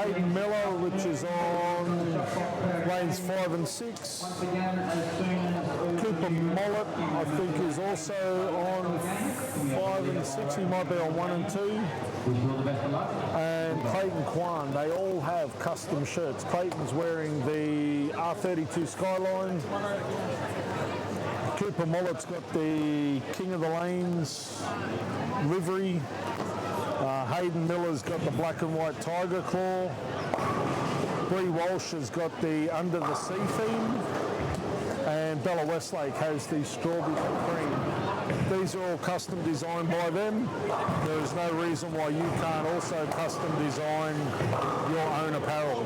Hayden Miller, which is on lanes 5 and 6. Cooper Mollett, I think, is also on 5 and 6. He might be on 1 and 2. And Clayton Kwan, they all have custom shirts. Clayton's wearing the R32 Skyline. Cooper Mollett's got the King of the Lanes livery. Hayden Miller's got the black and white Tiger Claw. Bree Walsh has got the Under the Sea theme. And Bella Westlake has the Strawberry Cream. These are all custom designed by them. There is no reason why you can't also custom design your own apparel.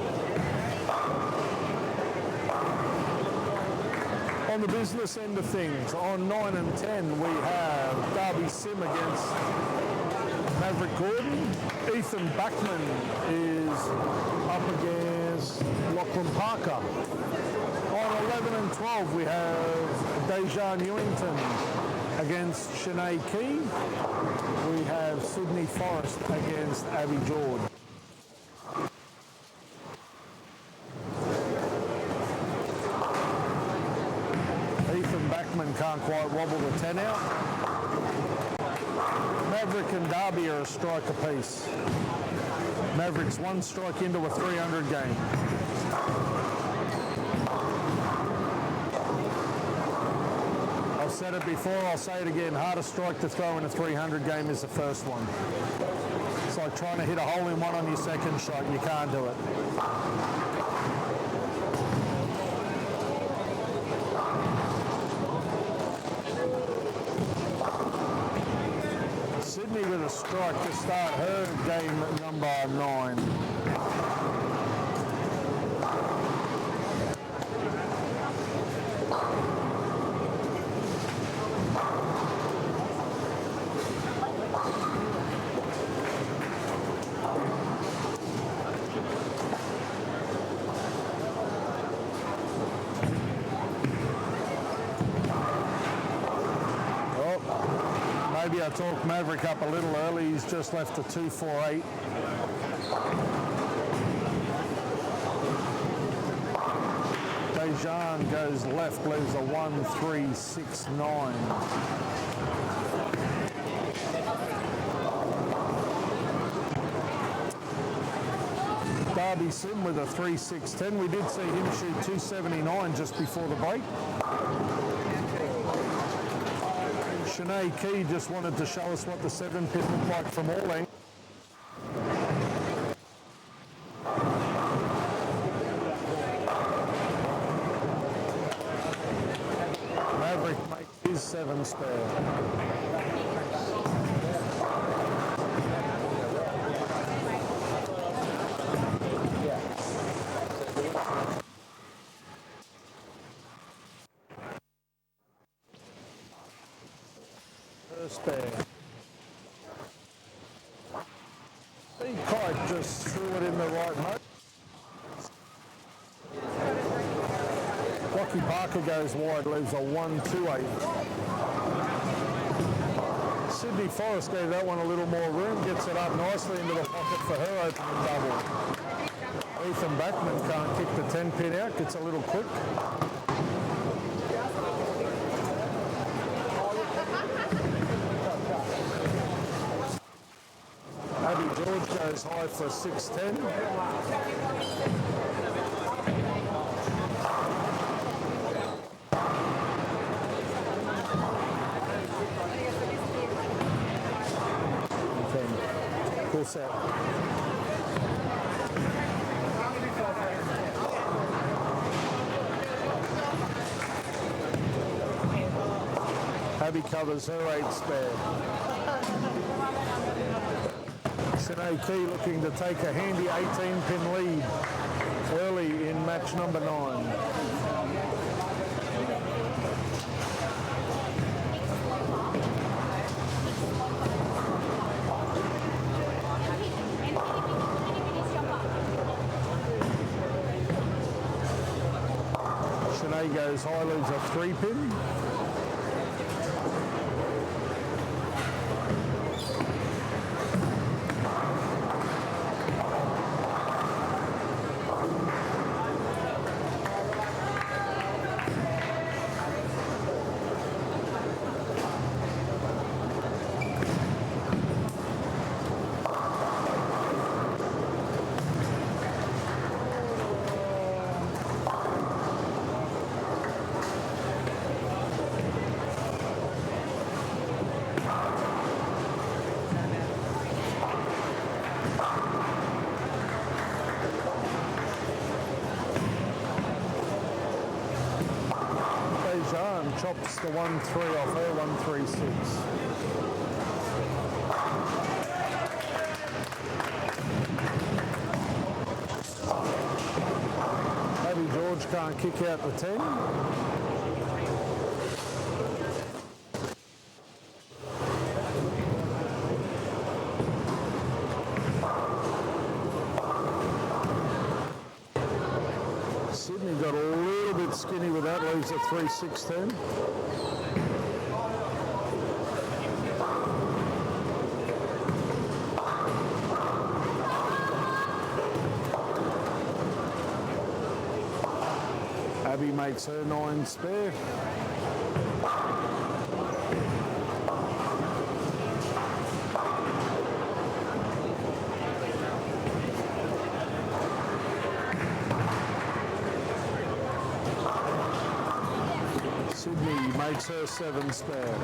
On the business end of things, on 9 and 10, we have Darby Sim against Maverick Gordon. Ethan Backman is up against Lachlan Parker. On 11 and 12, we have Deja Newington against Shanae Key. We have Sydney Forrest against Abby George. Ethan Backman can't quite wobble the 10 out. Maverick and Darby are a strike apiece. Maverick's 1 strike into a 300 game. I've said it before, I'll say it again. Hardest strike to throw in a 300 game is the first one. It's like trying to hit a hole in one on your second shot. You can't do it. Sydney with a strike to start her game number 9. Maybe I talked Maverick up a little early. He's just left a 2.48. Dejan goes left, leaves a 1.369. Darby Sim with a 3.610. We did see him shoot 2.79 just before the break. Shanae Key just wanted to show us what the 7-pin looked like from all angles. Maverick makes his 7 spare. Spare. Big Kite just threw it in the right mode. Rocky Parker goes wide, leaves a 1.28. Sydney Forrest gave that one a little more room, gets it up nicely into the pocket for her opening double. Ethan Backman can't kick the 10-pin out, gets a little quick. Abby George goes high for 6.10. Cool set. Abby covers her 8 spare. Shanae Key looking to take a handy 18-pin lead early in match number 9. Shanae goes high, leaves a 3-pin. drops the 1-3 off her, 136. Maybe George can't kick out the 10. Sydney got a little bit skinny with that, leaves a 3-6-10. Abby makes her 9 spare. Sydney makes her 7 spare.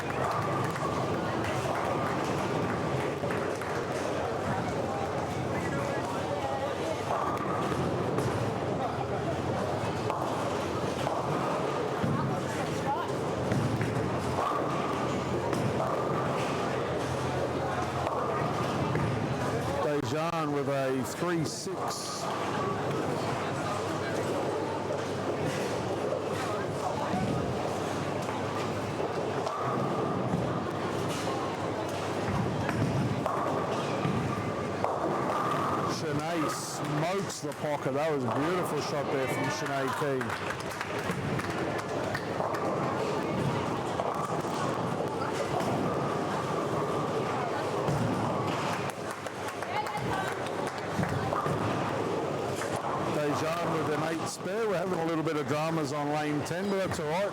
Dejan with a 3-6. Shanae smokes the pocket. That was a beautiful shot there from Shanae Key. Dejan with an 8 spare. We're having a little bit of dramas on lane 10, but that's all right.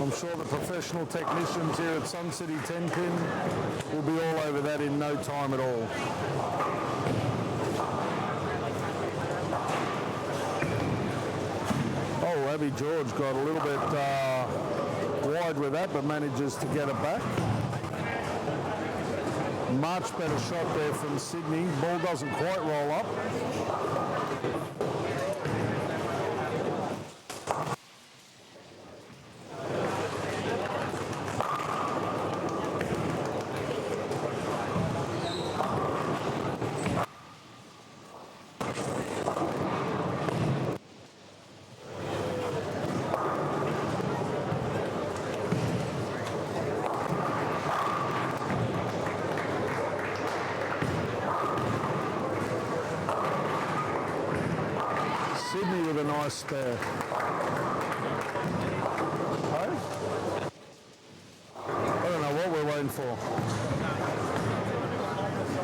I'm sure the professional technicians here at Sun City Tenpin will be all over that in no time at all. Oh, Abby George got a little bit wide with that, but manages to get it back. Much better shot there from Sydney. Ball doesn't quite roll up. Sydney with a nice spare. Hey? I don't know what we're waiting for.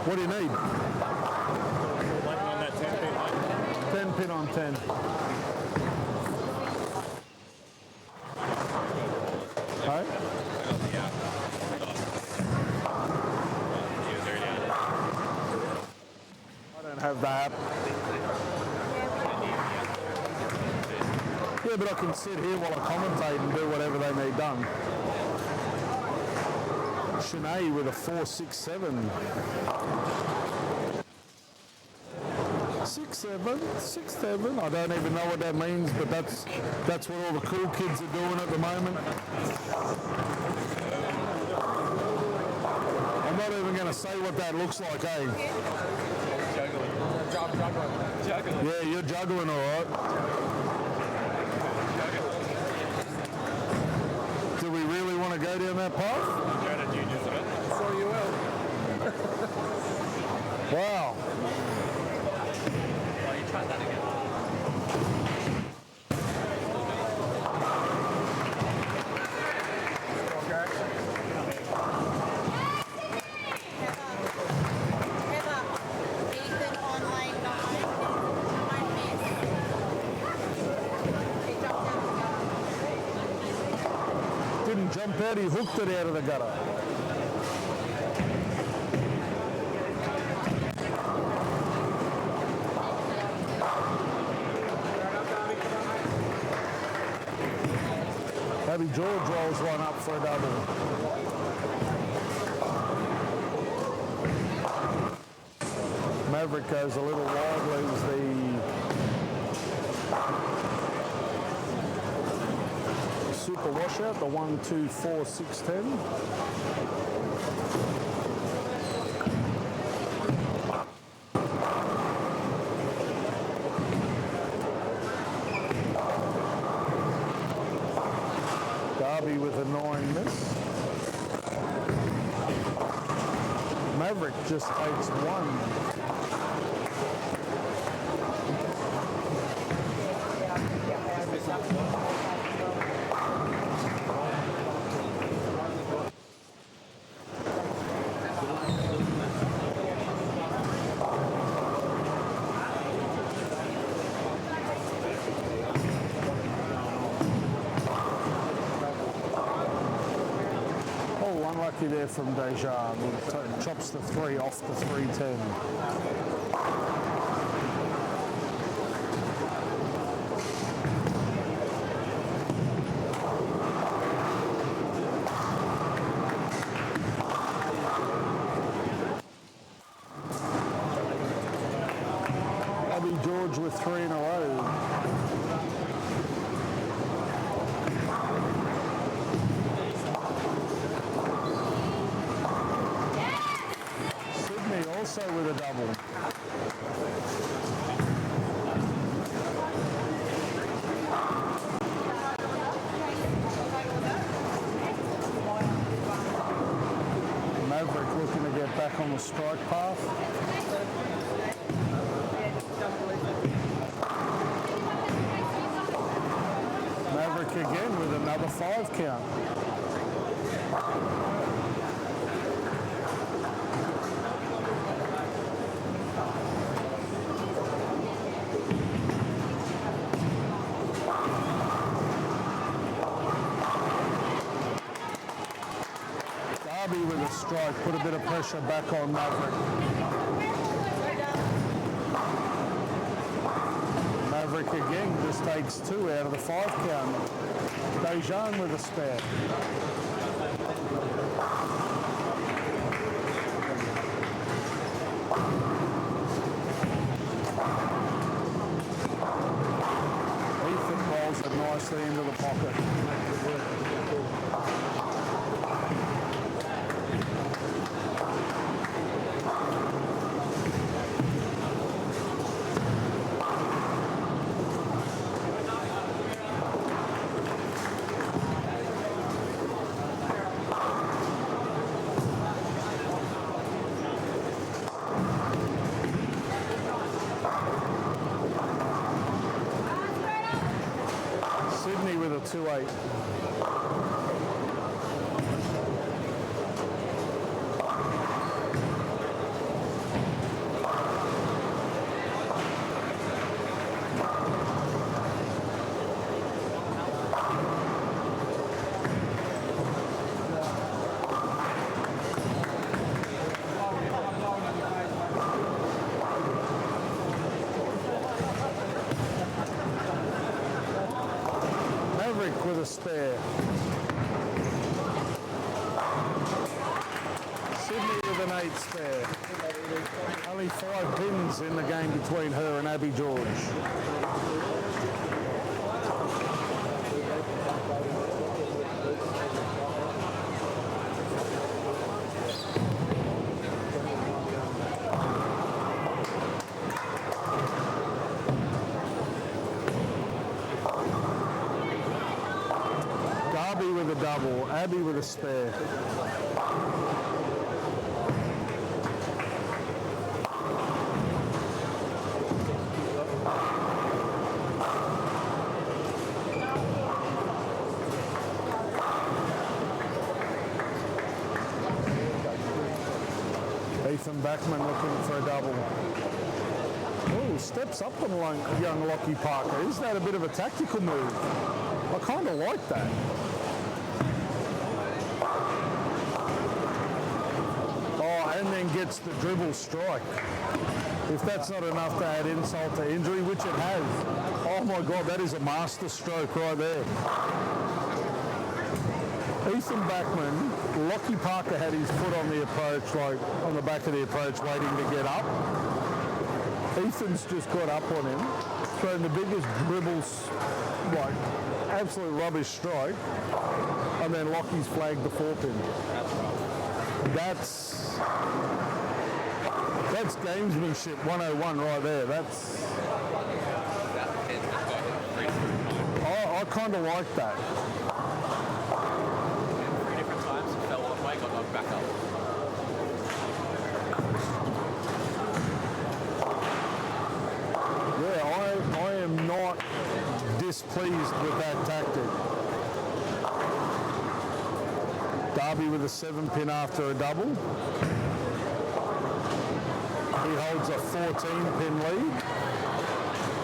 What do you need? Waiting on that 10 pin. 10 pin on 10. Hey? I don't have that. Yeah, but I can sit here while I commentate and do whatever they need done. Shanae with a 4-6-7. 6-7, 6-7. I don't even know what that means, but that's what all the cool kids are doing at the moment. I'm not even going to say what that looks like, eh? Juggling. Yeah, you're juggling all right. Do we really want to go down that path? So you will. Wow. Oh, you tried that again. Didn't jump out, he hooked it out of the gutter. Abby George rolls one up for a double. Maverick goes a little wide, leaves the super super washout, the 124610. Darby with a 9 miss. Maverick just takes 1. Unlucky there from Dejan. Chops the 3 off the 310. Abby George with 3 in a row. Also with a double. Maverick looking to get back on the strike path. Maverick again with another 5 count. With a strike, put a bit of pressure back on Maverick. Maverick again just takes 2 out of the 5 count. Dejan with a spare. Ethan rolls it nicely into the pocket. With a 2-8. With a spare. Sydney with an 8 spare. Only 5 pins in the game between her and Abby George. With a double, Abby with a spare. Ethan Backman looking for a double. Oh, steps up on young Lockie Parker. Is that a bit of a tactical move? I kind of like that. And then gets the dribble strike. If that's not enough to add insult to injury, which it has. Oh my God, that is a master stroke right there. Ethan Backman, Lockie Parker had his foot on the approach, like on the back of the approach, waiting to get up. Ethan's just got up on him, thrown the biggest dribbles, like absolute rubbish strike, and then Lockie's flagged the 4-pin. That's gamesmanship 101 right there. I kind of like that. Three different times, he fell one way, got knocked back up. Yeah, I am not displeased with that tactic. Darby with a 7-pin after a double. He holds a 14-pin lead.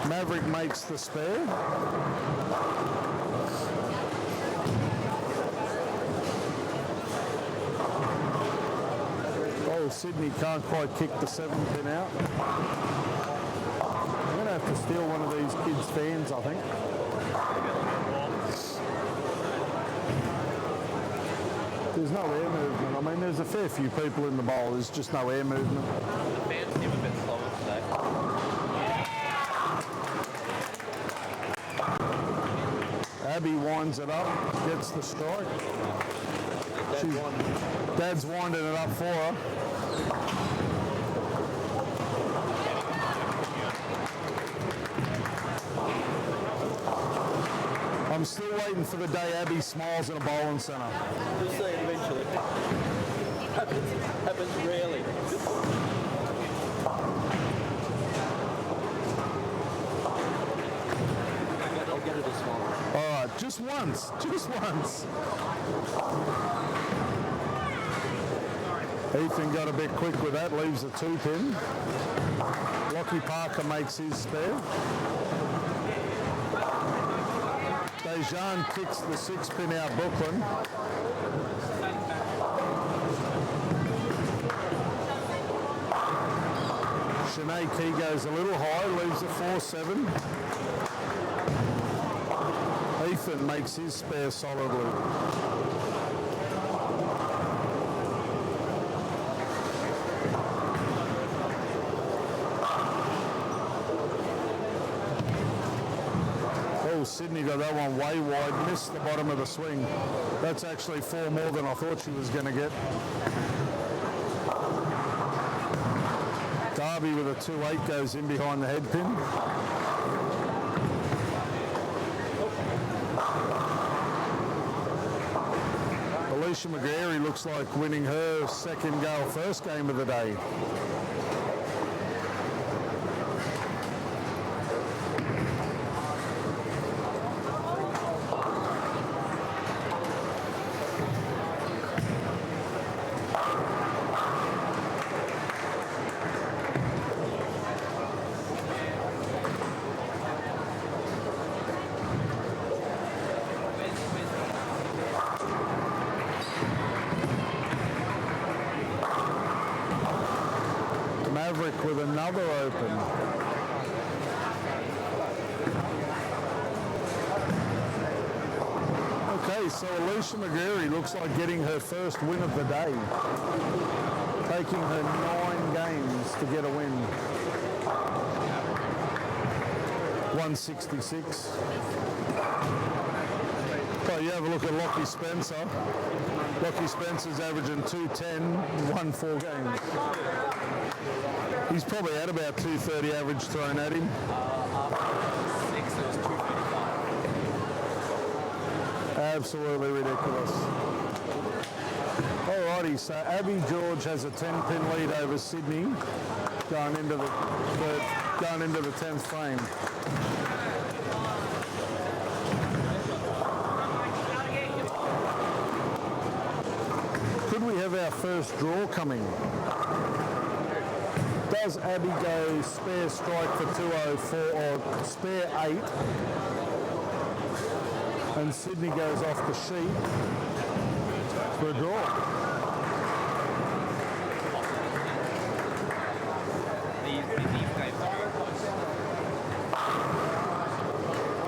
Maverick makes the spare. Oh, Sydney can't quite kick the 7-pin out. I'm going to have to steal one of these kids' fans, I think. There's no air movement. I mean, there's a fair few people in the bowl. There's just no air movement. The fans seem a bit slower today. Abby winds it up, gets the strike. Dad's winding it up for her. I'm still waiting for the day Abby smiles in a bowling centre. You'll see it eventually. Happens rarely. I'll get it a smile. All right, just once, just once. Ethan got a bit quick with that, leaves a 2-pin. Lockie Parker makes his spare. Dejan kicks the 6-pin out Brooklyn. Sinead Key goes a little high, leaves a 4-7. Ethan makes his spare solidly. Oh, Sydney got that one way wide, missed the bottom of the swing. That's actually 4 more than I thought she was going to get. Darby with a 2-8 goes in behind the head pin. Alicia McGarry looks like winning her second first game of the day. Maverick with another open. Okay, so Alicia McGarry looks like getting her first win of the day. Taking her 9 games to get a win. 166. Oh, you have a look at Lockie Spencer. Lockie Spencer's averaging 210, won 4 games. He's probably had about 230 average thrown at him. After 6, it was 235. Absolutely ridiculous. Alrighty, so Abby George has a 10-pin lead over Sydney going into the 10th frame. Could we have our first draw coming? Does Abby go spare strike for 204 or spare 8? And Sydney goes off the sheet for a draw.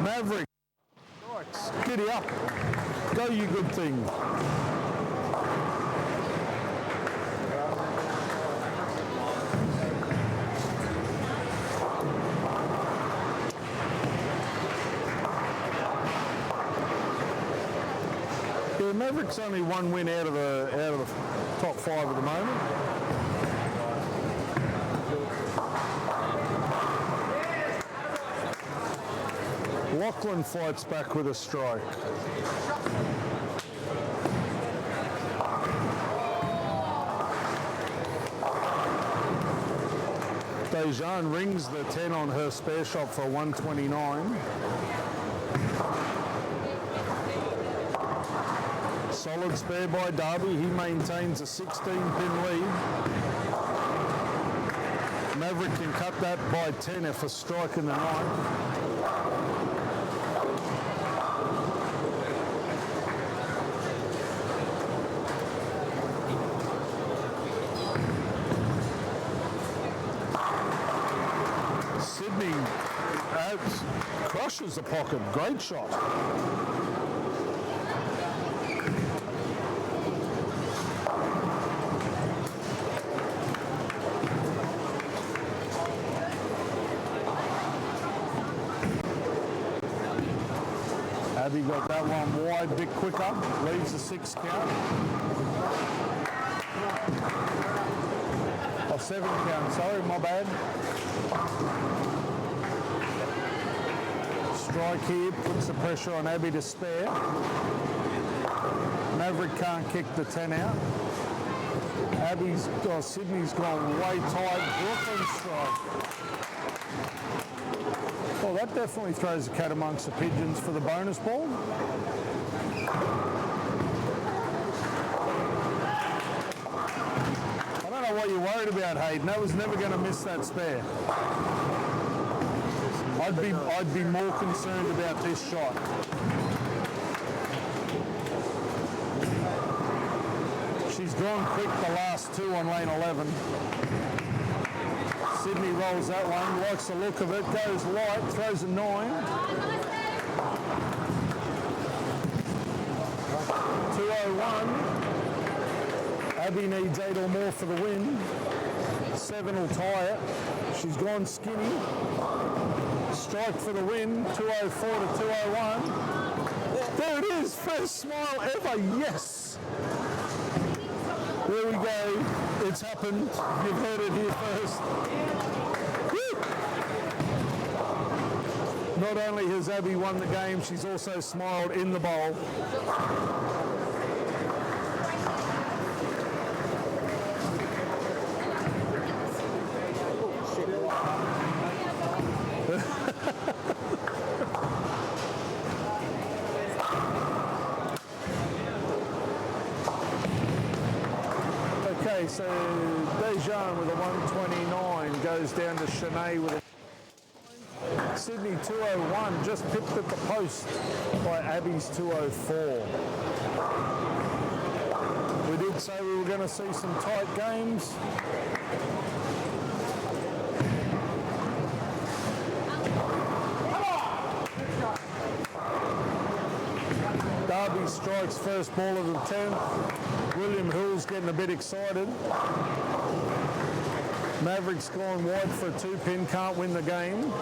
Maverick, giddy up, go you good thing. Maverick's only one win out of the top 5 at the moment. Lachlan fights back with a strike. Dejan rings the 10 on her spare shot for 129. Solid spare by Darby. He maintains a 16-pin lead. Maverick can cut that by 10 if a strike in the ninth. Sydney crushes the pocket. Great shot. Abby got that one wide, bit quicker. Leaves the 6 count. Oh, 7 count, sorry, my bad. Strike here, puts the pressure on Abby to spare. Maverick can't kick the 10 out. Sydney's gone way tight. Brooklyn strike. Well, that definitely throws the cat amongst the pigeons for the bonus ball. I don't know what you're worried about, Hayden. That was never going to miss that spare. I'd be more concerned about this shot. She's gone quick the last 2 on lane 11. Sydney rolls that one, likes the look of it, goes light, throws a 9. 201. Abby needs 8 or more for the win. 7 will tie it. She's gone skinny. Strike for the win, 204 to 201. There it is, first smile ever, yes. There we go, it's happened. You've heard it here first. Woo! Not only has Abby won the game, she's also smiled in the bowl. Okay, so Dejan with a 129 goes down to Shanae with a Sydney 201, just pipped at the post by Abby's 204. We did say we were going to see some tight games. Darby strikes first ball of the 10th. William Hill's getting a bit excited. Maverick's gone wide for a 2-pin, can't win the game.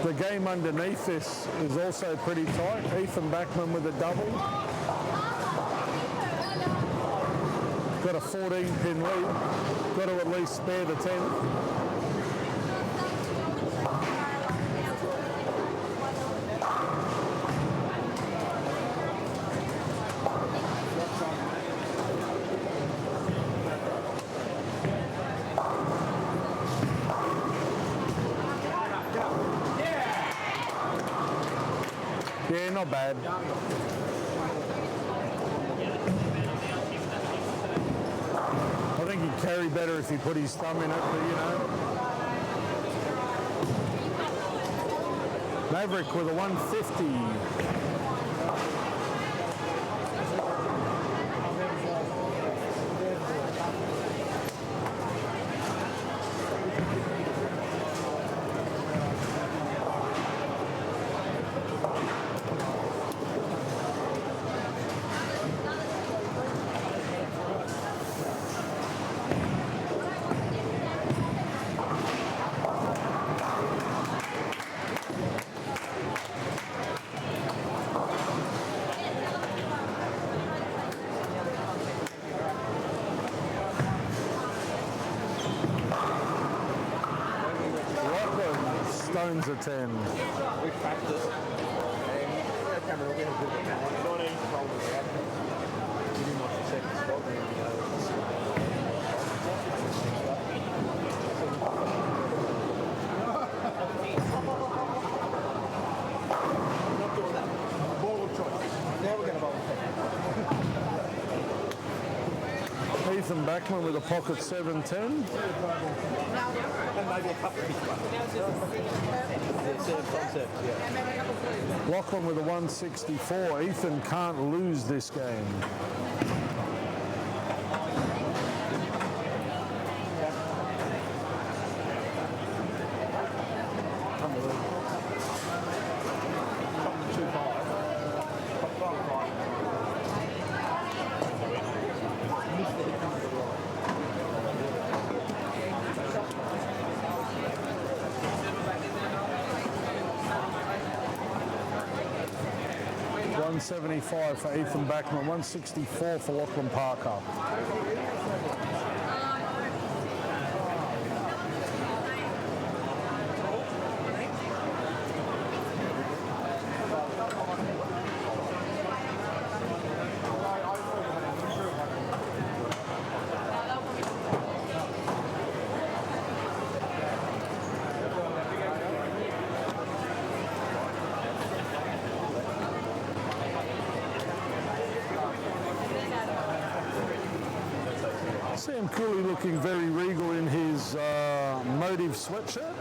The game underneath this is also pretty tight. Ethan Backman with a double. Got a 14-pin lead. Got to at least spare the 10th. Yeah, not bad. I think he'd carry better if he put his thumb in it, but you know. Maverick with a 150. Bones a 10. We practiced. Camera will get a bit of a panic. You didn't watch the second spot when not doing that. Ball of choice. Now we're going to bowl. Ethan Backman with a pocket 710. And maybe a couple of big ones. Yeah, same concept, yeah. Lachlan with a 164. Ethan can't lose this game. $175 for Ethan Backman, 164 for Lachlan Parker. Sam Cooley looking very regal in his motive sweatshirt.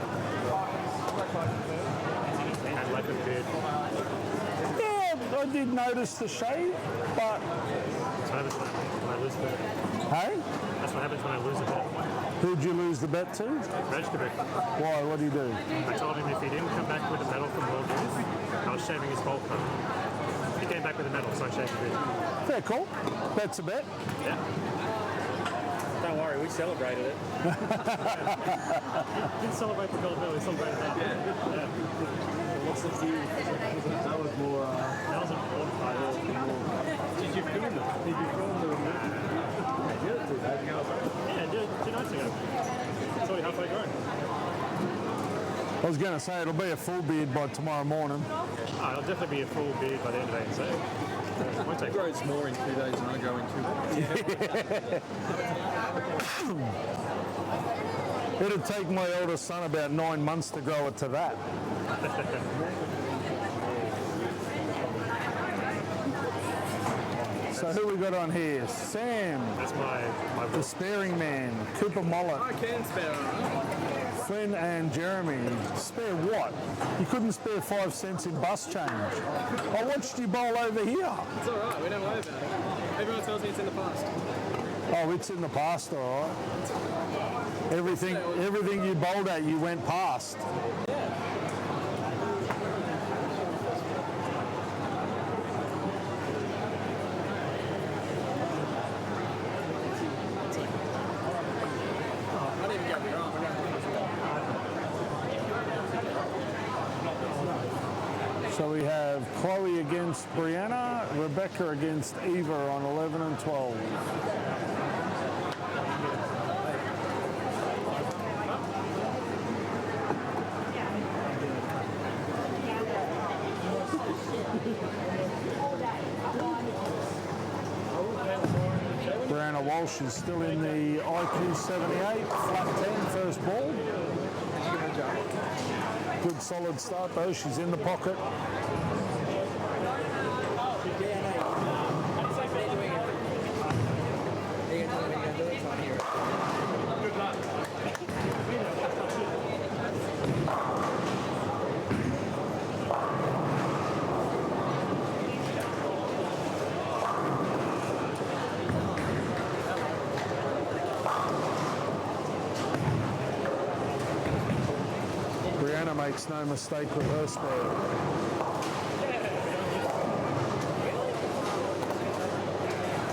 And like a beard. Yeah, I did notice the shade, but That's what happens when I lose a bet. hey, That's what happens when I lose a bet. who'd you lose the bet to? Register. Why? What do you do? I told him if he didn't come back with a medal from World Youth, I was shaving his bowl cut. He came back with a medal, so I shaved a bit. Fair call. That's a bet. Yeah. Don't worry, we celebrated it. Didn't celebrate the gold medal, we celebrated that. Yeah. What's the view? That was more... That was important. Did you film it? Did you film the remote? I did it 2 days ago. Yeah, I did it 2 nights ago. It's already halfway grown. I was going to say it'll be a full beard by tomorrow morning. Oh, it'll definitely be a full beard by the end of ANC. It won't take It grows more in 2 days than I go in 2 days. It'll take my eldest son about 9 months to grow it to that. So who we got on here? Sam, That's my the sparing man, Cooper Mollett, I can spare Flynn and Jeremy. Spare what? You couldn't spare 5 cents in bus change. I watched you bowl over here. It's all right. We don't worry about it. Everyone tells me it's in the past. Oh, it's in the past, all right. Everything you bowled at, you went past. I didn't even get me wrong. So we have Chloe against Brianna, Rebecca against Eva on 11 and 12. Brianna Walsh is still in the IQ 78, flat 10, first ball. Good solid start though, she's in the pocket. Brianna makes no mistake with her spare.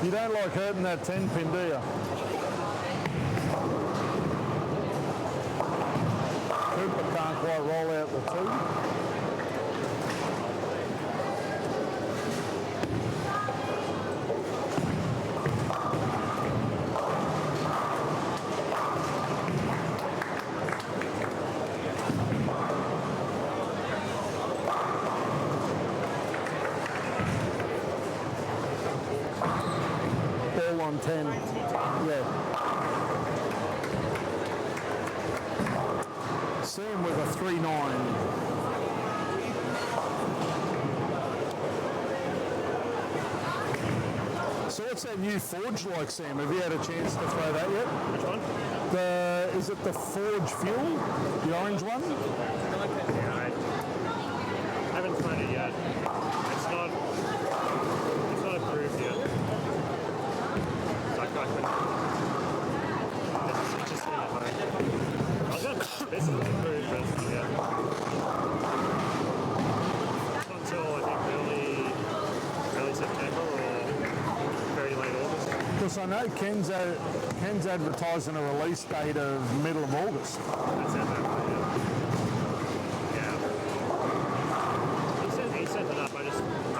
You don't like hurting that 10 pin, do you? Cooper can't quite roll out the 2. What's that new Forge like, Sam? Have you had a chance to throw that yet? Which one? Is it the Forge Fuel? The orange one? Yeah, I haven't thrown it yet. It's not approved yet. Like I couldn't. It's just sitting at home. I was gonna. This is approved, but yeah. Not until I think early September or very late August. Because I know Ken's advertising a release date of middle of August. That's it, yeah. He set it up. I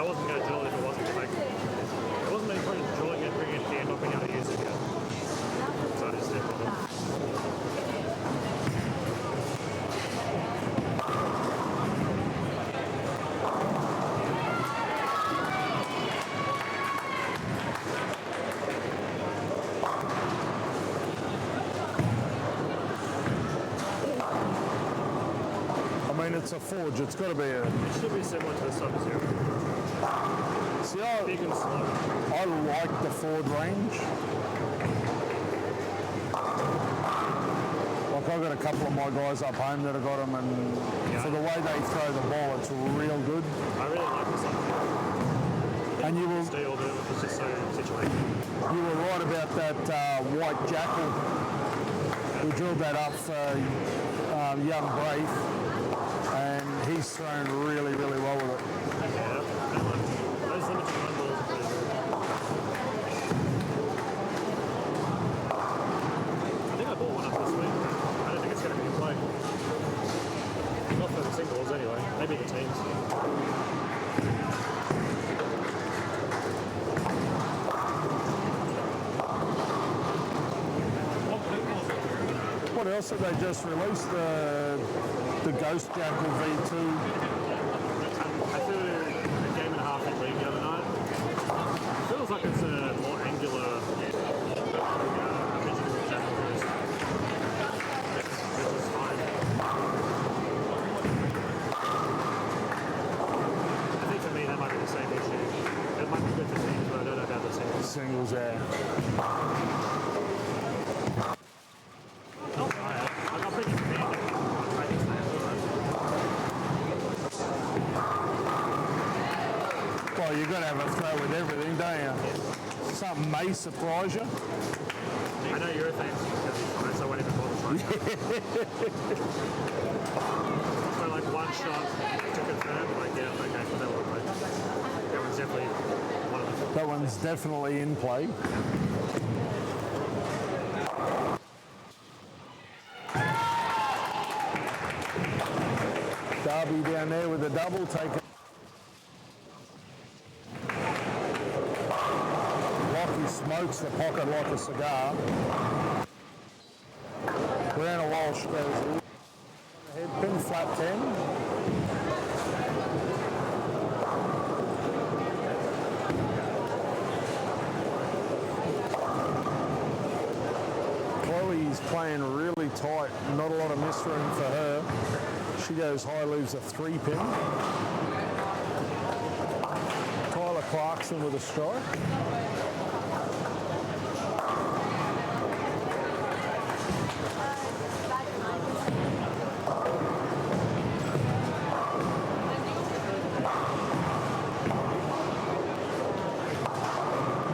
wasn't going to drill it if it wasn't like. It wasn't any point in drilling it, bringing it here, not being able to use it yet. So I just didn't bother. I mean, it's a Forge. It's got to be a... It should be similar to the Sub-Zero. See, Big and slow. I like the Ford range. Like, I've got a couple of my guys up home that have got them, and for the way they throw the ball, it's real good. I really like the Sub-Zero. And you will... Steel, but it was just so situated. You were right about that white jackal. We drilled that up for young Braith, and he's thrown really, really well with it. Yeah, those limited run balls are pretty good. I think I bought one up this week. I don't think it's going to be in play. Not for the singles anyway. Maybe the teams. What else have they just released? The Ghost Jackal V2. I threw a game and a half in league the other night. It feels like it's a more angular original Jackal Ghost. Which is fine. I think for me that might be the same issue. It might be good for teams, but I don't know about the singles. Singles there. I'm pretty demanding on training snaps. Well, you've got to have a throw with everything, don't you? Something may surprise you. I know you're a fan, so I won't even bother trying. So like one shot to confirm, like yeah, okay, so that will play. That one's definitely one of them. That one's definitely in play. Darby down there with a double taken. Lockie smokes the pocket like a cigar. Brianna Walsh goes head pin, flat 10. Chloe's playing really tight, not a lot of miss room for her. She goes high, leaves a 3-pin. Tyler Clarkson with a strike.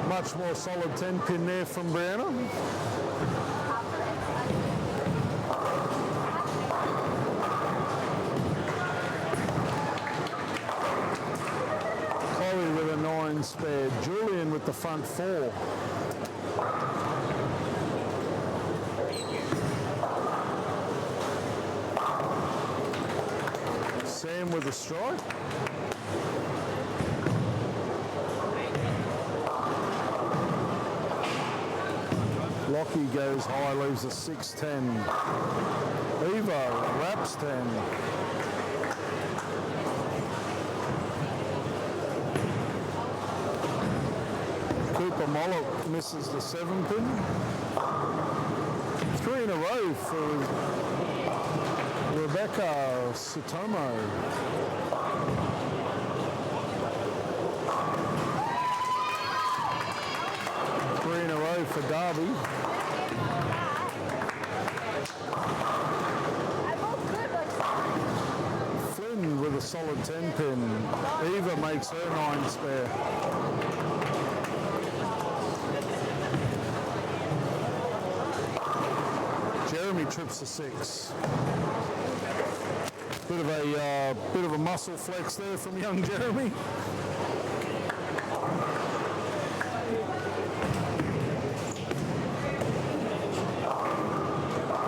Much more solid 10-pin there from Brianna. With a 9 spare. Julian with the front 4. Sam with a strike. Lockie goes high, leaves a 6-10. Evo wraps 10. Mollop misses the 7-pin. 3 in a row for Rebecca Sutomo. Darby. Flynn with a solid 10 pin. Eva makes her 9 spare. Jeremy trips the 6. Bit of a muscle flex there from young Jeremy.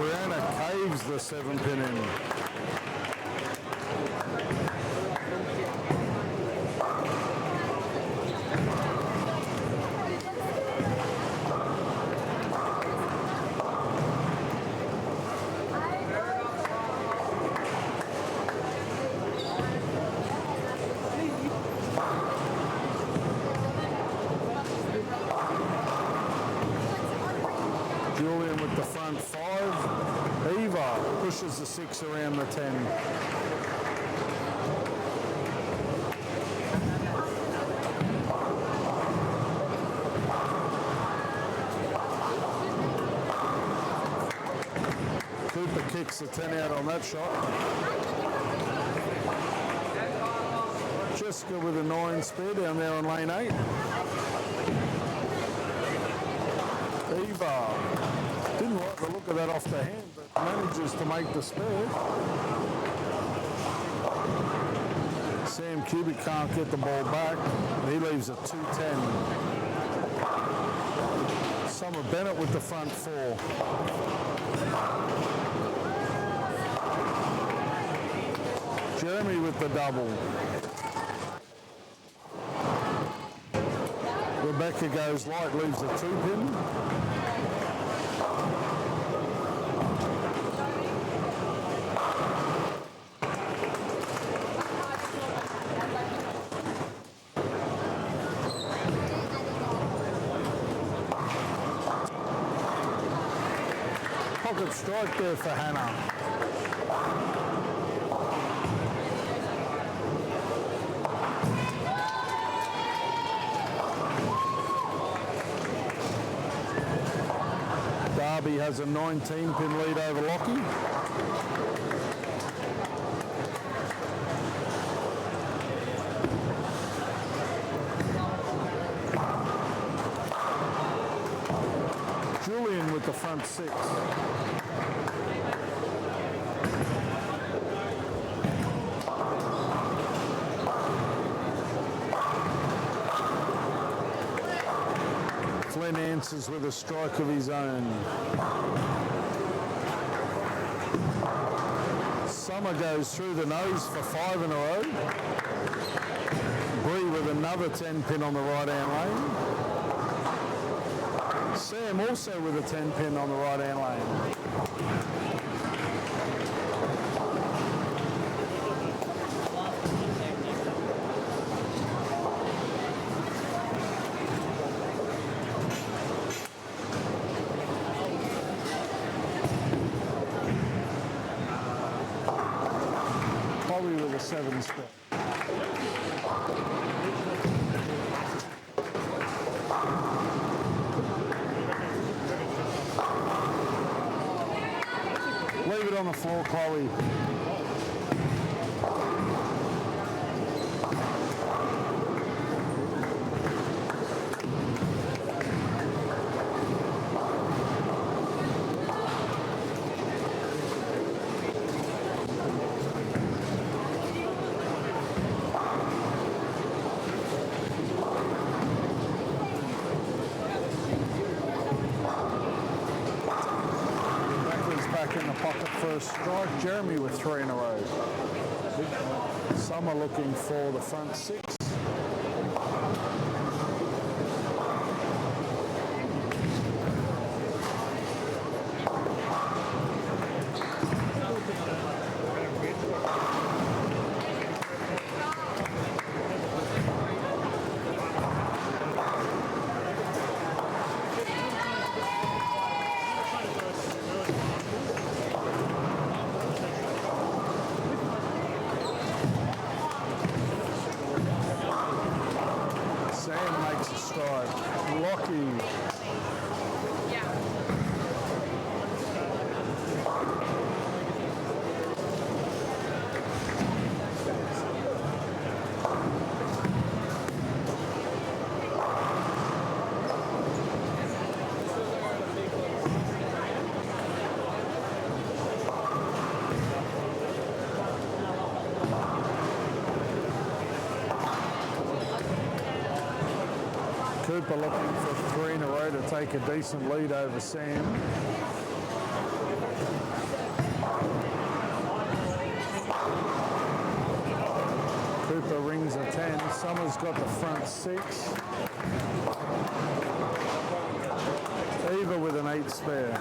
Brianna caves the 7 pin in. Julian with the front 5. Eva pushes the 6 around the 10. Cooper kicks the 10 out on that shot. Jessica with a 9 spare down there on lane 8. Eva didn't like the look of that off the hand, but manages to make the spare. Sam Cubic can't get the ball back. He leaves a 2-10. Summer Bennett with the front 4. Jeremy with the double. Rebecca goes light, leaves a 2 pin. Pocket strike there for Hannah. Darby has a 19 pin lead over Lockie. Julian with the front 6. Flynn answers with a strike of his own. Summer goes through the nose for 5 in a row. Bree with another 10 pin on the right hand lane. Sam also with a 10 pin on the right hand lane. With a 7 spot. Leave it on the floor, Chloe. In the pocket for a strike. Jeremy with 3 in a row. Summer looking for the front 6. Cooper looking for 3 in a row to take a decent lead over Sam. Cooper rings a 10. Summers got the front 6. Eva with an 8 spare.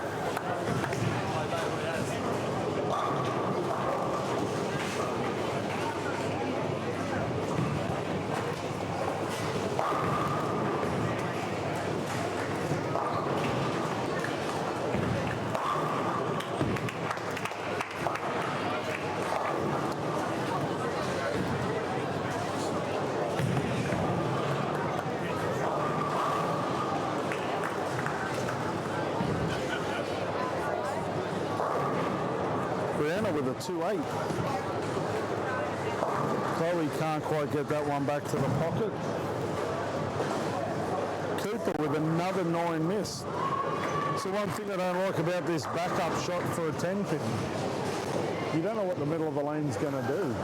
With a 2-8. Chloe can't quite get that one back to the pocket. Cooper with another 9 miss. So one thing I don't like about this backup shot for a 10 pin, you don't know what the middle of the lane's going to do.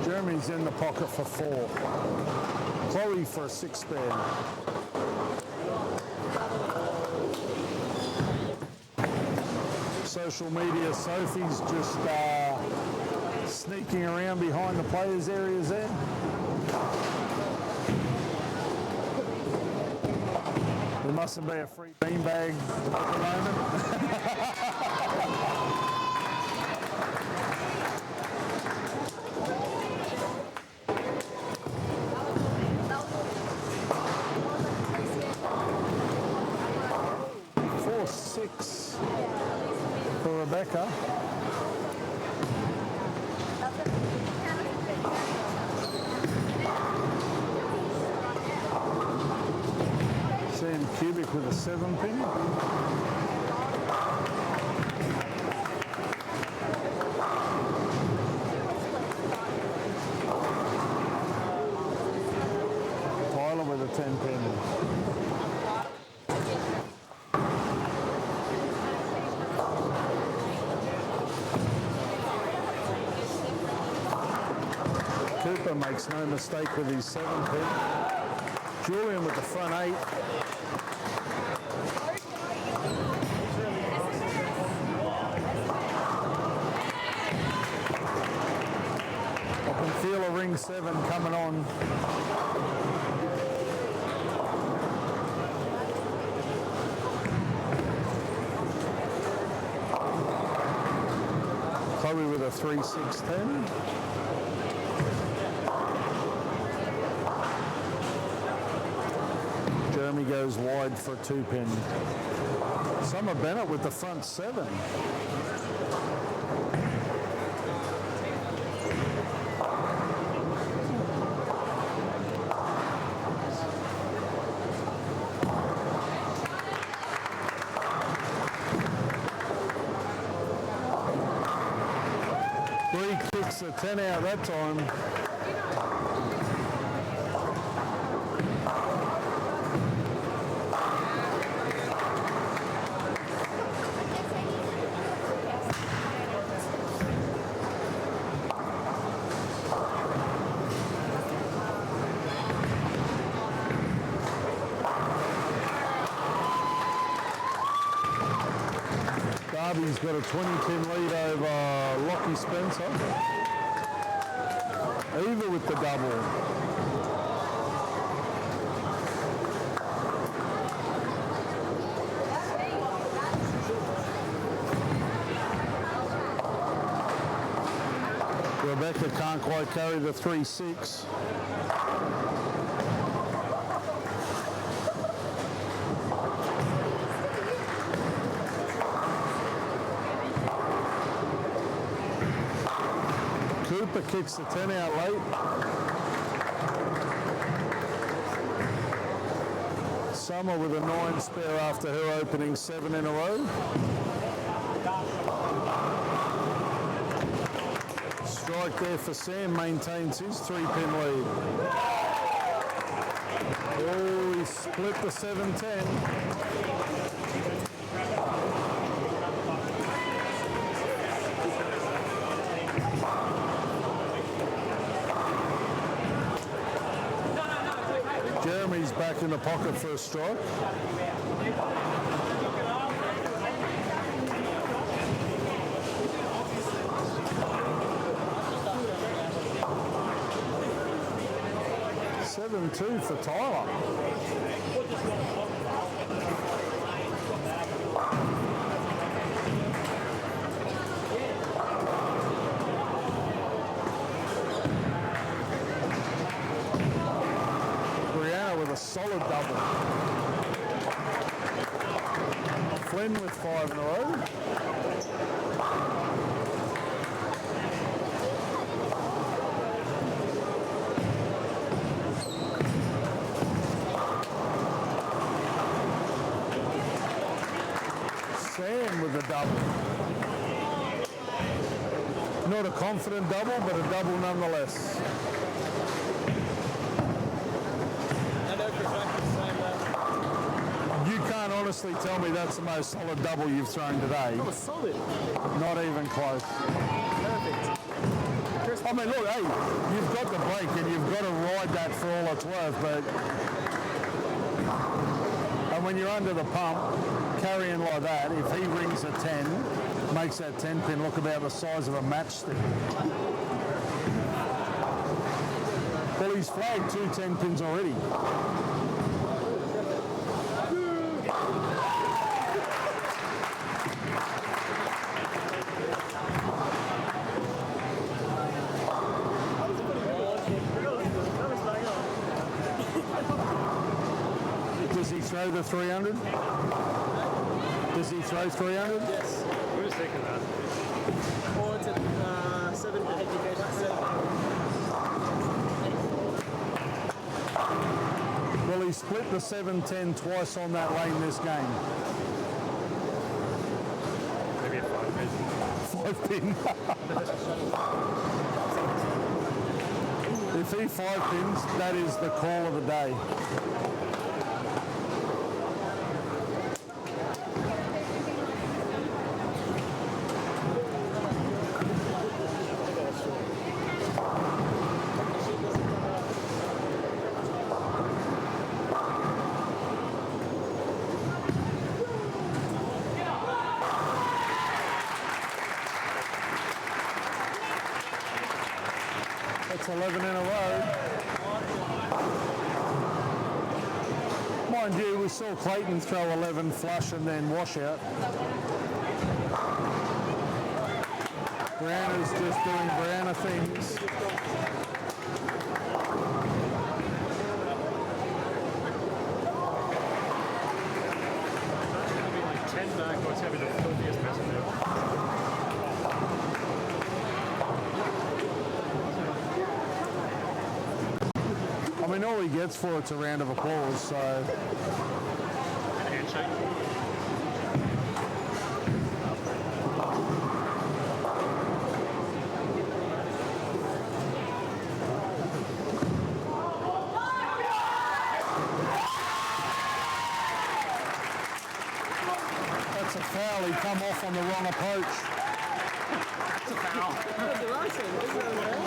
Jeremy's in the pocket for 4. Chloe for a 6 spare. Social media, Sophie's just sneaking around behind the players' areas there. There mustn't be a free beanbag at the moment. 4-6 for Rebecca. Sam Cubic with a 7 pin. Tyler with a 10 pin. Cooper makes no mistake with his 7 pin. Julian with the front 8. I can feel a ring 7 coming on. Chloe with a 3-6-10. Jeremy goes wide for a 2 pin. Summer Bennett with the front 7. Bree kicks a 10 out that time. Darby's got a 20-10 lead over Lockie Spencer. Eva with the double. Rebecca can't quite carry the 3-6. Cooper kicks the 10 out late. Summer with a 9 spare after her opening 7 in a row. strike there for Sam, maintains his 3-pin lead. Oh, he split the 7-10. Jeremy's back in the pocket for a strike. Two for Tyler. Brianna with a solid double. Flynn with 5 in a row. With a double. Not a confident double, but a double nonetheless. You can't honestly tell me that's the most solid double you've thrown today. That was solid. Not even close. Perfect. I mean, look, hey, you've got the break and you've got to ride that for all it's worth, but and when you're under the pump, carrying like that, if he rings a 10, makes that 10 pin look about the size of a matchstick. Well, he's flagged 2 10 pins already. Does he throw the 300? Does he throw 300? Yes. We were thinking that. Or it's a 7 education 7. Well, he split the 7-10 twice on that lane this game. Maybe a 5-pin. 5 pin. If he 5 pins, that is the call of the day. That's 11 in a row. Mind you, we saw Clayton throw 11 flush and then wash out. Brianna's just doing Brianna things. It's going to be like 10 back, or it's going to be the filthiest mess of it. I mean, all he gets for it's a round of applause, so... Handshake. That's a foul. He come off on the wrong approach. It's a foul. That's what I said. Isn't that a foul?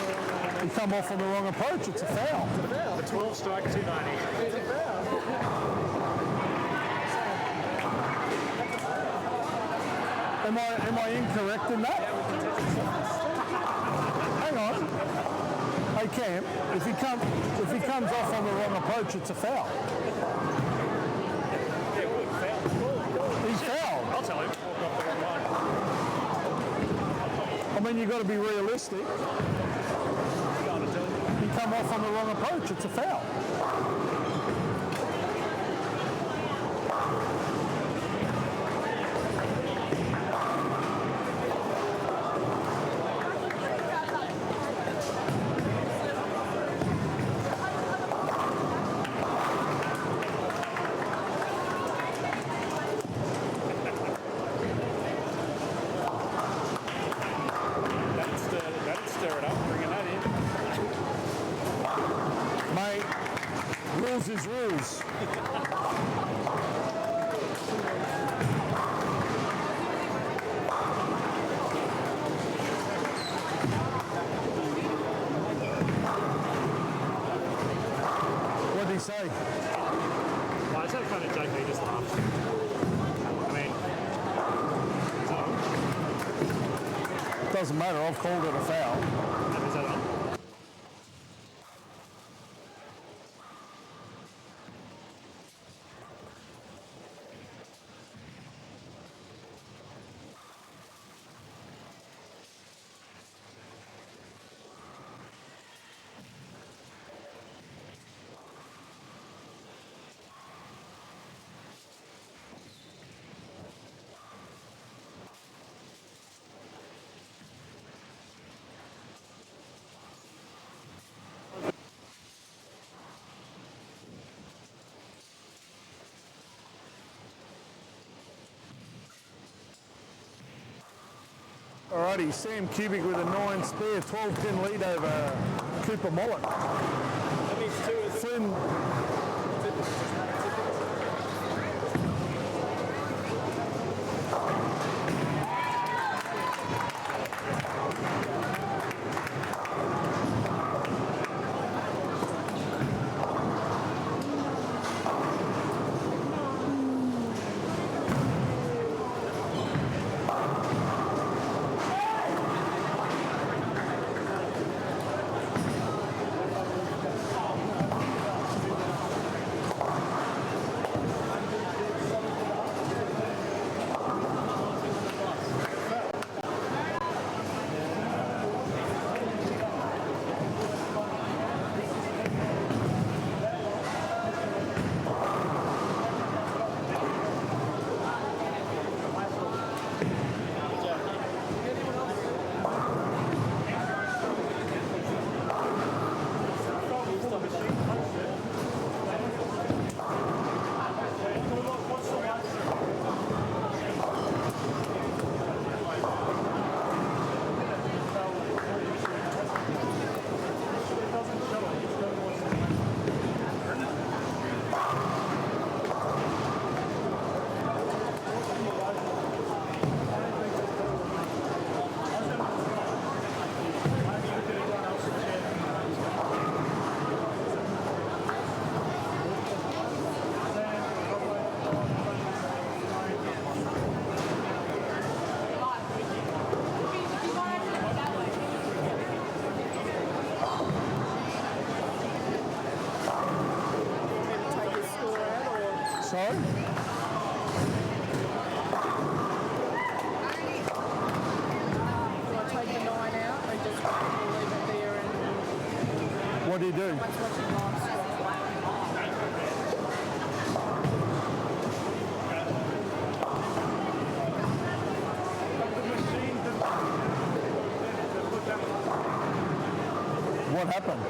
He come off on the wrong approach. It's a foul. It's a foul. The 12 strike, 290. It's a foul. Am I incorrect in that? Hang on. Hey Cam, if he comes off on the wrong approach, it's a foul. He's fouled. I'll tell him. Walk off the wrong line. I mean, you've got to be realistic. He come off on the wrong approach, it's a foul. That'd stir it up. Rules is rules. What did he say? Well, I said kind of joke, he just laughed. I mean, so, Doesn't matter, I've called it a foul. is that on? Alrighty, Sam Cubic with a 9 spare, 12-pin lead over Cooper Mullet. That means 2 is Flynn, sorry? Take the 9 out or just leave it there and What do you do? watch watching live score? What happened?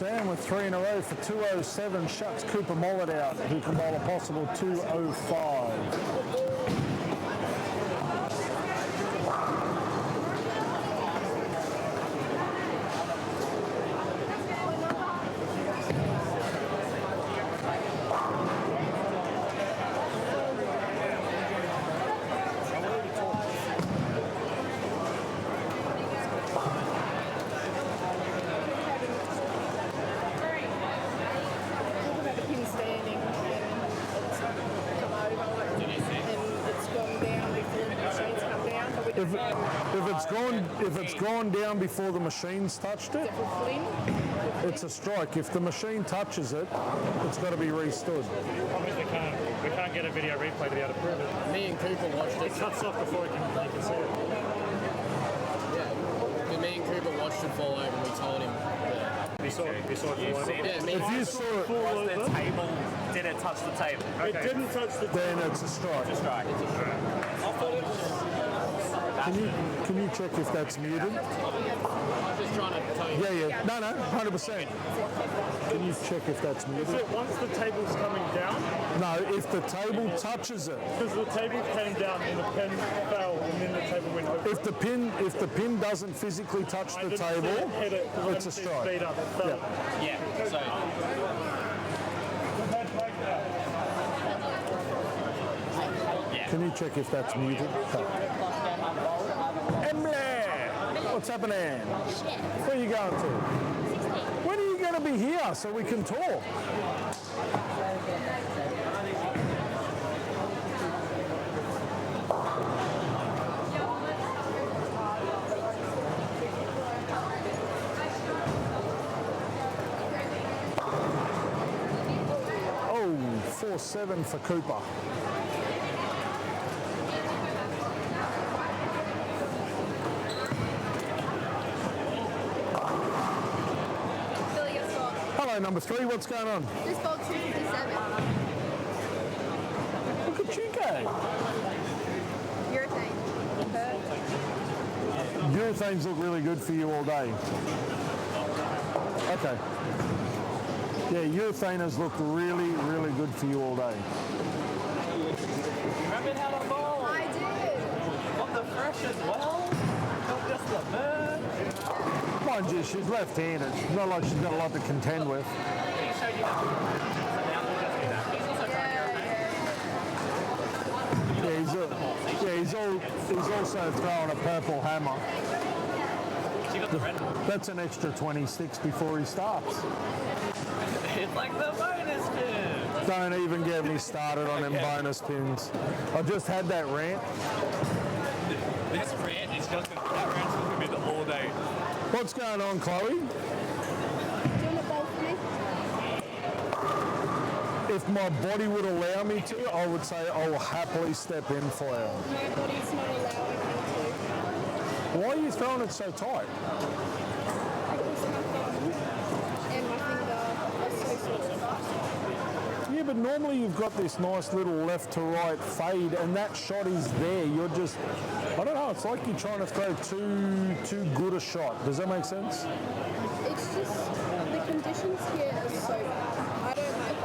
Sam with 3 in a row for 207 shuts Cooper Mullet out, who can bowl a possible 205. if it's gone down before the machine's touched it, For fling? it's a strike. If the machine touches it, it's got to be restood. Obviously, we can't get a video replay to be able to prove it. Me and Cooper watched It it. cuts off before you can see it. Yeah. Me and Cooper watched it fall over and we told him. You saw it fall over. Yeah, me If and you saw it, Was the table, did it touch the table? It didn't touch the then it's a strike. Strike. Can you check if that's muted? I'm just trying to tell you. Yeah. No, 100%. Can you check if that's Is muted? it once the table's coming down? No, if the table touches it. Because the table came down and the pen fell and then the table went over. If the pin doesn't physically touch I the didn't see it table, hit it 'cause I it's a didn't see it strike. speed up. It fell. Yeah. Yeah. So Can you check if that's muted? Emily, what's happening? Where are you going to? When are you going to be here so we can talk? Oh, 4-7 for Cooper. Billy gets ball. Hello, number 3. What's going on? This ball 257. Look at you go. Urethane. Urethanes look really good for you all day. Okay. Yeah, urethaners look really, really good for you all day. remember how the ball I did. on the fresh as well? Not just the bird. Mind you, she's left-handed. It's not like she's got a lot to contend with. Yeah, he's also throwing a purple hammer. That's an extra 26 before he starts. It's like the bonus pin. Don't even get me started on them bonus pins. I just had that rant. This rant is just that rant's going to be the all day. What's going on, Chloe? Do you want a ball for me? If my body would allow me to, I would say I will happily step in for you. My body's not allowing me Why are you throwing it so tight? to. Because my thumb and my finger are so sore. Yeah, but normally you've got this nice little left to right fade and that shot is there. You're just, I don't know, it's like you're trying to throw too good a shot. Does that make sense? It's just the conditions here are so bad. I don't like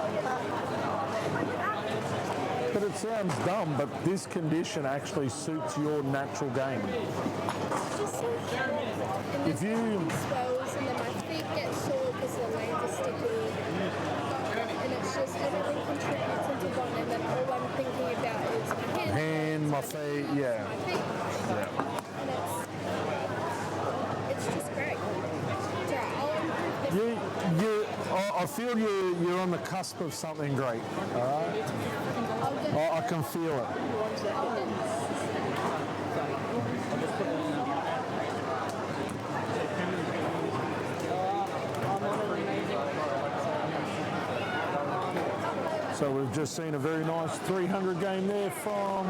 But it sounds dumb, but this condition actually suits your natural game. It's just so hot. And If you- then swells and then my feet get sore because the lanes are sticky. And it's just everything contributes into one and then all I'm thinking about is my hands. Hand, my feet, yeah. My feet. And it's just great. It's alright, I'll improve this. I feel you're on the cusp of something great, all right? I'll get I can feel it. So we've just seen a very nice 300 game there from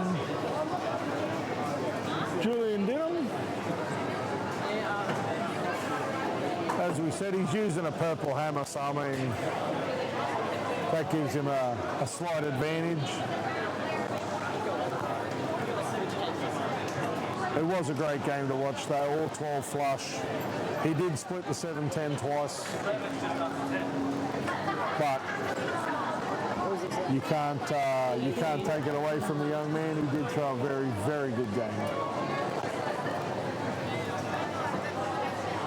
Julian Denham. As we said, he's using a purple hammer, so I mean, that gives him a slight advantage. It was a great game to watch though, all 12 flush. He did split the 7-10 twice, but you can't take it away from the young man. He did throw a very, very good game.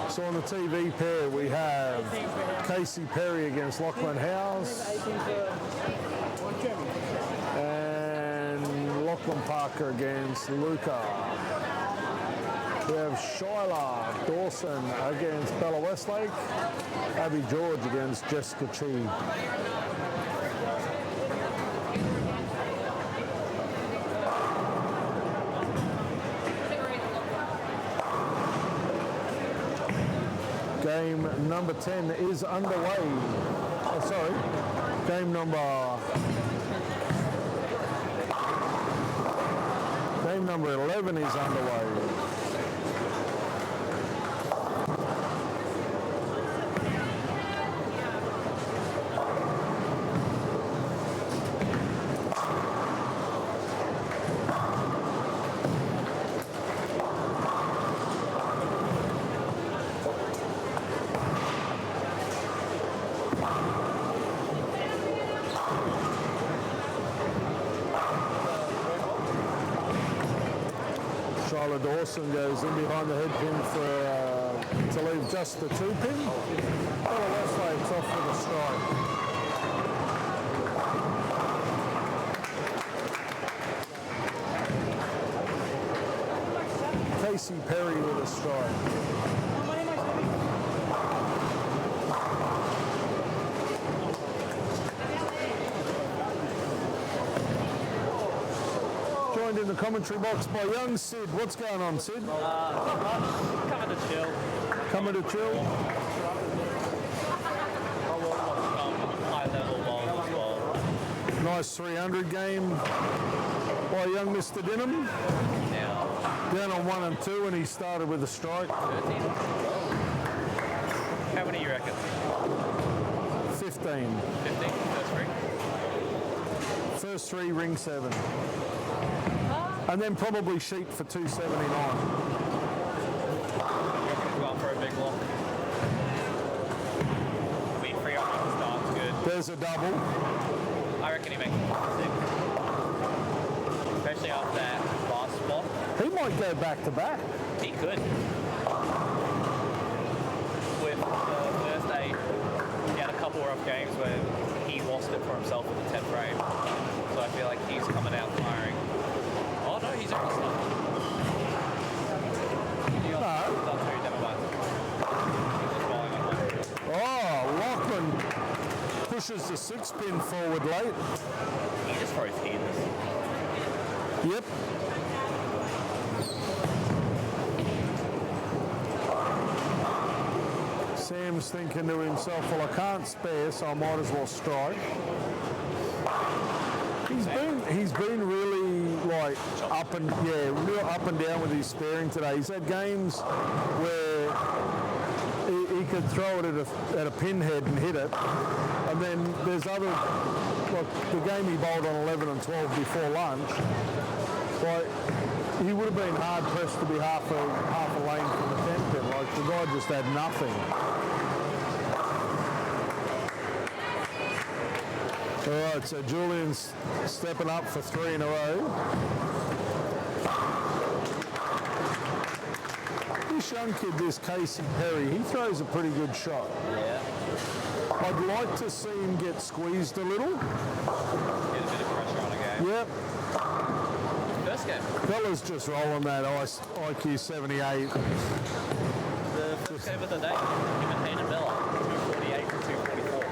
So on the TV pair, we have Casey Perry against Lachlan Howes and Lachlan Parker against Luca. We have Shyla Dawson against Bella Westlake, Abby George against Jessica Chi. Game number 10 is underway. Oh, sorry. Game number 11 is underway. Dawson goes in behind the head pin to leave just the 2 pin. Ella Westlake's off with a strike. Casey Perry with a strike. In the commentary box by young Sid. What's going on, Sid? Coming to chill. Coming to chill? High level bowls as well. Nice 300 game by young Mr. Denham. Now, Down on 1 and 2 and he started with a strike. 13. How many you reckon? 15. 15? First ring? First 3, ring 7. And then probably sheet for 279. Go up for a big lock. We free up at the start's good. There's a double. I reckon he makes it 6. Especially after that last spot. He might go back to back. He could. With the first 8, he had a couple rough games where he lost it for himself in the 10th frame. So I feel like he's coming out firing. Oh no, he's already stopped. Oh, Lachlan pushes the 6 pin forward late. He just throws heaters. Yep. Sam's thinking to himself, well, I can't spare, so I might as well strike. He's been really like real up and down with his sparing today. He's had games where he could throw it at a pinhead and hit it, and then there's other, like the game he bowled on 11 and 12 before lunch. Like he would have been hard pressed to be half a lane from the Tenpin. Like the guy just had nothing. All right, so Julian's stepping up for 3 in a row. This young kid, this Casey Perry, he throws a pretty good shot. Yeah. I'd like to see him get squeezed a little. Get a bit of pressure on a game. Yep. First game. Fella's just rolling that IQ 78. The first game of the day, him and Hayden Miller, 248 and 244.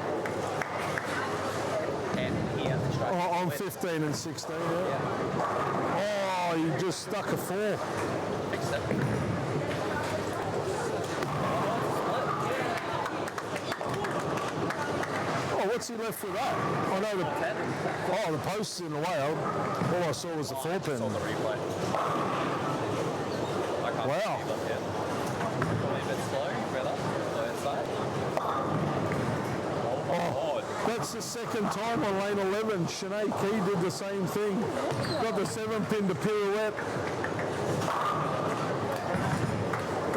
And he had the strike. Oh, on 15 and 16, yeah. Oh, he just stuck a 4. Fixed it. Oh, what's he left with that? I know the post's in the way. All I saw was the 4 pin. It's on the replay. I can't Wow. see that yet. Probably a bit slow, brother. Slow inside. Oh, That's the second time on lane 11. Sinead Key did the same thing. Got the 7 pin to pirouette.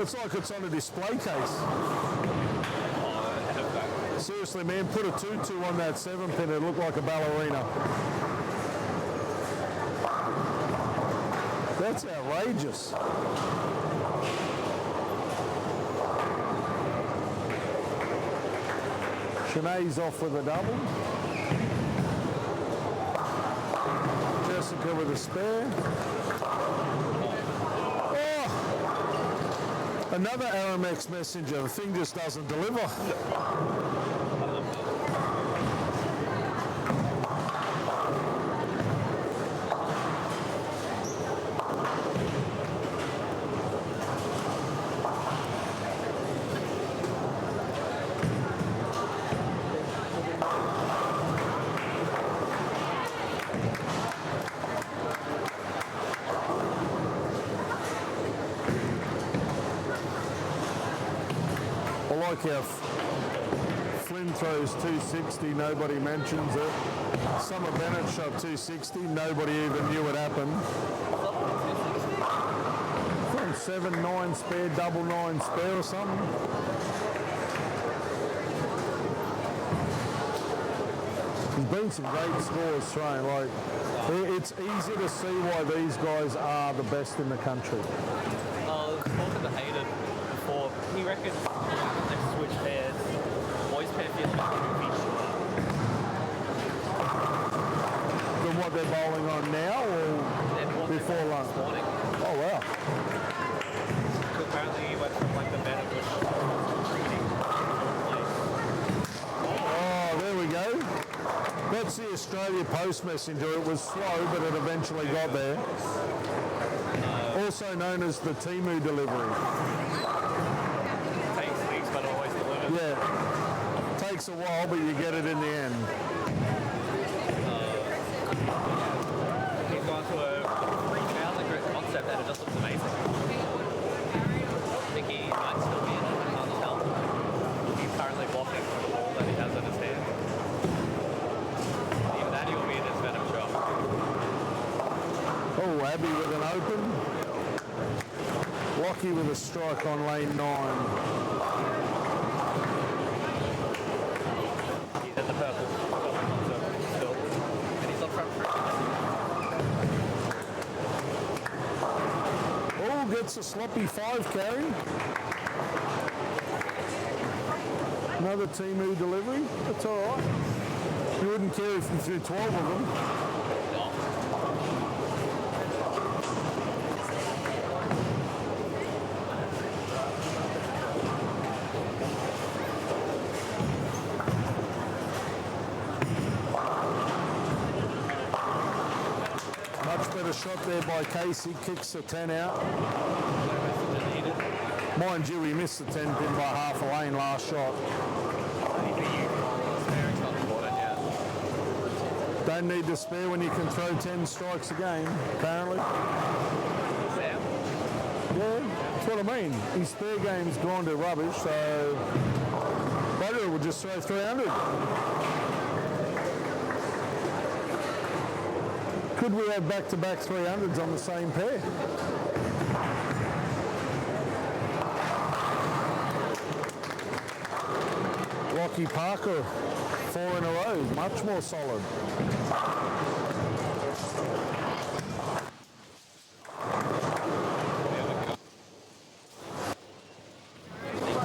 It's like it's on a display case. Seriously, man, put a 2-2 on that 7 pin. It looked like a ballerina. That's outrageous. Sinead's off with a double. Jessica with a spare. Oh! Another Aramex messenger. The thing just doesn't deliver. I like how Flynn throws 260, nobody mentions it. Summer Bennett shot 260, nobody even knew it happened. From 7-9 spare, double 9 spare or something. There's been some great scores thrown. Like, it's easy to see why these guys are the best in the country. I was talking to Hayden before. He reckons they switch pairs. Boys pair feels like 2 feet shorter. Than what they're bowling on now or before lunch? This morning. Oh wow. So apparently he went from like the better which reading. Oh, there we go. That's the Australia Post Messenger. It was slow, but it eventually got there. Also known as the Timu delivery. Takes weeks but always delivers. Yeah. Takes a while, but you get it in the end. He's gone to a 3,000 grit concept and it just looks amazing. I think he might still be in it, I can't tell. He's currently blocking the ball that he has in his hand. Even that he'll be in his venom shot. Oh, Abbey with an open. Lockie with a strike on lane 9. He's in the purple. Still. And he's on front foot. Oh, gets a sloppy 5 carry. Another Timu delivery. That's all right. You wouldn't care if you threw 12 of them. Much better shot there by Casey. Kicks the 10 out. Mind you, he missed the 10 pin by half a lane last shot. Don't need to spare when you can throw 10 strikes a game, apparently. Yeah, that's what I mean. His spare game's gone to rubbish, so Bugger will just throw 300. Could we have back-to-back 300s on the same pair? Lockie Parker, 4 in a row, much more solid.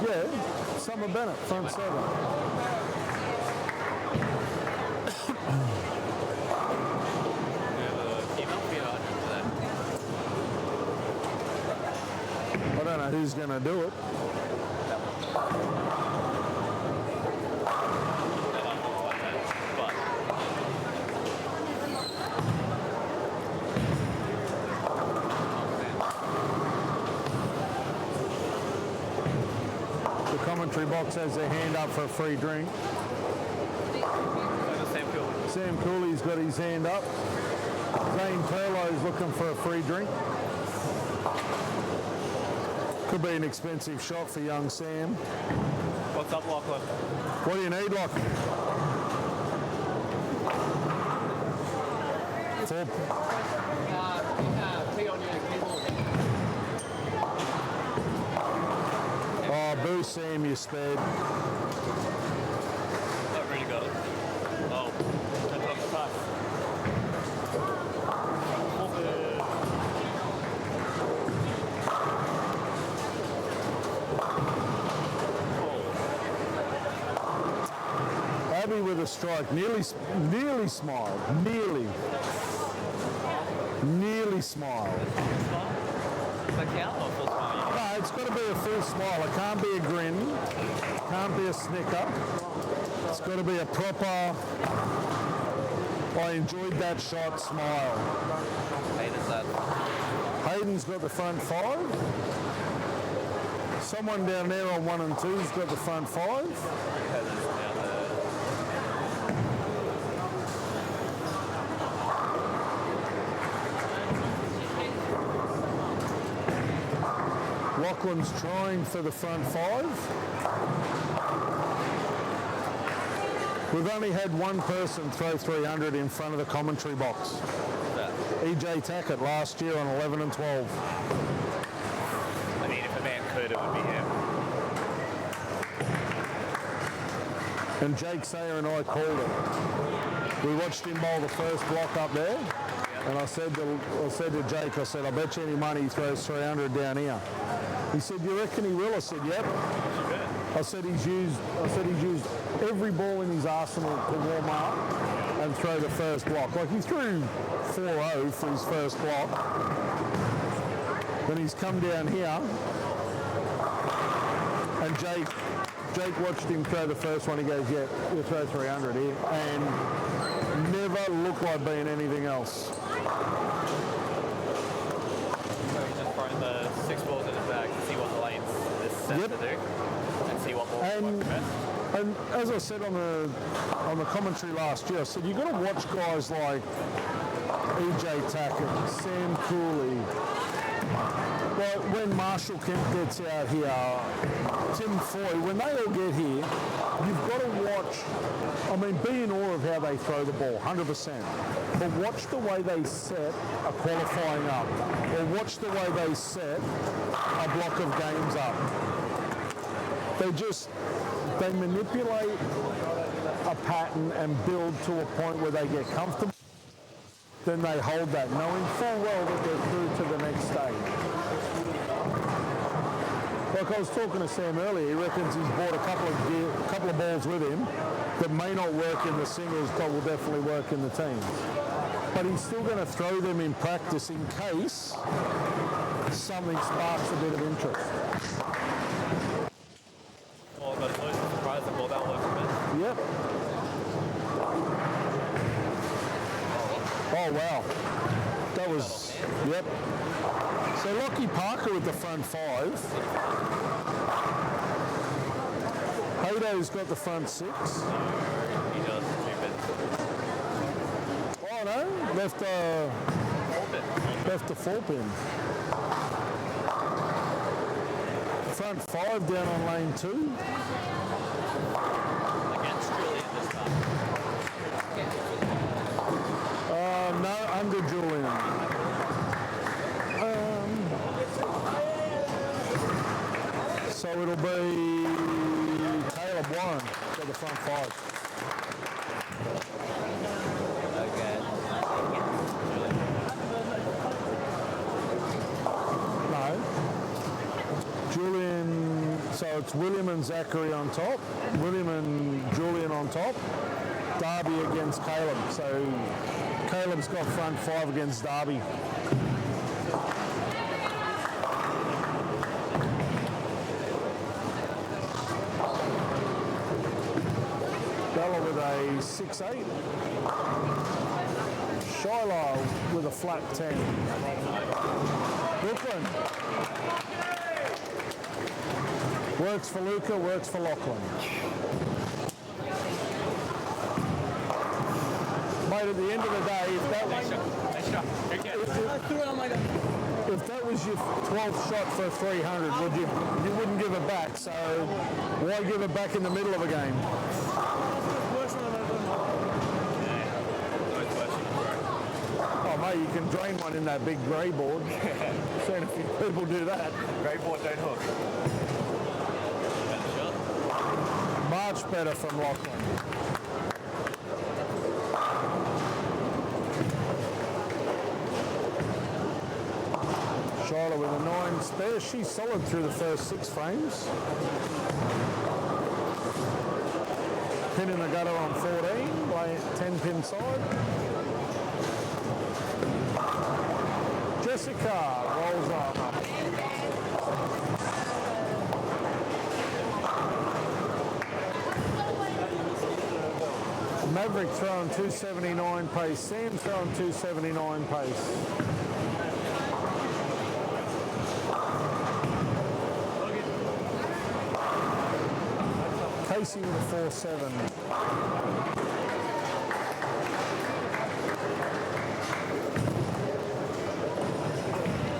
Yeah, Summer Bennett, front 7. I don't know who's going to do it. The commentary box has their hand up for a free drink. Sam Cooley's got his hand up. Zane Perlow's looking for a free drink. Could be an expensive shot for young Sam. What's up, Lachlan? What do you need, Lachlan? Oh, boo Sam, you spared. I've already got it. Oh, that's on the top. Abbey with a strike, nearly smiled, nearly smiled. Like how or full smile? No, it's got to be a full smile. It can't be a grin, can't be a snicker. It's got to be a proper, I enjoyed that shot smile. Hayden's that. Hayden's got the front 5. Someone down there on 1 and 2's got the front 5. Lachlan's trying for the front 5. We've only had one person throw 300 in front of the commentary box. EJ Tackett last year on 11 and 12. I mean, if a man could, it would be him. And Jake Sayer and I called it. We watched him bowl the first block up there, and I said to Jake, I said, I bet you any money he throws 300 down here. He said, you reckon he will? I said, yep. I said he's used every ball in his arsenal to warm up and throw the first block. Like he threw 4-0 for his first block. Then he's come down here, and Jake watched him throw the first one. He goes, yeah, we'll throw 300 here, and never looked like being anything else. So he's just throwing the 6 balls in his bag to see what the lanes is set to do, and see what balls work the best. And as I said on the commentary last year, I said you've got to watch guys like EJ Tackett, Sam Cooley. Well, when Marshall Kemp gets out here, Tim Foy, when they all get here, you've got to watch, I mean, be in awe of how they throw the ball, 100%. But watch the way they set a qualifying up, or watch the way they set a block of games up. They manipulate a pattern and build to a point where they get comfortable. Then they hold that, knowing full well that they're through to the next stage. Like I was talking to Sam earlier, he reckons he's bought a couple of balls with him that may not work in the singles, but will definitely work in the teams. But he's still going to throw them in practice in case something sparks a bit of interest. Well, but it's always surprised the ball that works a bit. Yep. Oh, wow. That was, yep. So Lockie Parker with the front 5. Hado's got the front 6. He does, stupid. Oh, no. Left the 4 pin. Front 5 down on lane 2. Against Julian this time. No, under Julian. So it'll be Caleb Warren for the front 5. Okay. No. Julian, so it's William and Zachary on top, William and Julian on top, Darby against Caleb. So Caleb's got front 5 against Darby. Bella with a 6-8. Shiloh with a flat 10. Brooklyn. Works for Luca, works for Lachlan. Mate, at the end of the day, if that was your 12th shot for 300, you wouldn't give it back. So why give it back in the middle of a game? Oh mate, you can drain one in that big grey board. Seen a few people do that. Grey board don't hook. Much better from Lachlan. Charlotte with a 9 spare. She's solid through the first 6 frames. Pin in the gutter on 14, play 10 pin side. Jessica rolls up. Maverick throwing 279 pace. Sam throwing 279 pace. Casey with a 4-7.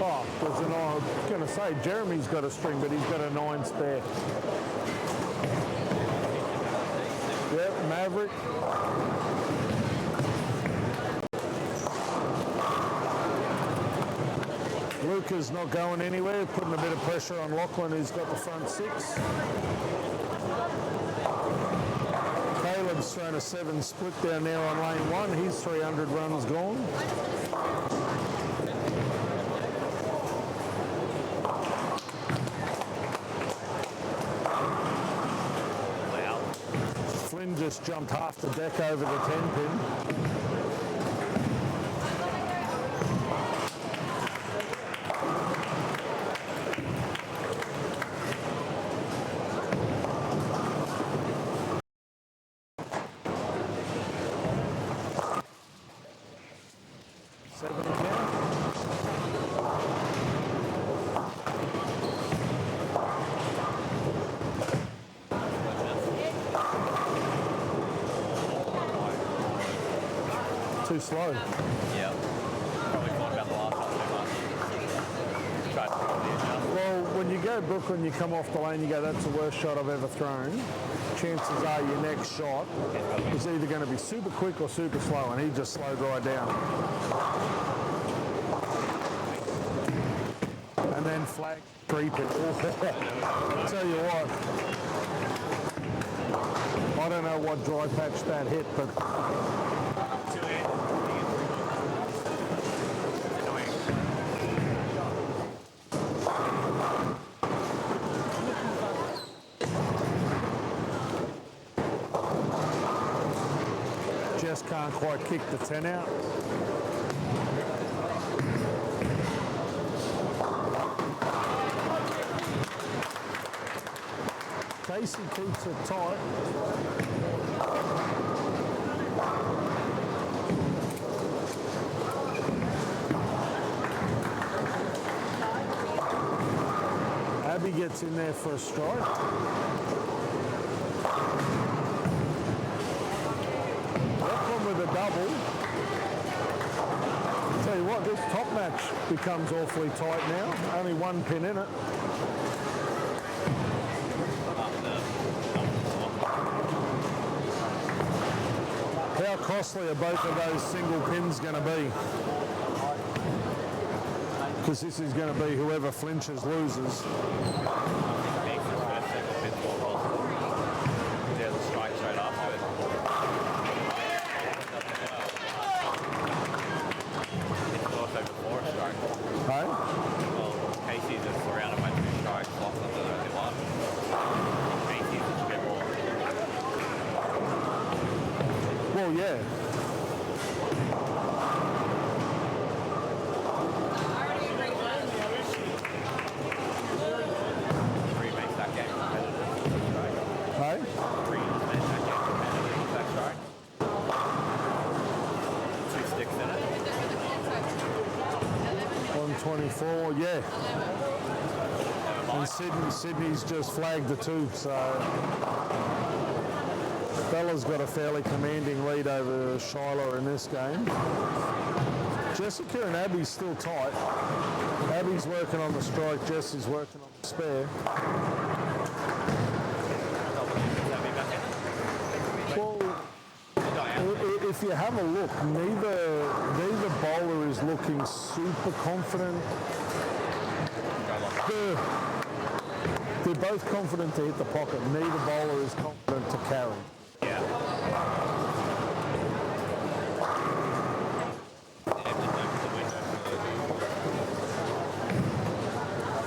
Oh, there's an, I was going to say Jeremy's got a string, but he's got a 9 spare. Yep, Maverick. Maverick. Luca's not going anywhere, putting a bit of pressure on Lachlan, who's got the front six. Caleb's thrown a 7 split down there on lane 1. His 300 runs gone. Flynn just jumped half the deck over the 10-pin. Too slow. Yeah. Probably thought about the last one too much. Tried to quickly adjust. Well, when you go Brooklyn, you come off the lane, you go, that's the worst shot I've ever thrown. Chances are your next shot is either going to be super quick or super slow, and he just slowed right down. And then flag 3 pin. Tell you what, I don't know what dry patch that hit, but just can't quite kick the 10 out. Casey keeps it tight. Abby gets in there for a strike. With a double. Tell you what, this top match becomes awfully tight now. Only 1 pin in it. How costly are both of those single pins going to be? Because this is going to be whoever flinches loses. Well, yeah. Hey? 2 sticks in it. 124, yeah. And Sydney's just flagged the 2, so Bella's got a fairly commanding lead over Shiloh in this game. Jessica and Abby's still tight. Abby's working on the strike, Jessie's working on the spare. Well, if you have a look, neither bowler is looking super confident. They're both confident to hit the pocket. Neither bowler is confident to carry.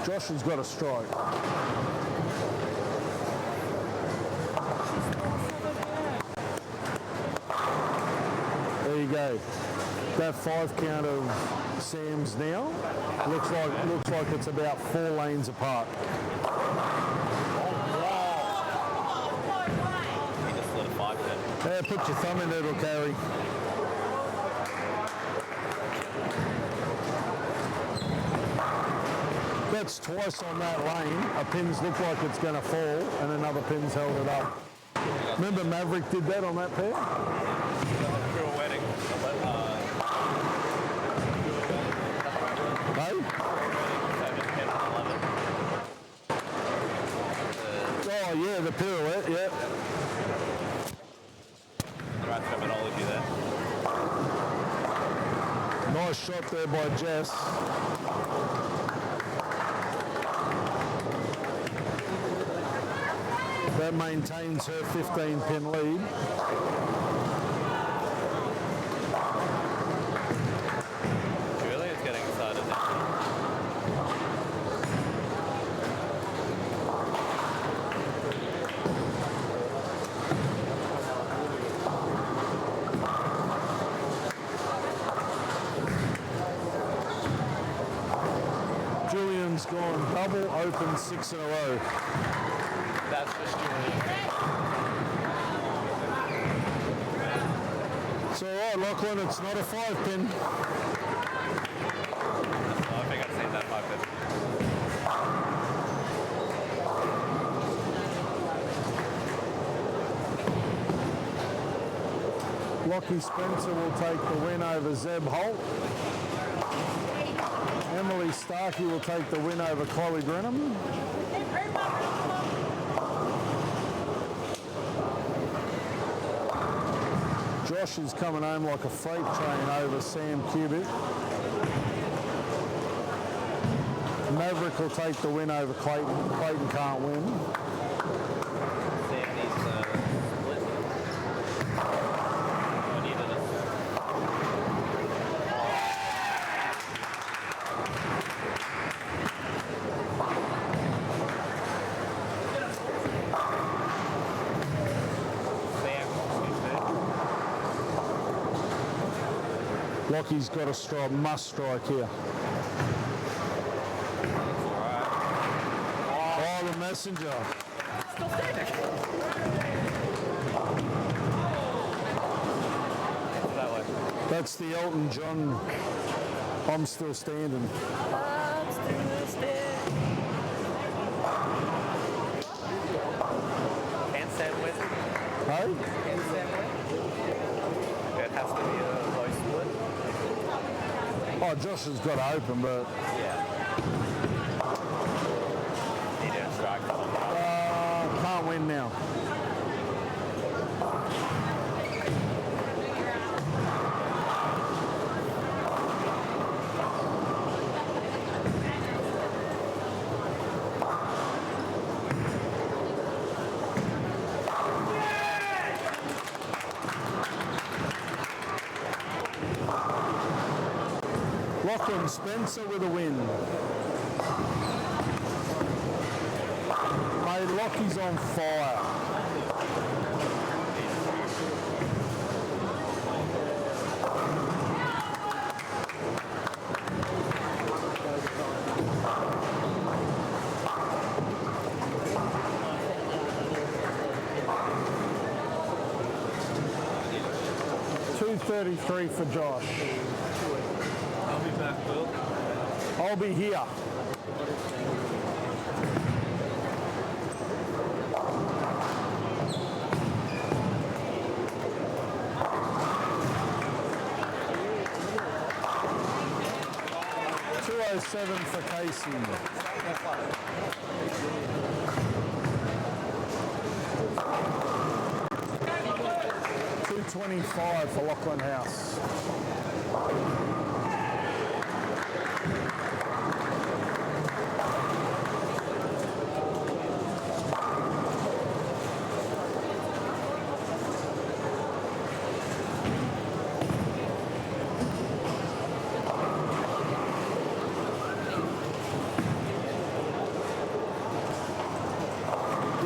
Josh has got a strike. There you go. That 5 count of Sam's now looks like it's about 4 lanes apart. He just lit a 5 pin. Yeah, put your thumb in it, it'll carry. That's twice on that lane. A pin's looked like it's going to fall, and another pin's held it up. Remember Maverick did that on that pair? Through a wedding. Hey? 7, 10, 11. Oh yeah, the pirouette, yeah. Nice shot there by Jess. That maintains her 15-pin lead. Julian's getting excited now. Julian's gone double, open 6 in a row. That's just Julian. It's all right, Lachlan, it's not a 5-pin. I think I've seen that 5-pin. Lockie Spencer will take the win over Zeb Holt. Emily Starkey will take the win over Chloe Grenham. Josh is coming home like a freight train over Sam Cubitt. Maverick will take the win over Clayton. Clayton can't win. Sam needs split. I needed it. Lockie's got a strike, must strike here. Oh, the messenger. That way. That's the Elton John, I'm still standing. Can Sam win? Hey? Can Sam win? It has to be a low split. Oh, Josh has got to open, but Yeah. He didn't strike that one. can't win now. Lachlan Spencer with a win. Mate, Lockie's on fire. $2.33 for Josh. I'll be back, Will. I'll be here. $2.07 for Casey. $2.25 for Lachlan House.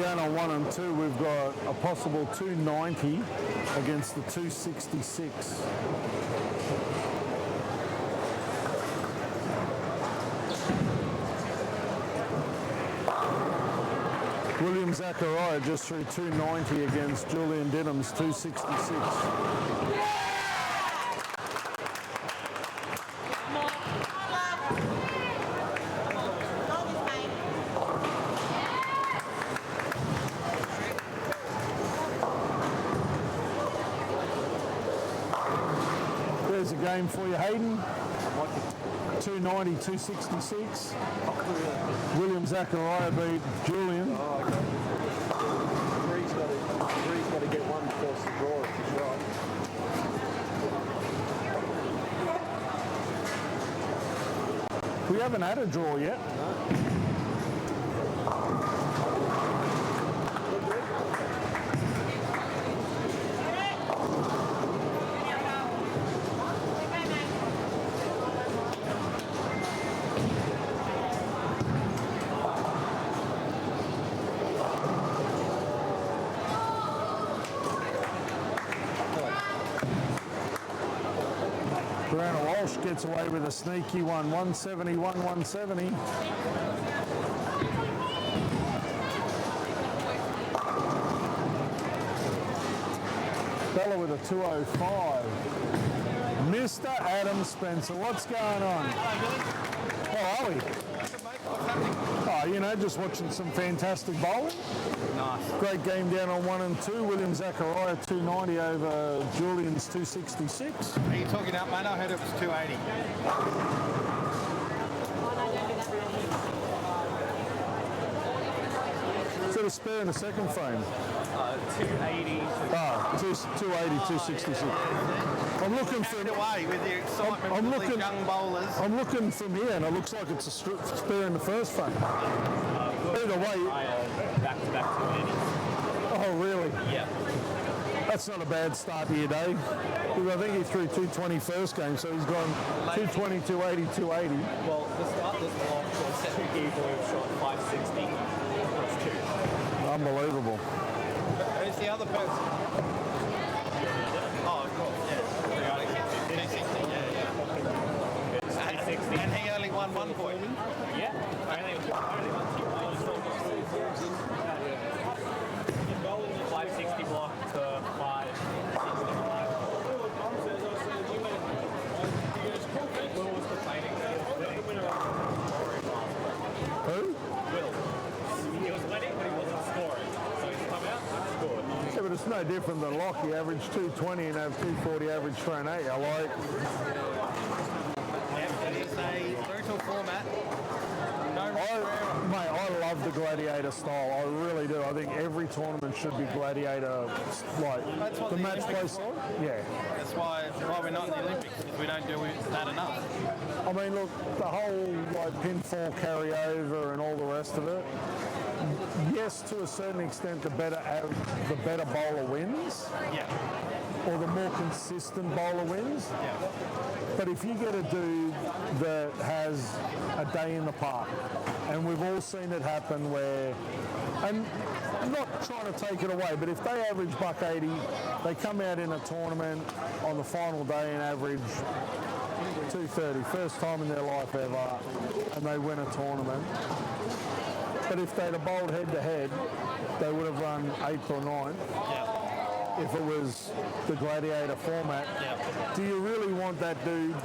Down on 1 and 2, we've got a possible 290 against the 266. William Zachariah just threw 290 against Julian Denham's 266. There's a game for you, Hayden. 290, 266. William Zachariah beat Julian. Oh, okay. Three's got to get one first to draw if he's right. haven't had a draw yet. Brianna Walsh gets away with a sneaky one, 171, 170. Bella with a 205. Mr. Adam Spencer, what's going on? How are we? Oh, you know, just watching some fantastic bowling. Nice. Great game down on 1 and 2. William Zachariah 290 over Julian's 266. Are you talking up, mate? I heard it was 280. Is it a spare in the second frame? 280. Ah, 280, 266. I'm looking for. Away with the excitement I'm of looking- these young bowlers. I'm looking from here, and it looks like it's a spare in the first frame. Either way. Back-to-back 280s. Oh, really? Yeah. That's not a bad start to your day. Because I think he threw 220 first game, so he's gone 220, 280, 280. Well, the start this block was 2 people who shot 560 plus 2. Unbelievable. Who's the other person? Oh, of course, yeah. 260, yeah. And he only won 1 point. Yeah. Only one 560 block to 565. Will was complaining that he was winning. Who? Will. He was winning, but he wasn't scoring. So he's come out and scored. Yeah, but it's no different than Lockie. Average 220 and have 240 average for an 8. I like. It is a brutal format. Mate, I love the gladiator style. I really do. I think every tournament should be gladiator, like That's what the the match play Olympics style. Yeah. That's why we're not in the Olympics, because we don't do that enough. I mean, look, the whole like pinfall carryover and all the rest of it. Yes, to a certain extent, the better bowler wins, Yeah. or the more consistent bowler wins. Yeah. But if you get a dude that has a day in the park, and we've all seen it happen where, and I'm not trying to take it away, but if they average $180, they come out in a tournament on the final day and average 230, first time in their life ever, and they win a tournament. But if they'd have bowled head to head, they would have run 8th or 9th. Yeah. If it was the gladiator format. Yeah. Do you really want that dude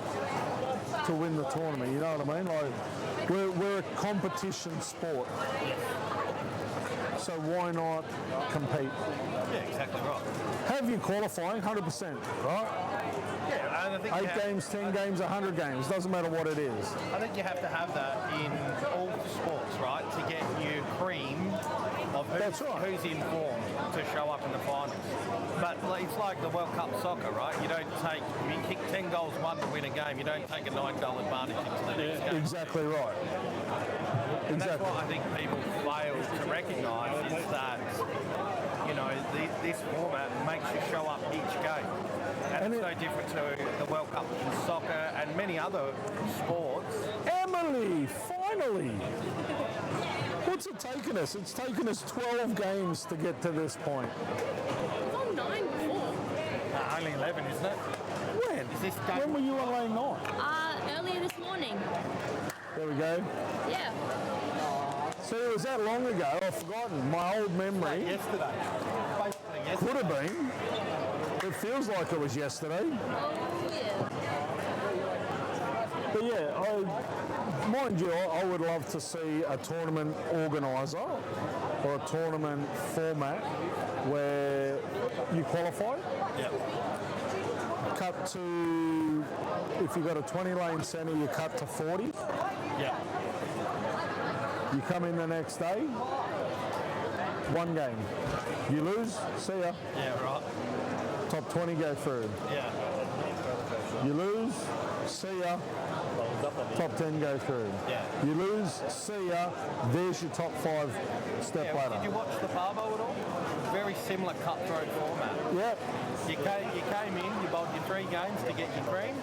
to win the tournament? You know what I mean? Like, we're a competition sport. So why not compete? Yeah, exactly right. Have you qualifying? 100%, right? Yeah, and I think 8 games, 10 games, 100 games. Doesn't matter what it is. I think you have to have that in all sports, right? To get you cream of That's right. who's in form to show up in the finals. But it's like the World Cup soccer, right? You don't take, if you kick 10 goals one to win a game, you don't take a 9-goal advantage into the next game. Exactly right. And that's Exactly. what I think people fail to recognise is that, you know, this format makes you show up each game. And it's no different to the World Cup in soccer and many other sports. Emily, finally! What's it taken us? It's taken us 12 games to get to this point. It's on 9 before. Only 11, isn't it? When? Is this game? When were you on lane 9? Earlier this morning. There we go. Yeah. See, it was that long ago, I've forgotten. My old memory Yesterday. Basically yesterday. could have been. It feels like it was yesterday. Oh, yeah. But yeah, mind you, I would love to see a tournament organiser or a tournament format where you qualify, Yeah. cut to, if you've got a 20 lane centre, you cut to 40. Yeah. You come in the next day, 1 game. You lose, see ya. Yeah, right. Top 20 go through. Yeah. You lose, see ya, top 10 go through. Yeah. You lose, see ya, there's your top 5 step Yeah, ladder. did you watch the Parvo at all? Very similar cutthroat format. Yep. You came in, you bowled your 3 games to get your cream,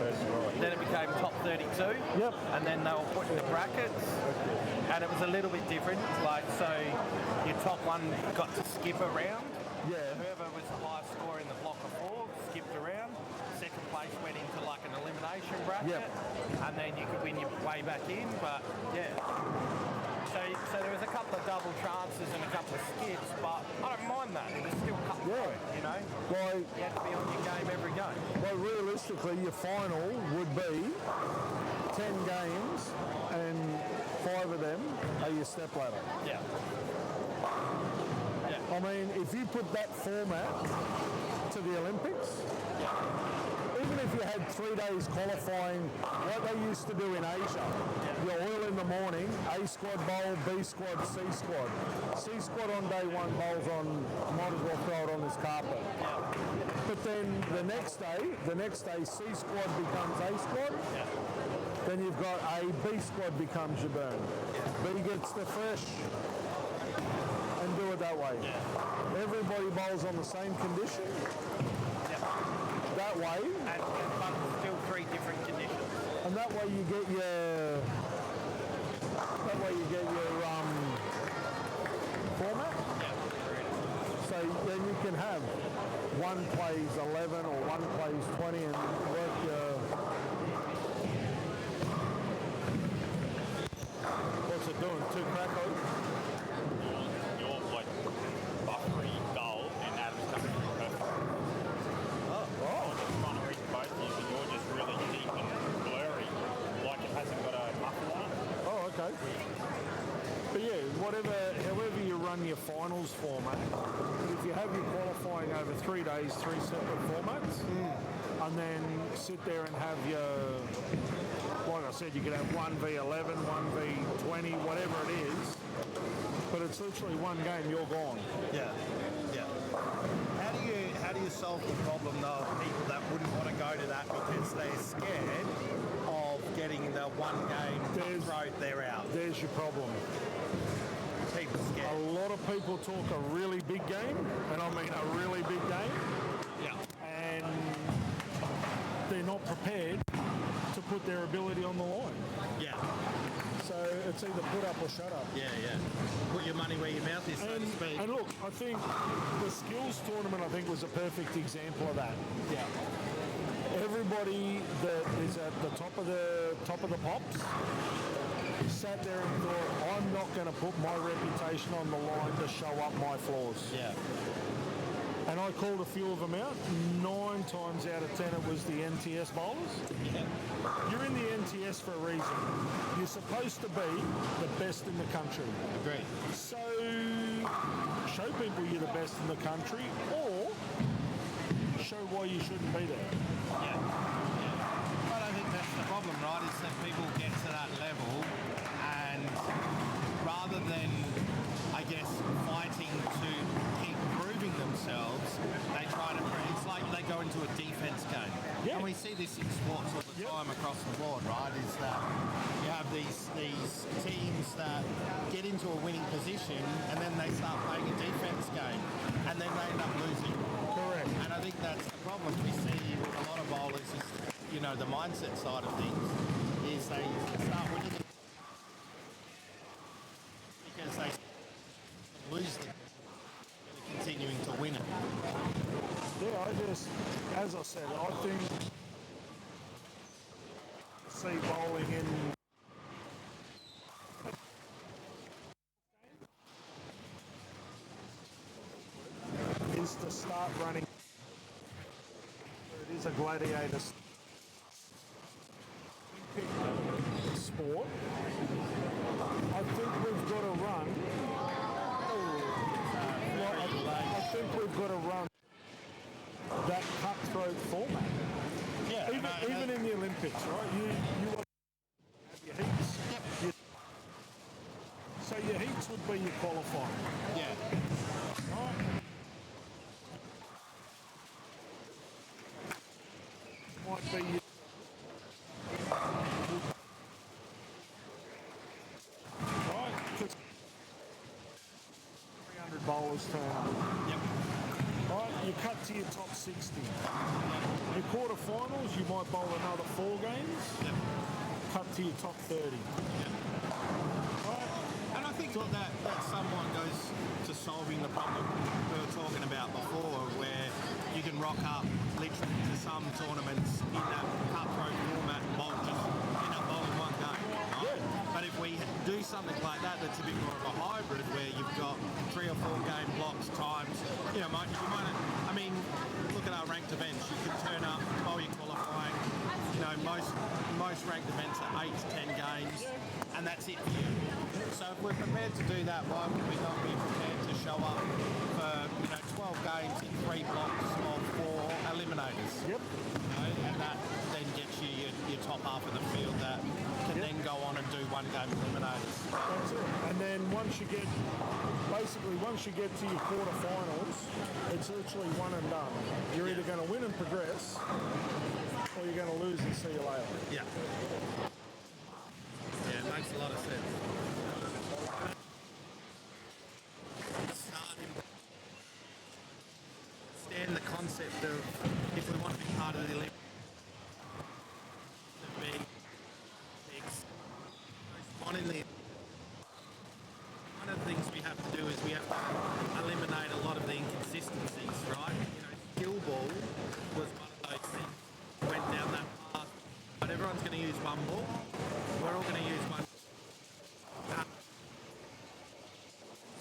then it became top 32, Yep. and then they were put in the brackets, and it was a little bit different. Like, so your top one got to skip around. Yeah. Whoever was the highest score in the block of 4 skipped around. Second place went into like an elimination bracket, and then you could win your way back in. But yeah, so there was a couple of double chances and a couple of skips, but I don't mind that. It was still cutthroat, you know. Like, You had to be on your game every game. well, realistically, your final would be 10 games, and 5 of them are your step ladder. Yeah. I mean, if you put that format to the Olympics, even if you had 3 days qualifying, like they used to do in Asia, you oil in the morning, A squad bowl, B squad, C squad. C squad on day 1 bowls on, might as well throw it on this carpet. But then the next day, C squad becomes A squad. Then you've got A, B squad becomes your burn. B gets the fresh, and do it that way. Everybody bowls on the same condition. That way, And but still 3 different conditions. and that way you get your format. So then you can have one plays 11 or one plays 20 and work your. What's it doing? 2 crackers? You're like buffery dull and Adam's coming through perfect. I'm just trying to read both of you, but you're just really deep and blurry, like it hasn't got a buffer on it. Oh, okay. But yeah, however you run your finals format, if you have your qualifying over 3 days, 3 separate formats, and then sit there and have your, like I said, you could have 1v11, 1v20, whatever it is, but it's literally one game, you're gone. Yeah. How do you solve the problem though of people that wouldn't want to go to that because they're scared of getting the one game cutthroat, they're out? There's your problem. People A scared. lot of people talk a really big game, and I mean a really big game, Yeah. and they're not prepared to put their ability on the line. Yeah. So it's either put up or shut up. Yeah. Put your money where your mouth is, so to speak. And look, I think the skills tournament, I think, was a perfect example of that. Yeah. Everybody that is at the top of the pops sat there and thought, I'm not going to put my reputation on the line to show up my flaws. Yeah. And I called a few of them out. 9 times out of 10 it was the NTS bowlers. You're in the NTS for a reason. You're supposed to be the best in the country. Agreed. So show people you're the best in the country, or show why you shouldn't be there. Yeah. But I think that's the problem, right? Is that people get to that level and rather than, I guess, fighting to keep proving themselves, they try to, it's like they go into a defense game. Yeah. And we see this in sports all the time across the board, right? Is that you have these teams that get into a winning position and then they start playing a defense game and then they end up losing. Correct. And I think that's the problem we see with a lot of bowlers is, you know, the mindset side of things is they start winning because they lose the continuing to win it. Yeah, as I said, I think see bowling in is to start running. It is a gladiator sport. I think we've got to run. I think we've got to run that cutthroat format. Yeah, Even in the Olympics, right? You have your heats. Yep. So your heats would be your qualifying. Yeah. Right? Might be your bowlers turn up. Yep. Right, you cut to your top 60. Your quarterfinals, you might bowl another 4 games. Yep. Cut to your top 30. And I think that somewhat goes to solving the problem we were talking about before, where you can rock up literally to some tournaments in that cutthroat format and bowl just end up bowling one game. Right? But if we do something like that, that's a bit more of a hybrid, where you've got 3 or 4 game blocks times. You might. I mean, look at our ranked events. You can turn up, bowl your qualifying. Most ranked events are 8 to 10 games, and that's it for you. So if we're prepared to do that, why would we not be prepared to show up for 12 games in 3 blocks of 4 eliminators? Yep. And that then gets you your top half of the field that can then go on and do 1 game eliminators. That's it. And then once you get to your quarterfinals, it's literally one and done. You're either going to win and progress, or you're going to lose and see you later. Yeah. Yeah, it makes a lot of sense. Understand the concept of, if we want to be part of the Olympics, one of the things we have to do is we have to eliminate a lot of the inconsistencies, right? Skill ball was one of those things. Went down that path, but everyone's going to use one ball. We're all going to use one.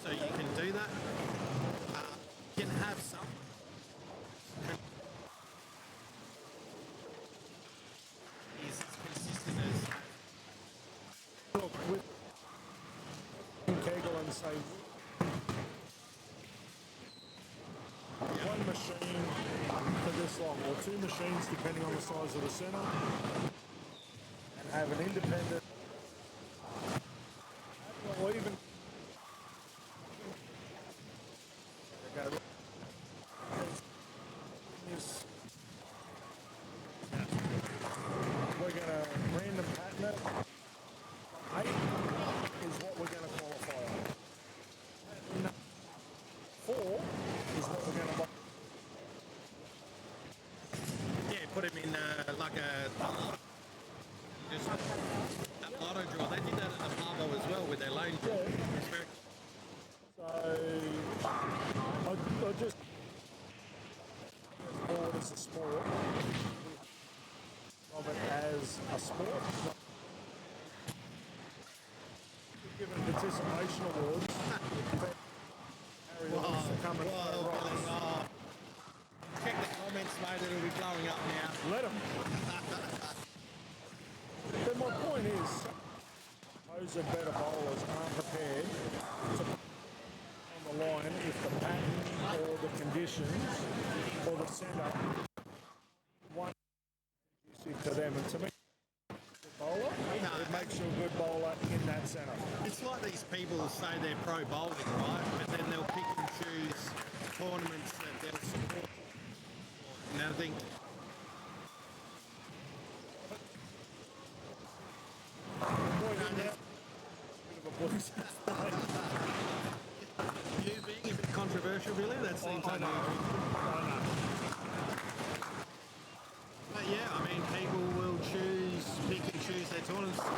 So you can do that. You can have some. Is as consistent as. Look, with Kegel and say one machine for this long, or 2 machines depending on the size of the centre, and have an independent, or even we're going to random pattern it. 8 is what we're going to qualify on. 4 is what we're going to buy. Yeah, put him in like a just that lotto draw. They did that at the Pavo as well with their lane draw. It's very So I just sport as a sport, of it as a sport. Given participation awards, Harry wants to come and play rocks. check the comments, mate. It'll be blowing up now. Let him. But my point is, those are better bowlers aren't prepared to put on the line if the pattern or the conditions or the centre one conducive to them. And to me, bowler, it makes you a good bowler in that centre. It's like these people who say they're pro bowling, right? But then they'll pick and choose tournaments that they'll support. And I think you being a bit controversial, really, that seems I know. But yeah, I mean, people will pick and choose their tournaments. So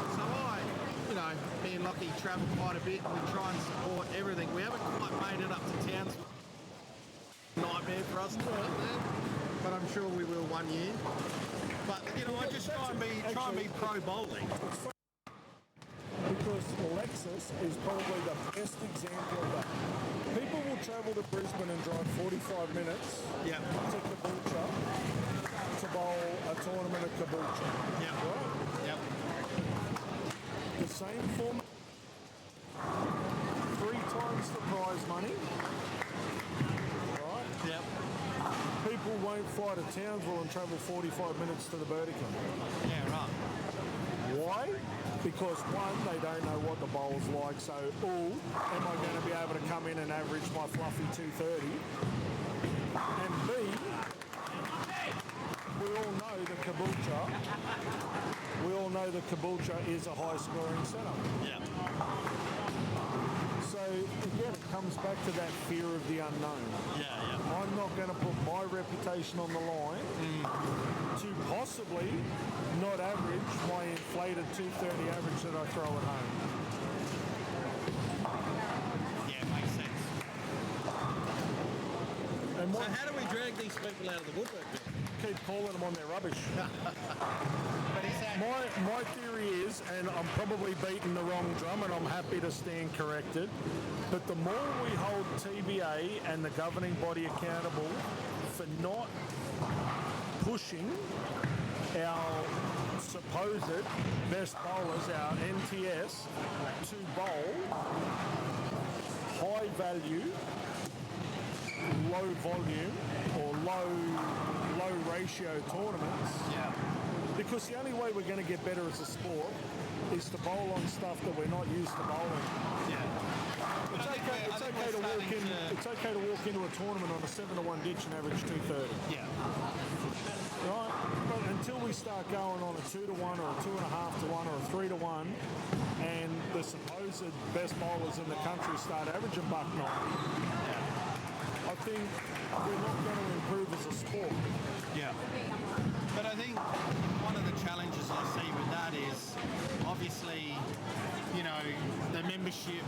me and Lockie travel quite a bit and we try and support everything. We haven't quite made it up to Townsville. Nightmare for us to get up there, but I'm sure we will one year. But I just try and be pro bowling. Because Lexus is probably the best example of that. People will travel to Brisbane and drive 45 minutes Yeah. to Caboolture to bowl a tournament at Caboolture. Yeah. Right? Yep. The same format, 3 times the prize money. Right? Yep. People won't fly to Townsville and travel 45 minutes to the Burdekin. Yeah, right. Why? Because one, they don't know what the bowl's like, so am I going to be able to come in and average my fluffy 230? And B, we all know the Caboolture is a high scoring setup. Yeah. So again, it comes back to that fear of the unknown. Yeah, yeah. I'm not going to put my reputation on the line to possibly not average my inflated 230 average that I throw at home. Yeah, it makes sense. And So what, how do we drag these people out of the woodwork then? keep calling them on their rubbish. But is that... My theory is, and I'm probably beating the wrong drum and I'm happy to stand corrected, but the more we hold TBA and the governing body accountable for not pushing our supposed best bowlers, our NTS, to bowl high value, low volume or low ratio tournaments. Yeah. Because the only way we're going to get better as a sport is to bowl on stuff that we're not used to bowling. Yeah. It's okay to walk in. It's okay to walk into a tournament on a 7-to-1 ditch and average 230. Yeah. Right? But until we start going on a 2-to-1 or a 2.5-to-1 or a 3-to-1, and the supposed best bowlers in the country start averaging buck 9, I think we're not going to improve as a sport. Yeah. But I think one of the challenges I see with that is obviously, you know, the membership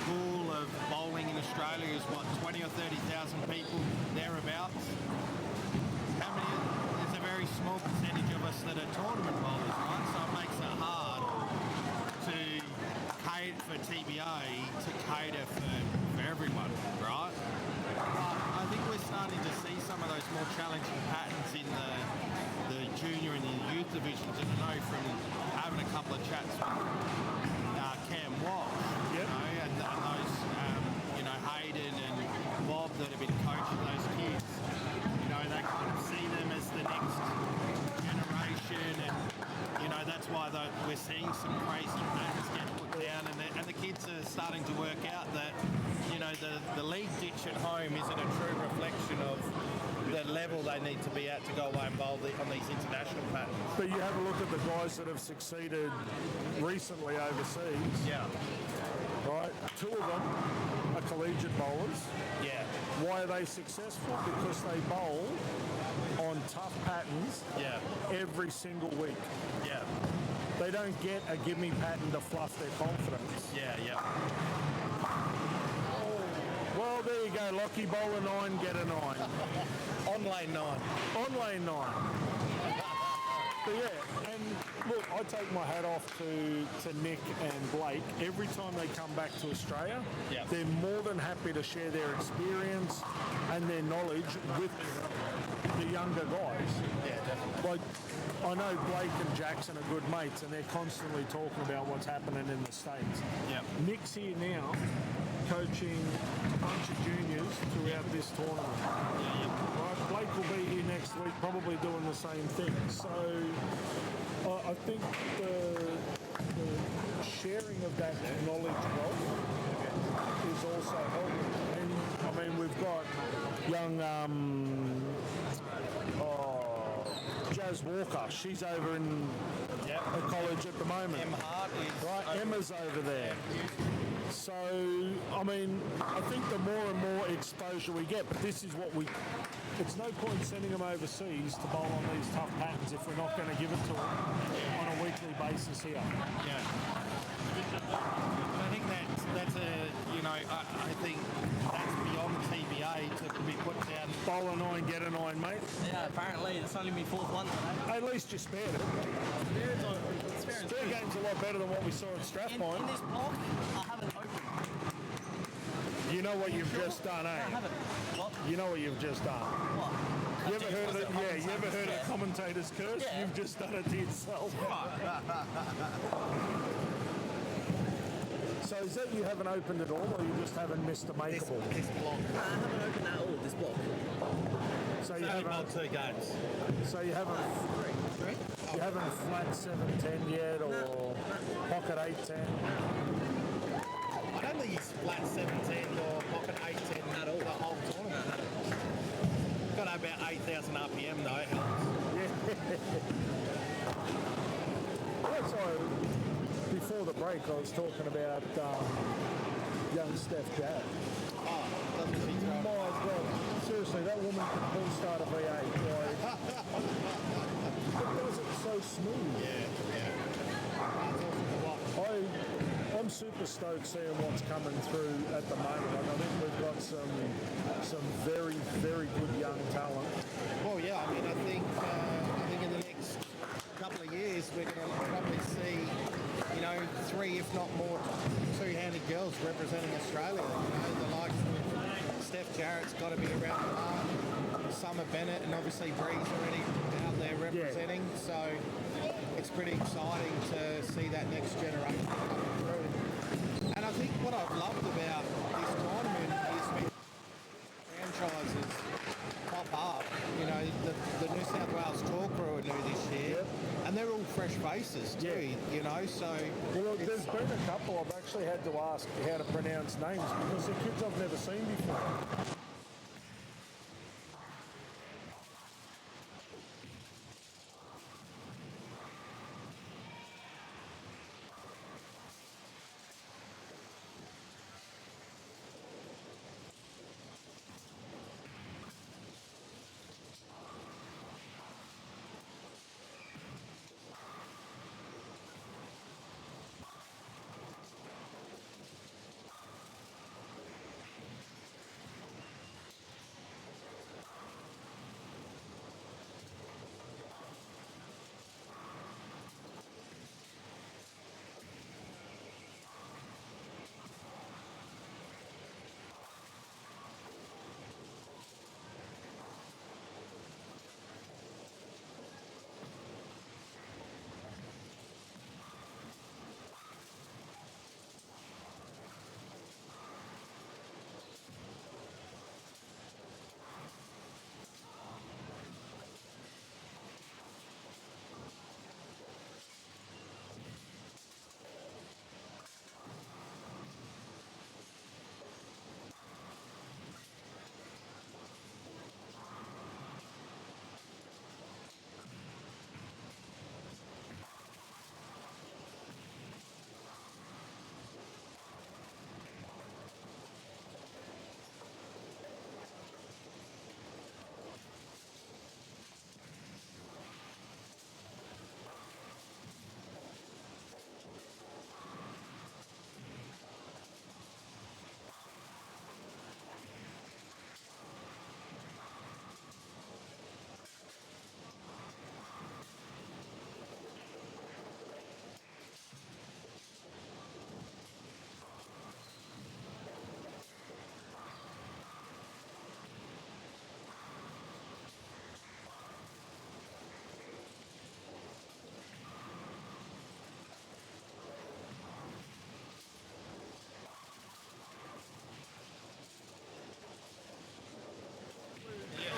pool of bowling in Australia is what, 20 or 30,000 people, thereabouts. How many? There's a very small percentage of us that are tournament bowlers, right? So it makes it hard to cater for TBA, to cater for everyone, right? But I think we're starting to see some of those more challenging patterns in the junior and the youth divisions. And I know from having a couple of chats with Cam Walsh, you know, and those, you know, Hayden and Bob that have been coaching those kids, you know, they kind of see them as the next generation, and you know that's why we're seeing some crazy patterns get put down, and the kids are starting to work out that, you know, the league ditch at home isn't a true reflection of the level they need to be at to go away and bowl on these international patterns. But you have a look at the guys that have succeeded recently overseas. Yeah. Right? 2 of them are collegiate bowlers. Yeah. Why are they successful? Because they bowl on tough patterns every single week. Yeah. They don't get a gimme pattern to fluff their confidence. Yeah, yeah. Well, there you go, Lockie. Bowl a 9, get a 9. On lane 9. On lane 9. But yeah, and look, I take my hat off to Nick and Blake. Every time they come back to Australia, they're more than happy to share their experience and their knowledge with the younger guys. Yeah, definitely. Like, I know Blake and Jackson are good mates, and they're constantly talking about what's happening in the States. Yeah. Nick's here now, coaching a bunch of juniors throughout this tournament. Right, Blake will be here next week, probably doing the same thing. So I think the sharing of that knowledge growth is also helping. And I mean, we've got young Jazz Walker. She's over in a college at the moment. Em Hart is right, Emma's over there. So, I mean, I think the more and more exposure we get, but this is what it's no point sending them overseas to bowl on these tough patterns if we're not going to give it to them on a weekly basis here. Yeah. I think that's a, you know, I think that's beyond TBA to be put down. Bowl a 9, get a 9, mate. Yeah, apparently it's only my 4th one today. At least you spared it. Spare game's a lot better than what we saw at Strathmore. In this block, I haven't opened. You know what you've just done, eh? I haven't. What? You know what you've just done. What? You ever heard of it? Yeah, you ever heard of commentator's curse? Yeah. You've just done it to yourself. So is that you haven't opened it all, or you just haven't missed a makeable? This block. No, I haven't opened at all, this block. So you haven't. 2 games. So you haven't. You haven't flat 7-10 yet, or pocket 8-10. I don't think he's flat 7-10 or pocket 8-10 at all. The whole tournament. Got about 8,000 RPM though, it helps. Well, that's why before the break I was talking about young Steph Jarrett. Oh, doesn't she throw My God, seriously, that woman can pull start a V8. Like, it does it so smooth. I'm super stoked seeing what's coming through at the moment. Like, I think we've got some very, very good young talent. Well, yeah, I mean, I think in the next couple of years we're going to probably see, 3, if not more, two-handed girls representing Australia. The likes of Steph Jarrett's got to be around the mark. Summer Bennett and obviously Bree's already out there representing. So it's pretty exciting to see that next generation coming through. And I think what I've loved about this tournament is when franchises pop up. The New South Wales Tour crew are new this year, and they're all fresh faces too. So well, there's been a couple I've actually had to ask how to pronounce names because they're kids I've never seen before.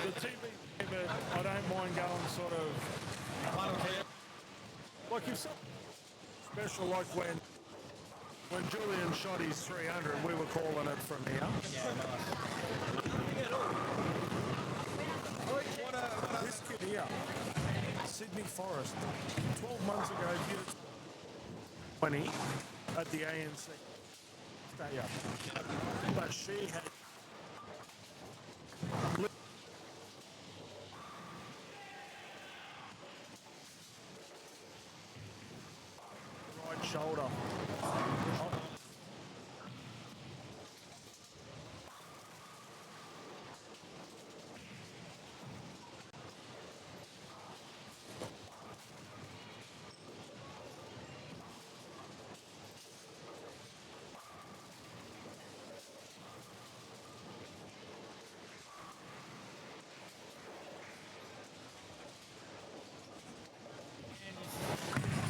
The TV, but I don't mind going sort of like if something special, like when Julian shot his 300, we were calling it from here. This kid here, Sydney Forrest, 12 months ago, did 20 at the ANC. Stay up. But she had right shoulder.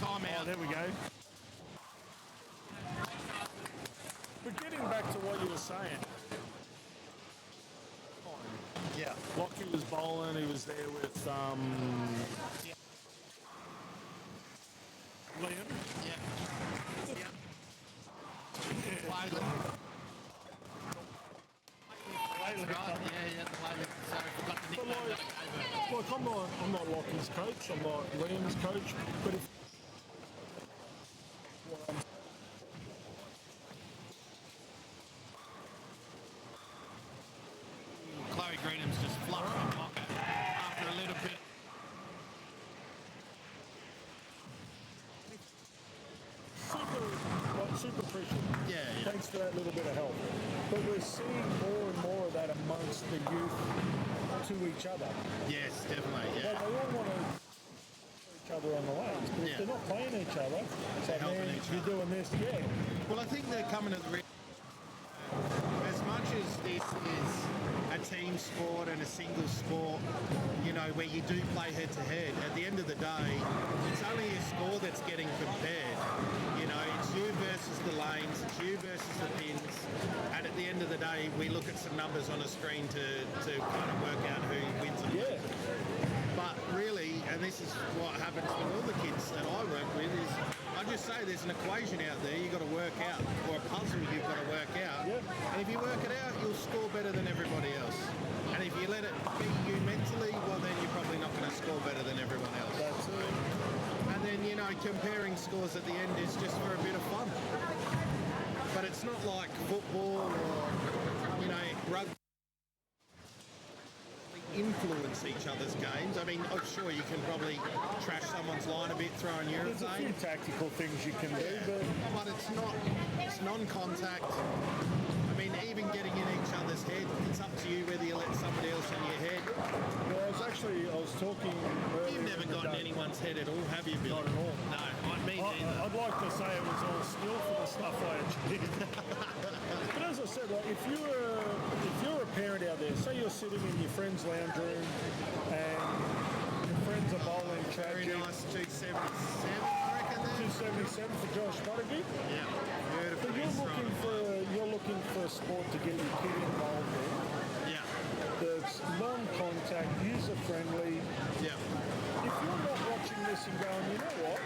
Oh, there we go. But getting back to what you were saying. yeah, Lockie was bowling, he was there with Liam. Look, I'm not Lockie's coach, I'm not Liam's coach, but if that little bit of help. But we're seeing more and more of that amongst the youth to each other. Yes, definitely. Yeah. Like they all want to each other on the lanes, but if they're not playing each other, so helping man, each you're other. doing this, yeah. Well, I think they're coming to the as much as this is a team sport and a single sport, you know, where you do play head to head, at the end of the day, it's only a score that's getting compared. You know, it's you versus the lanes, it's you versus the pins, and at the end of the day, we look at some numbers on a screen to kind of work out who wins and loses. But really, and this is what happens with all the kids that I work with, is I just say there's an equation out there you've got to work out, or a puzzle you've got to work out. And if you work it out, you'll score better than everybody else. And if you let it be you mentally, well then you're probably not going to score better than everyone else. That's it. And then, you know, comparing scores at the end is just for a bit of fun. But it's not like football or, you know, rugby influence each other's games. I mean, I'm sure you can probably trash someone's line a bit, throwing There's a few urethane. tactical things you can do, But it's non-contact. I mean, even getting in each other's head, it's up to you whether you let somebody else in your head. well, I was talking earlier. You've never in the gotten day. anyone's head at all, have you, Bill? Not at all. No, me neither. I'd like to say it was all skill for the stuff I achieved. But as I said, like if you're a parent out there, say you're sitting in your friend's lounge room and your friends are bowling Very tragic. nice 277, I reckon there. 277 for Josh Buttigieg. Yeah, beautiful. But you're looking for a sport to get your kid involved in. Yeah, That's non-contact, user-friendly. yeah. If you're not watching this and going, you know what,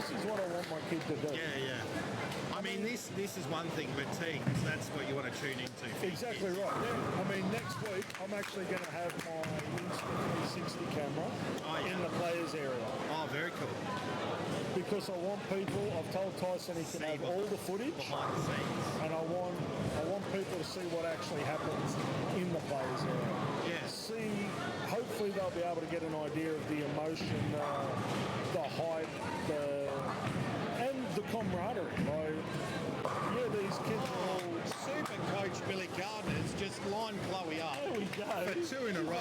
this is what I want my kid to do. Yeah, yeah. I mean, this is one thing, but teams, that's what you want to tune into. for your Exactly kids. right. Yeah. I mean, next week I'm actually going to have my Insta360 camera in the players area Oh, very cool. because I want people. I've told Tyson he can See have what- all the footage, Behind the scenes. and I want people to see what actually happens in the players area. Yeah. See, hopefully they'll be able to get an idea of the emotion, the hype, and the camaraderie. Like, yeah, these kids are all. Super coach Billy Gardner's just lined Chloe up There we go. for two in a row,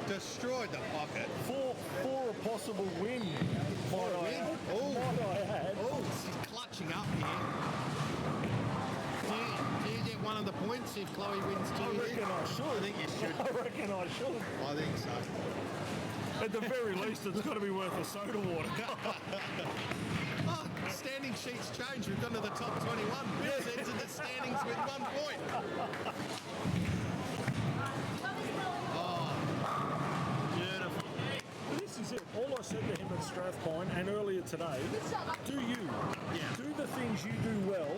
destroyed the pocket. For a possible win. For a win? Might I add. Oh, she's clutching up here. Do you get one of the points if Chloe wins two? I reckon I should. I think you should. I reckon I should. I think so. At the very least, it's got to be worth a soda water. Oh, standing sheets change. We've gone to the top 21. Bill's entered the standings with 1 point. Oh, beautiful. This is it. All I said to him at Strathpine and earlier today, do you. Yeah. Do the things you do well,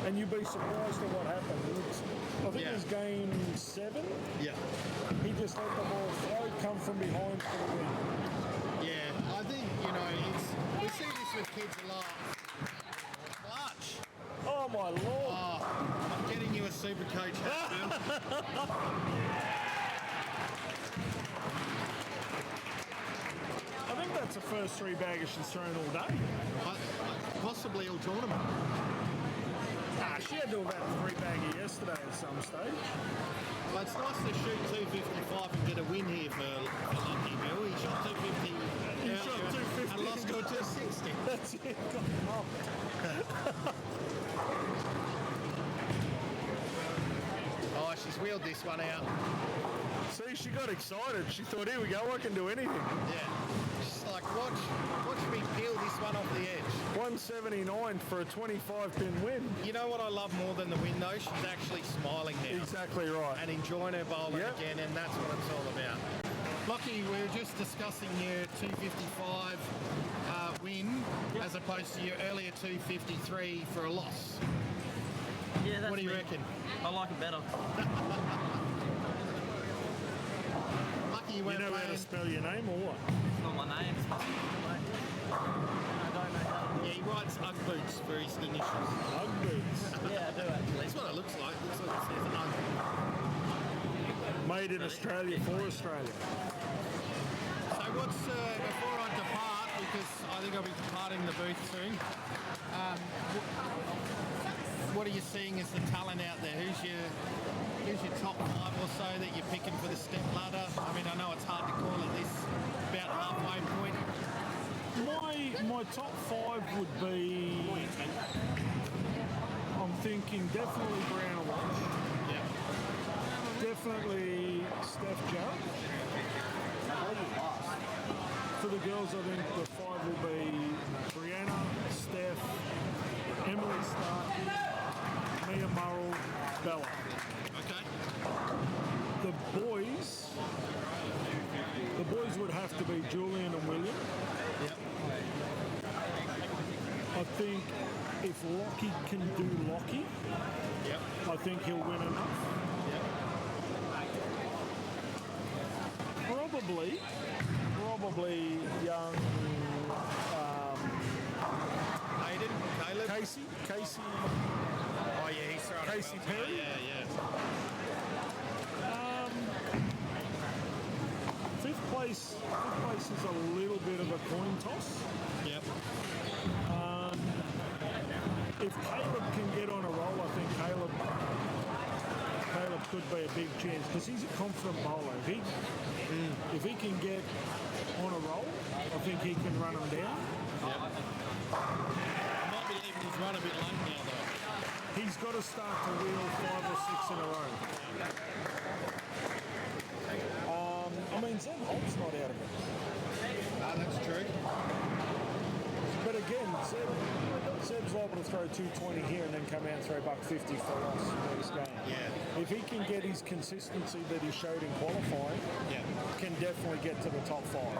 and you'd be surprised at what happens. I think Yeah. it was game 7. Yeah. He just let the ball flow, come from behind for the win. Yeah, I think, you know, we see this with kids a lot. Clutch. Oh my lord! Oh, I'm getting you a super coach hat, Bill. I think that's the first 3 baggers she's thrown all day. Possibly all tournament. She had to have had a 3-bagger yesterday at some stage. Well, it's nice to shoot 255 and get a win here for Lucky Bill. He shot 250 He shot 250 and lost to a 260. That's it. Got him up. Oh, she's wheeled this one out. See, she got excited. She thought, here we go, I can do anything. Yeah. She's like, watch me peel this one off the edge. 179 for a 25-pin win. You know what I love more than the win, though? She's actually smiling now. Exactly right. And enjoying her bowling Yep. again, and that's what it's all about. Lockie, we were just discussing your 255 win as opposed to your earlier 253 for a loss. Yeah, that's What do you me. reckon? I like it better. Lucky you You weren't know how to playing. spell your name or what? It's not my name. It's my I don't know how to Yeah, he writes Ugg Boots for his initials. Ugg boots. Yeah, I do actually. That's what it looks like. Looks like it says Ugg. Made in Australia for Australia. So what's, before I depart, because I think I'll be departing the booth soon, what what are you seeing as the talent out there? Who's your top 5 or so that you're picking for the step ladder? I mean, I know it's hard to call at this about halfway point. My top 5 would be. I'm thinking definitely Brown and Walsh. Yeah. Definitely Steph Jarrett. For the girls, I think the 5 will be Brianna, Steph, Emily Starkey, Mia Murrell, Bella. Okay. The boys would have to be Julian and William. Yep. I think if Lockie can do Lockie, Yep. I think he'll win enough. Yep. Probably young Hayden, Caleb. Casey. Oh yeah, he's throwing Casey well. Perry? Yeah. Fifth place is a little bit of a coin toss. Yep. If Caleb can get on a roll, I think Caleb could be a big chance because he's a confident bowler. If he can get on a roll, I think he can run them down. Yep. Might be leaving his run a bit late now though. He's got to start to wheel 5 or 6 in a row. I mean, Zen Holt's not out of it. No, that's true. But again, Seb's liable to throw 220 here and then come out and throw $150 for loss in this game. Yeah. If he can get his consistency that he showed in qualifying, Yeah. can definitely get to the top 5.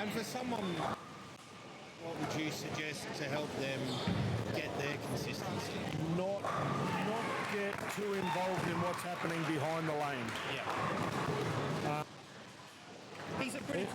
And for someone, what would you suggest to help them get their consistency? Not get too involved in what's happening behind the lane. Yeah. He's a pretty...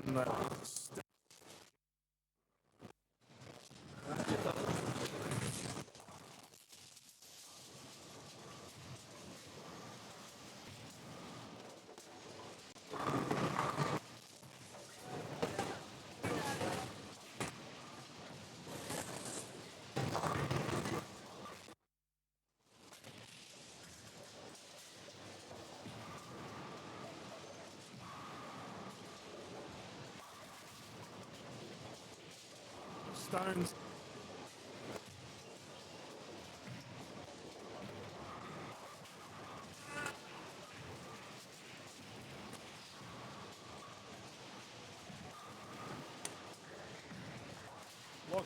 down. Stones. Look.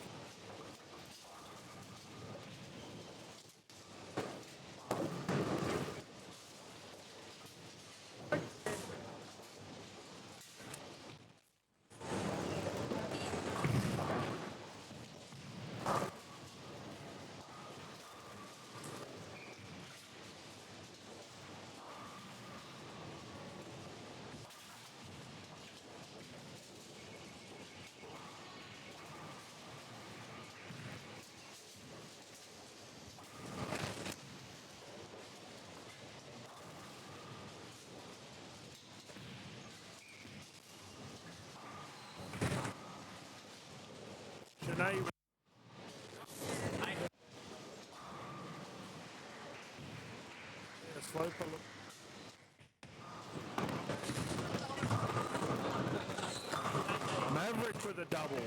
Janae. Slope a little. Maverick with a double.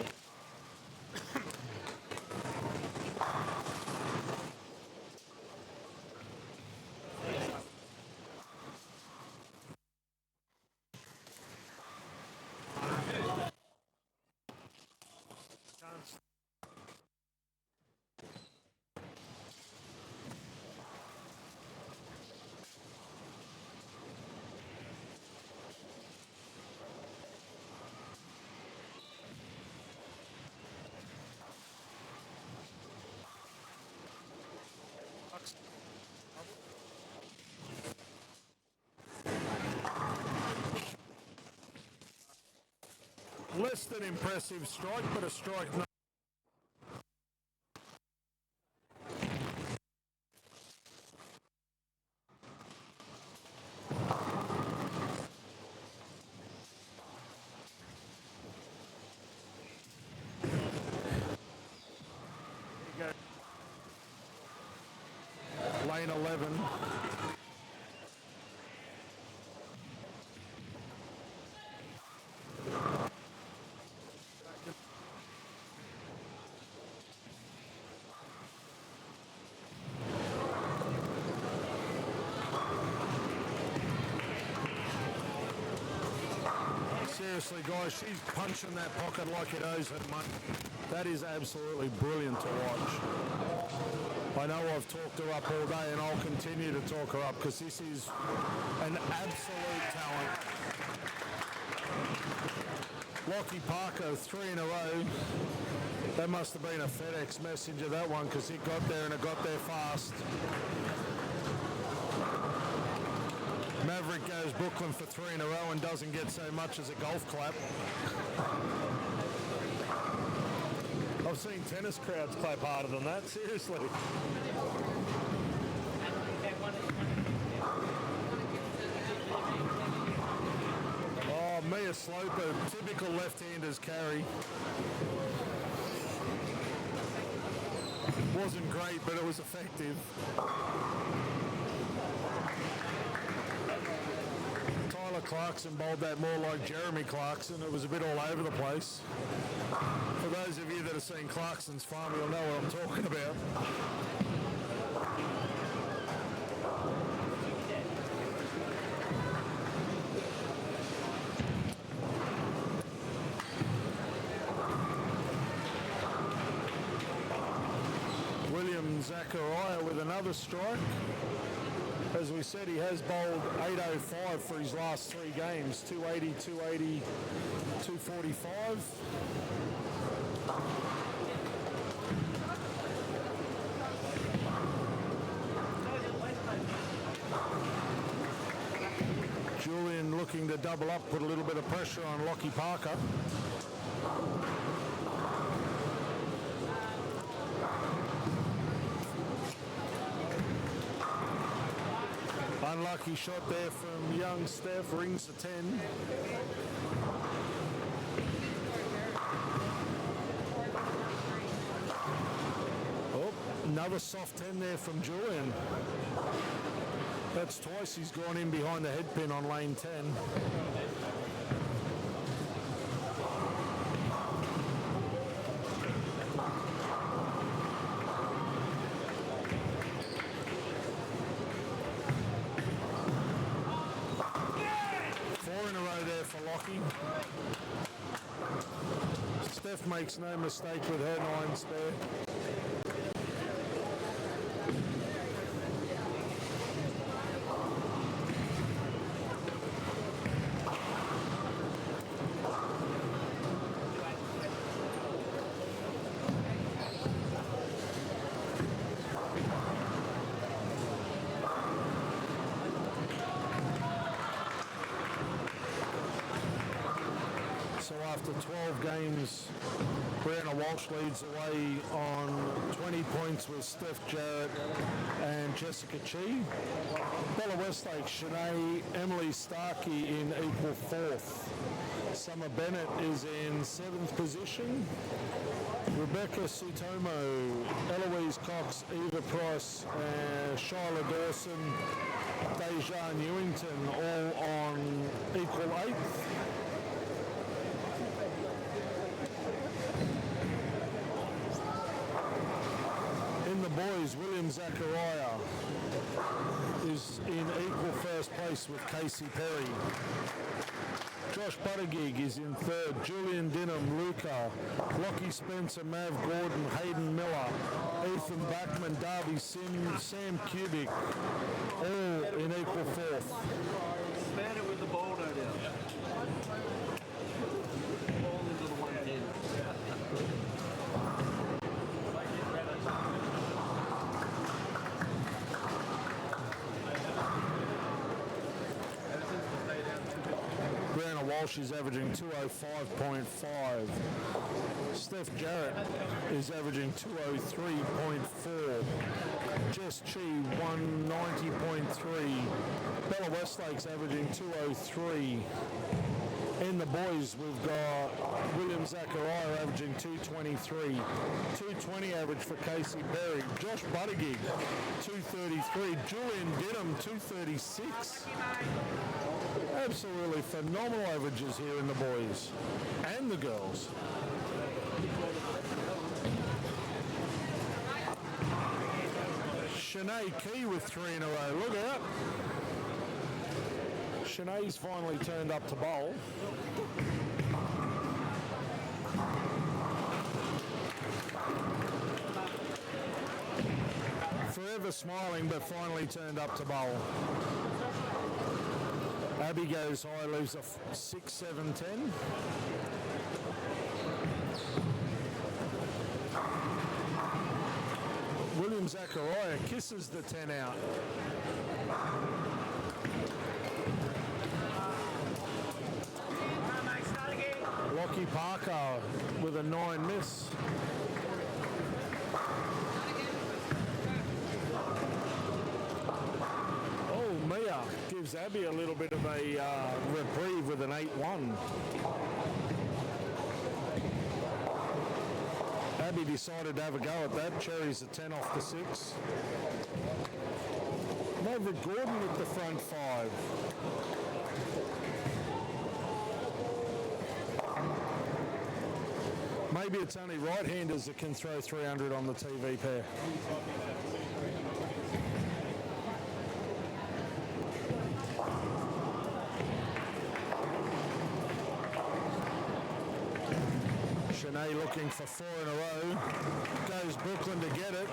Less than impressive strike, but a strike. Lane 11. Seriously, guys, she's punching that pocket like it owes her money. That is absolutely brilliant to watch. I know I've talked her up all day and I'll continue to talk her up because this is an absolute talent. Lockie Parker, 3 in a row. That must have been a FedEx messenger, that one, because it got there and it got there fast. Maverick goes Brooklyn for 3 in a row and doesn't get so much as a golf clap. I've seen tennis crowds clap harder than that, seriously. Oh, Mia Sloper, typical left-handers carry. Wasn't great, but it was effective. Tyler Clarkson bowled that more like Jeremy Clarkson. It was a bit all over the place. For those of you that have seen Clarkson's farm, you'll know what I'm talking about. William Zachariah with another strike. As we said, he has bowled 805 for his last 3 games. 280, 280, 245. Julian looking looking to double up, put a little bit of pressure on Lockie Parker. Unlucky shot there from young Steph, rings the 10. Oh, another soft 10 there from Julian. That's twice he's gone in behind the head pin on lane 10. Four in a row there for Lockie. Steph makes no mistake with her 9 spare. So after 12 games, Brianna Walsh leads away on 20 points with Steph Jarrett and Jessica Chi. Bella Westlake, Shanae, Emily Starkey in equal 4th. Summer Bennett is in 7th position. Rebecca Sutomo, Eloise Cox, Eva Price, Shyla Dawson, Deja Newington all on equal 8th. In the boys, William Zachariah is in equal first place with Casey Perry. Josh Buttigieg is in 3rd. Julian Dinham, Luca, Lockie Spencer, Mav Gordon, Hayden Miller, Ethan Backman, Darby Sim, Sam Kubik, all in equal 4th. Span it with the ball, no doubt. All into the 110. Brianna Walsh is averaging 205.5. Steph Jarrett is averaging 203.4. Jess Chi 190.3. Bella Westlake's averaging 203. In the boys, we've got William Zachariah averaging 223. 220 average for Casey Perry. Josh Buttigieg, 233. Julian Dinham, 236. Absolutely phenomenal averages here in the boys and the girls. Shanae Key with 3 in a row. Look out. Shanae's finally turned up to bowl. Forever smiling, but finally turned up to bowl. Abby goes high, leaves a 6, 7, 10. William Zachariah kisses the 10 out. Lockie Parker with a 9 miss. Oh, Mia gives Abby a little bit of a reprieve with an 8-1. Abby decided to have a go at that. Cherry's a 10 off the 6. Maverick Gordon with the front 5. Maybe it's only right-handers that can throw 300 on the TV pair. Shanae looking for 4 in a row. Goes Brooklyn to get it.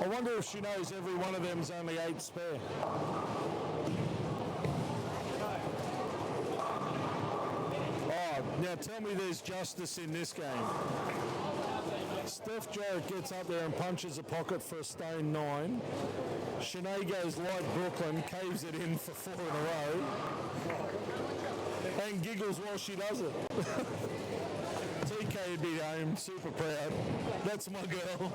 I wonder if she knows every one of them's only 8 spare. Oh, now tell me there's justice in this game. Steph Jarrett gets up there and punches a pocket for a stone 9. Shanae goes light Brooklyn, caves it in for 4 in a row, and giggles while she does it. TK would be home, super proud. That's my girl.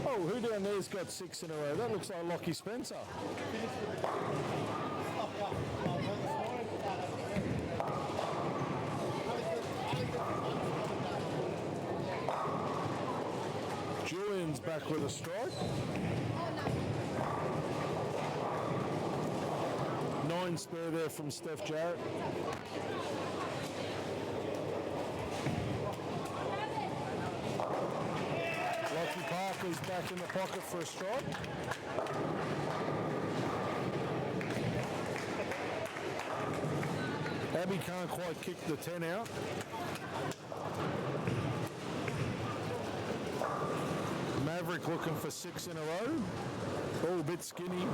Oh, who down there's got 6 in a row? That looks like Lockie Spencer. Julian's back with a strike. 9 spare there from Steph Jarrett. Lockie Parker's back in the pocket for a strike. Abby can't quite kick the 10 out. Maverick looking for 6 in a row. Oh, a bit skinny.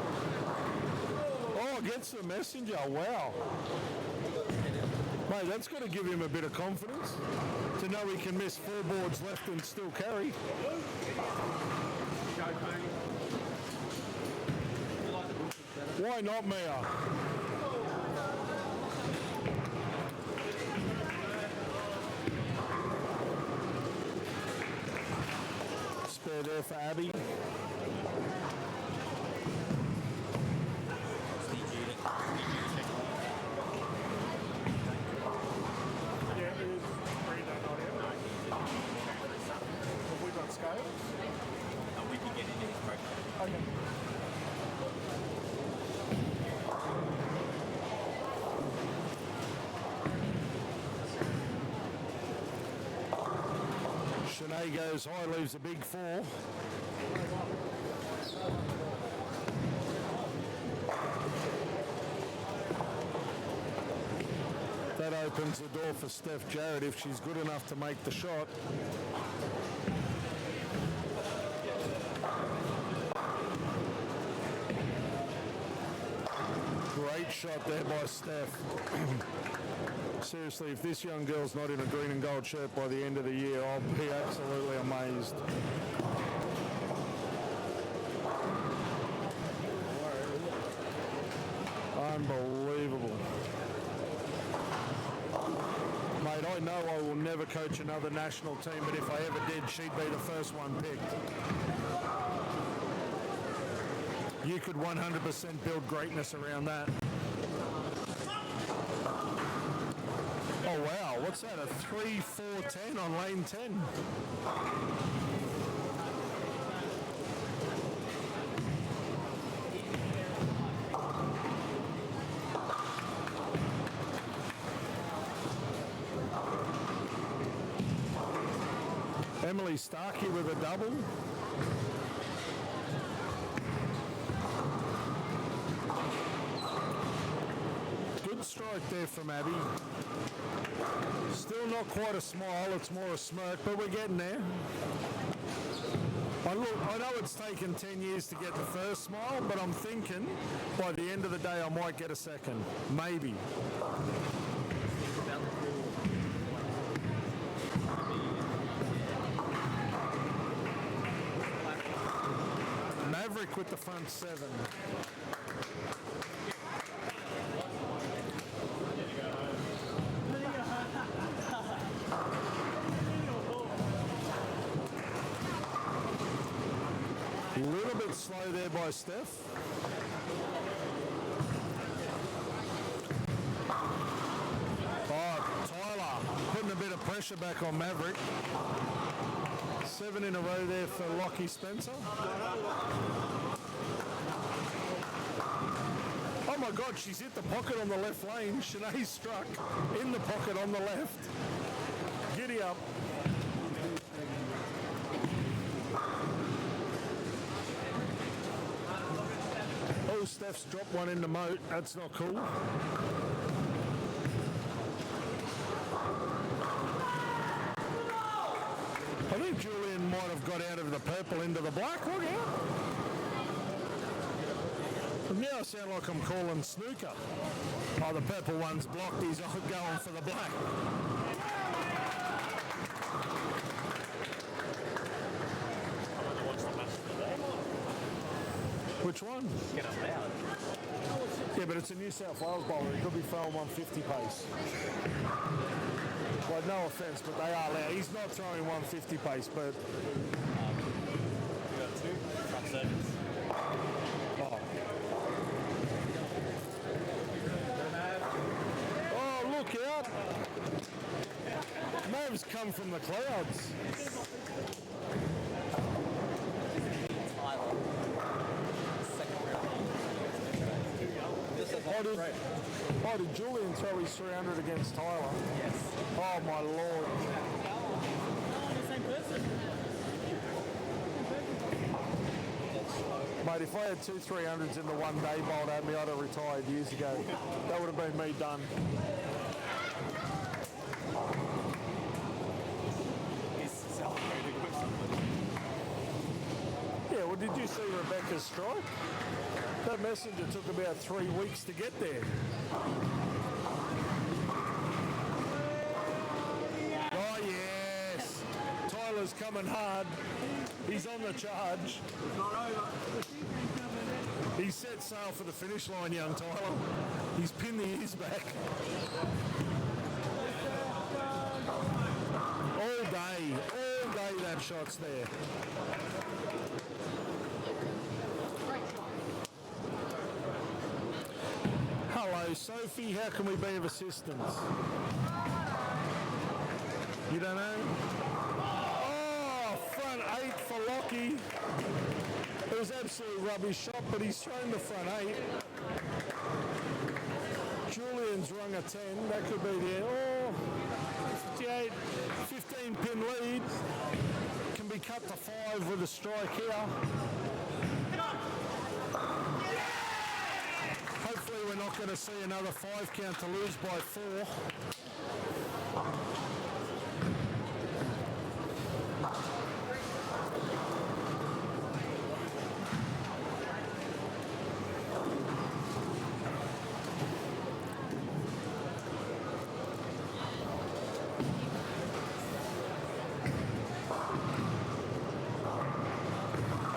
Oh, gets the messenger. Wow. Mate, that's got to give him a bit of confidence to know he can miss 4 boards left and still carry. Why not, Mia? Spare there for Abby. Have we got scales? We can get into his profile. Okay. Shanae goes high, leaves a big 4. That opens the door for Steph Jarrett if she's good enough to make the shot. Great shot there by Steph. Seriously, if this young girl's not in a green and gold shirt by the end of the year, I'll be absolutely amazed. Unbelievable. Mate, I know I will never coach another national team, but if I ever did, she'd be the first one picked. You could 100% build greatness around that. Oh wow, what's that? A 3-4-10 on lane 10. Emily Starkey with a double. Good strike there from Abby. Still not quite a smile, it's more a smirk, but we're getting there. I know it's taken 10 years to get the first smile, but I'm thinking by the end of the day I might get a second. Maybe. Maverick with the front 7. A little bit slow there by Steph. Oh, Tyler putting a bit of pressure back on Maverick. 7 in a row there for Lockie Spencer. Oh my God, she's hit the pocket on the left lane. Shanae struck in the pocket on the left. Giddy up. Oh, Steph's dropped one in the moat. That's not cool. I think Julian might have got out of the purple into the black. Look out. Now I sound like I'm calling snooker. Oh, the purple one's blocked. He's going for the black. Which one? Get us out. Yeah, but it's a New South Wales bowler. He could be throwing 150 pace. Like, no offence, but they are loud. He's not throwing 150 pace, but... We got two front seconds. Oh, look out! Mavs come from the clouds. Oh, did Julian throw his 300 against Tyler? Yes. Oh, my Lord. The same person. Mate, if I had 2 300s in the one day bowled at me, I'd have retired years ago. That would have been me done. He's celebrating with somebody. Yeah, well, did you see Rebecca's strike? That messenger took about 3 weeks to get there. Oh, yes. Tyler's coming hard. He's on the charge. He's set sail for the finish line, young Tyler. He's pinned the ears back. All day that shot's there. Hello, Sophie. How can we be of assistance? You don't know? Oh, front 8 for Lockie. It was absolute rubbish shot, but he's thrown the front 8. Julian's rung a 10. That could be there. Oh, 58, 15 pin lead. Can be cut to 5 with a strike here. Hopefully we're not going to see another 5 count to lose by 4.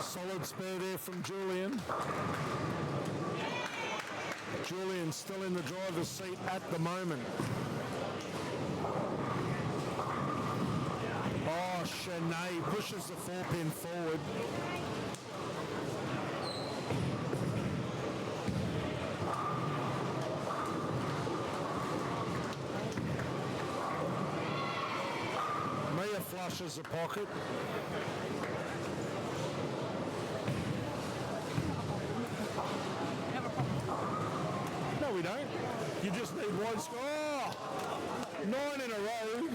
Solid spare there from Julian. Julian's still in the driver's seat at the moment. Oh, Shanae pushes the 4-pin forward. Mia flushes the pocket. No, we don't. You just need one score. Oh, 9 in a row.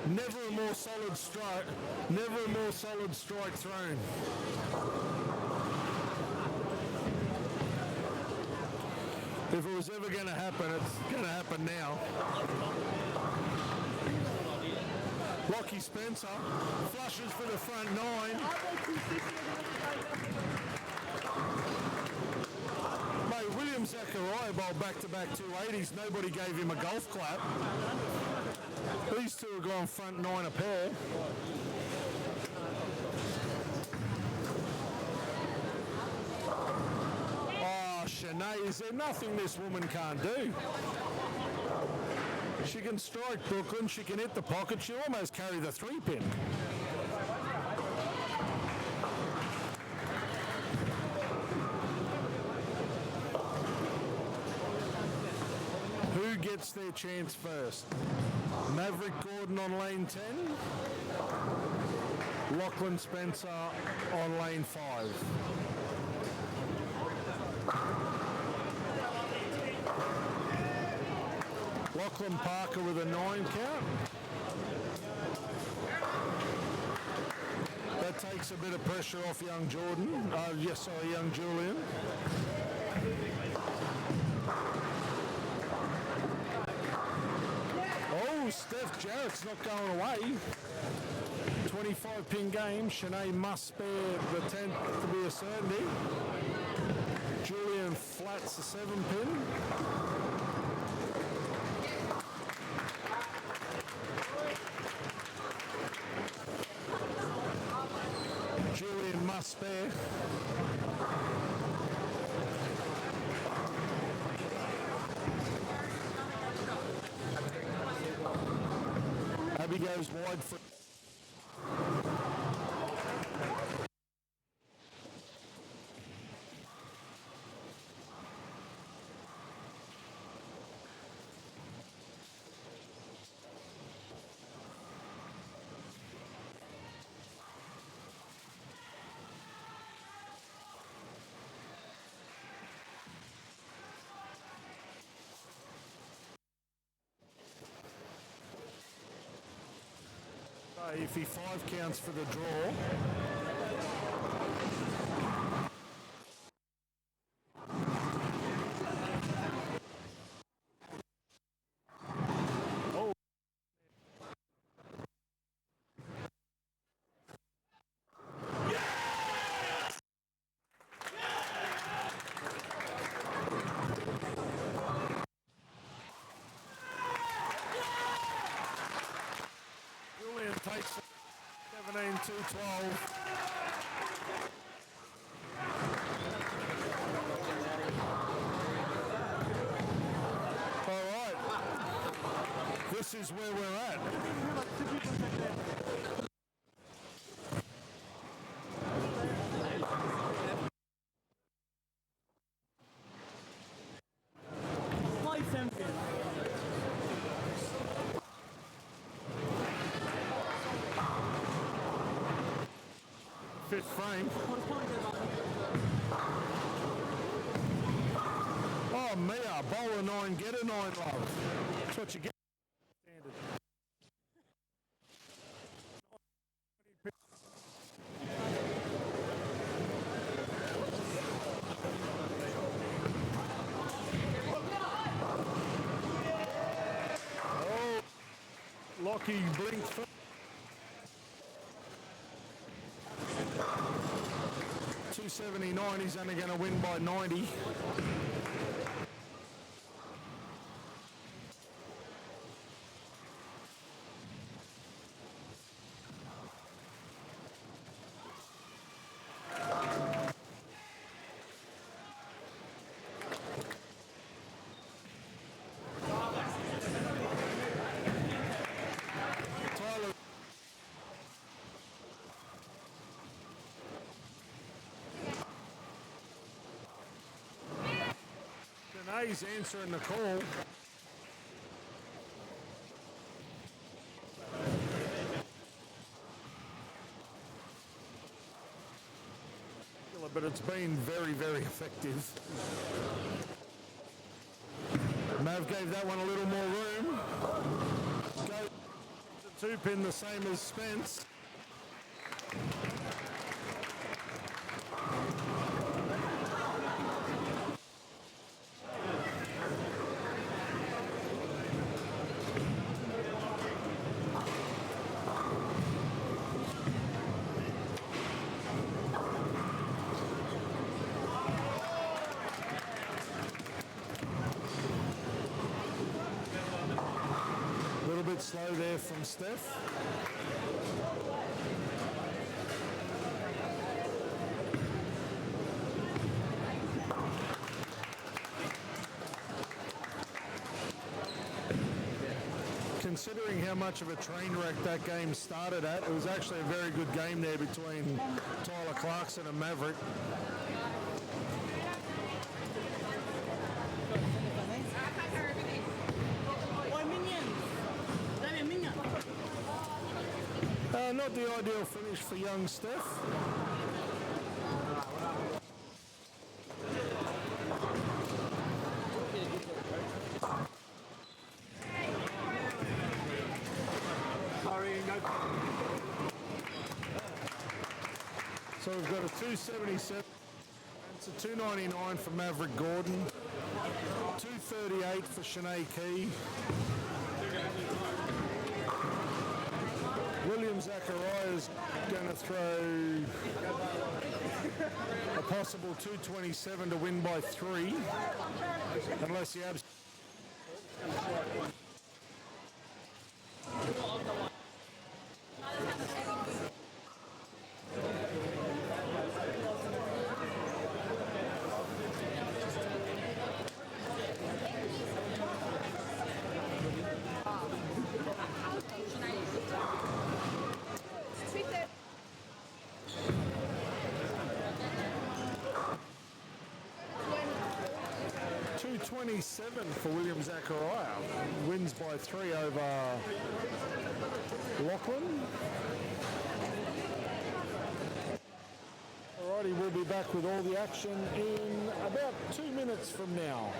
Never a more solid strike. Never a more solid strike thrown. If it was ever going to happen, it's going to happen now. Lockie Spencer flushes for the front 9. Mate, William Zachariah bowled back-to-back 280s. Nobody gave him a golf clap. These two are gone front 9 a pair. Oh, Shanae, is there nothing this woman can't do? She can strike Brooklyn, she can hit the pocket, she'll almost carry the 3-pin. Who gets their chance first? Maverick Gordon on lane 10. Lachlan Spencer on lane 5. Lachlan Parker with a 9 count. That takes a bit of pressure off young Jordan. Young Julian. Oh, Steph Jarrett's not going away. 25 pin game. Shanae must spare the 10th to be a certainty. Julian flats the 7 pin. Julian must spare. Abby goes wide for. If he 5 counts for the draw. Oh. Julian takes 17-12. All right. This is where we're at. Fifth frame. Oh, Mia, bowler 9, get a 9, love. That's what you get. Standard. Oh, Lockie blinked first. 279, he's only going to win by 90. Tyler. He's answering the call. But it's been very, very effective. Mav gave that one a little more room. Go to 2 pin, the same as Spence. Slow there from Steph. Considering how much of a train wreck that game started at, it was actually a very good game there between Tyler Clarkson and Maverick. Not the ideal finish for young Steph. So we've got a 277. It's a 299 for Maverick Gordon. 238 for Shanae Key. William Zachariah is going to throw a possible 227 to win by 3, unless he absolutely. 227 for William Zachariah. Wins by 3 over Lachlan. Alrighty, we'll be back with all the action in about 2 minutes from now.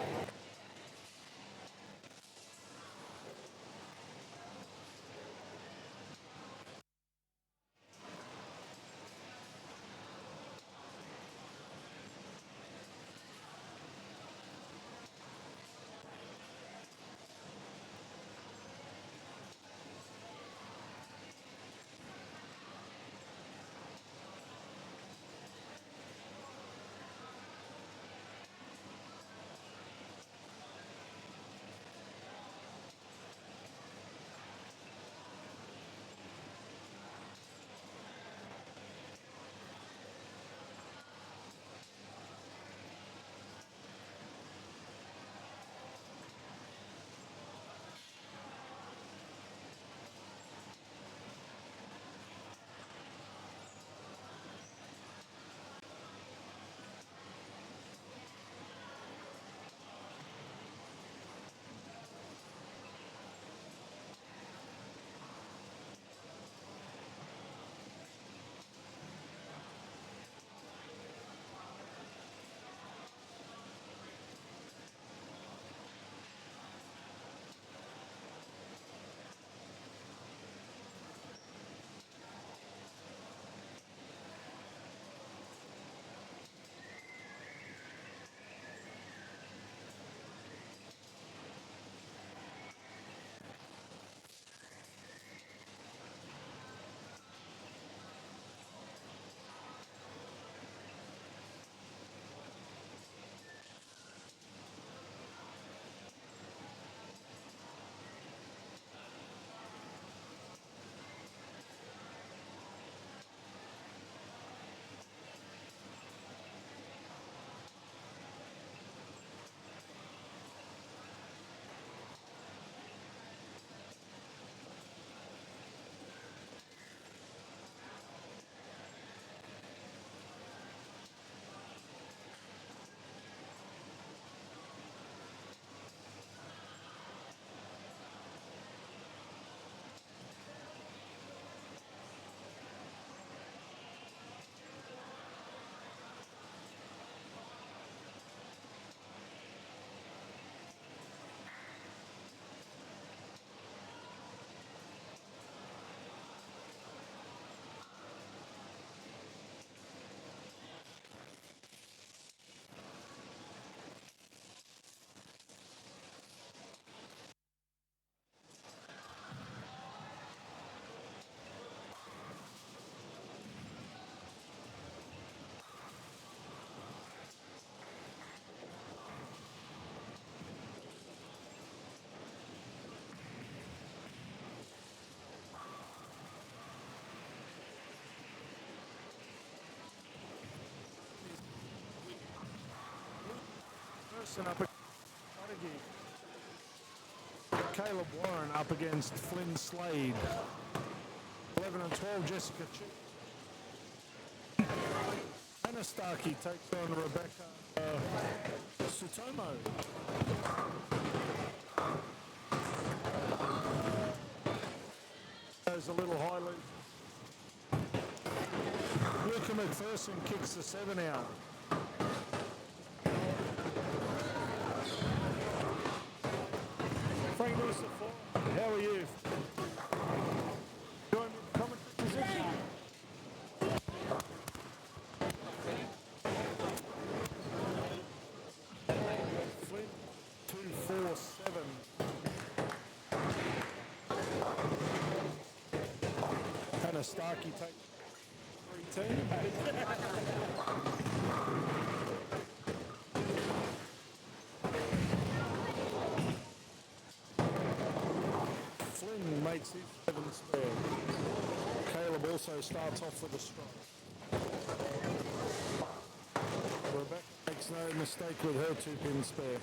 Up Caleb Warren up against Flynn Slade. 11 and 12, Jessica Chick. Anastaki takes on Rebecca Sutomo. Goes a little high loop. Luca McPherson kicks the 7 out. Frank Lucifer, how are you? Join me in the commentary position. Flint 247. a Starkey take 3-2. Flynn makes his 7 spare. Caleb also starts off with a strike. Rebecca makes no mistake with her 2-pin spare.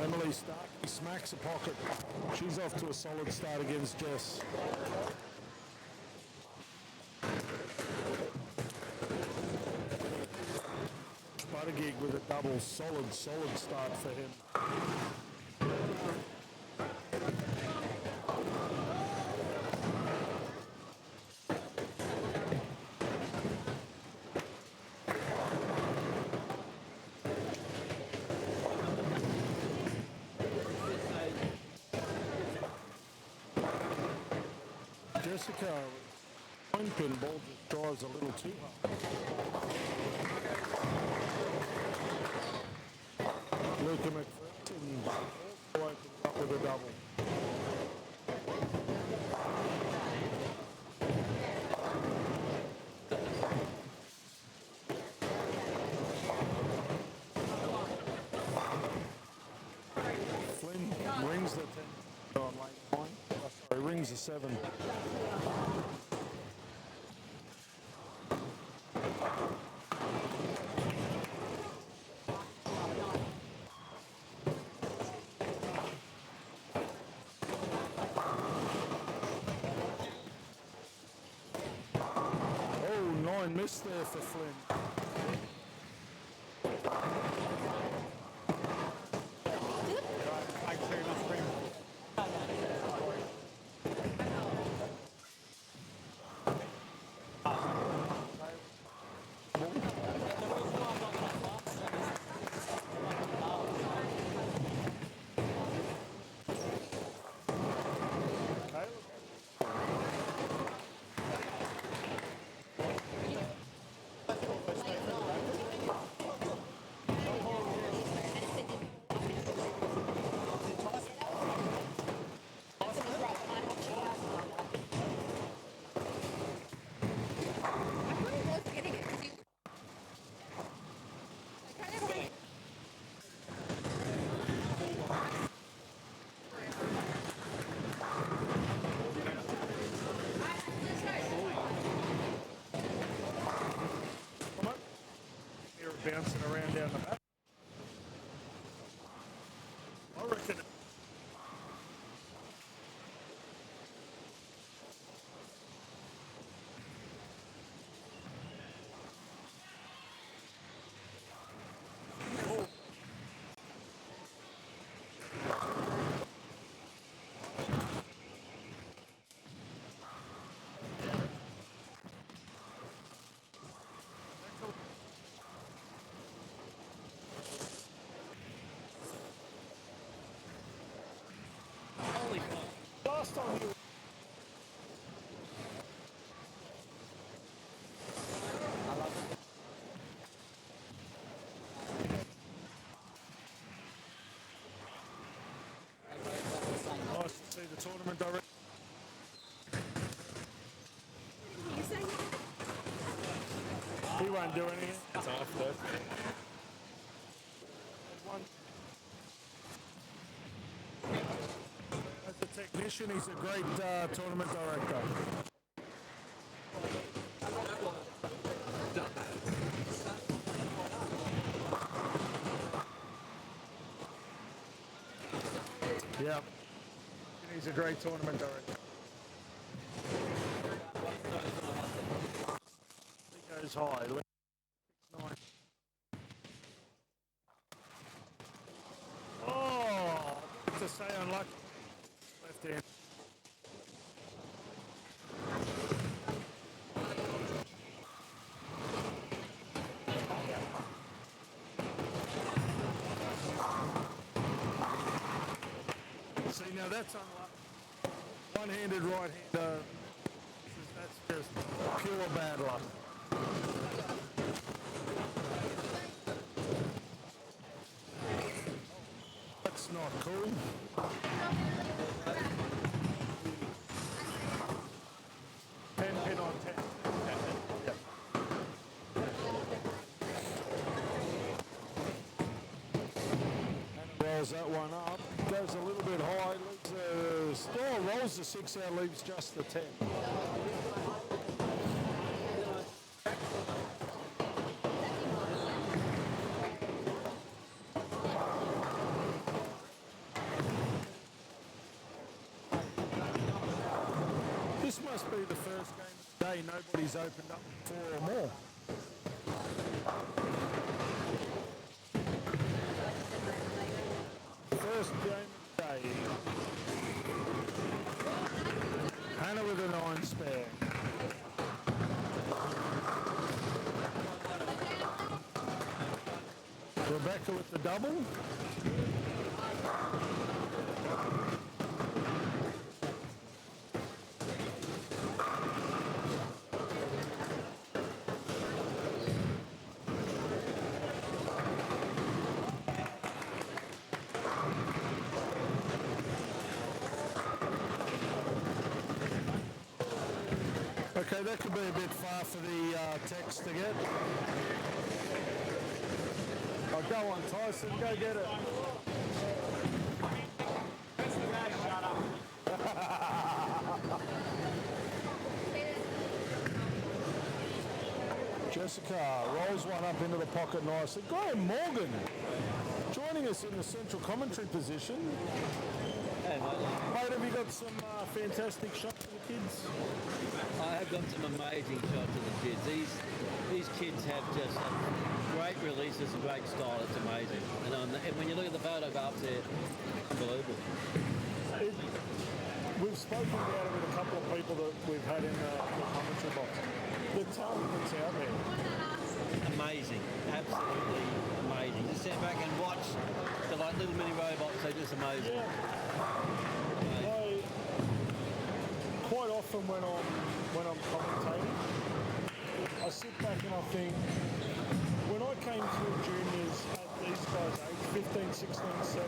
Emily Starkey smacks a pocket. She's off to a solid start against Jess. Buttigieg with a double, solid start for him. Jessica, Tenpin ball just drives a little too hard. Luca McPherson also opens up with a double. Flynn rings the 10 on lane 9. Sorry, rings the 7. Miss there for Flynn. Bouncing around down the back. I reckon. Last time you nice to see the tournament director. He won't do anything. It's after. As a technician, he's a great tournament director. Yeah, he's a great tournament director. He goes high. 6-9. Oh, to say unlucky. Left hand. See, now that's unlucky. One-handed right-hander. That's just pure bad luck. not cool. Tenpin on 10. Yep. Rolls that one up, goes a little bit high, rolls the 6 out, leaves just the 10. This must be the first game of the day nobody's opened up 4 or more. First game of the day. Hannah with a 9 spare. Rebecca with the double. Okay, that could be a bit far for the text to get. Oh, go on, Tyson, go get it. Jessica rolls one up into the pocket nicely. Graham Morgan joining us in the central commentary position. Hey, mate, have you got some fantastic shots of the kids? I have got some amazing shots of the kids. These kids have just great releases and great style. It's amazing. And when you look at the photographs, they're unbelievable. We've spoken about it with a couple of people that we've had in the commentary box. The talent that's out there. Amazing. Absolutely amazing. Just sit back and watch the like little mini robots. They're just amazing. Yeah. Quite often when I'm commentating, I sit back and I think, when I came through juniors at these guys' age, 15, 16, 17,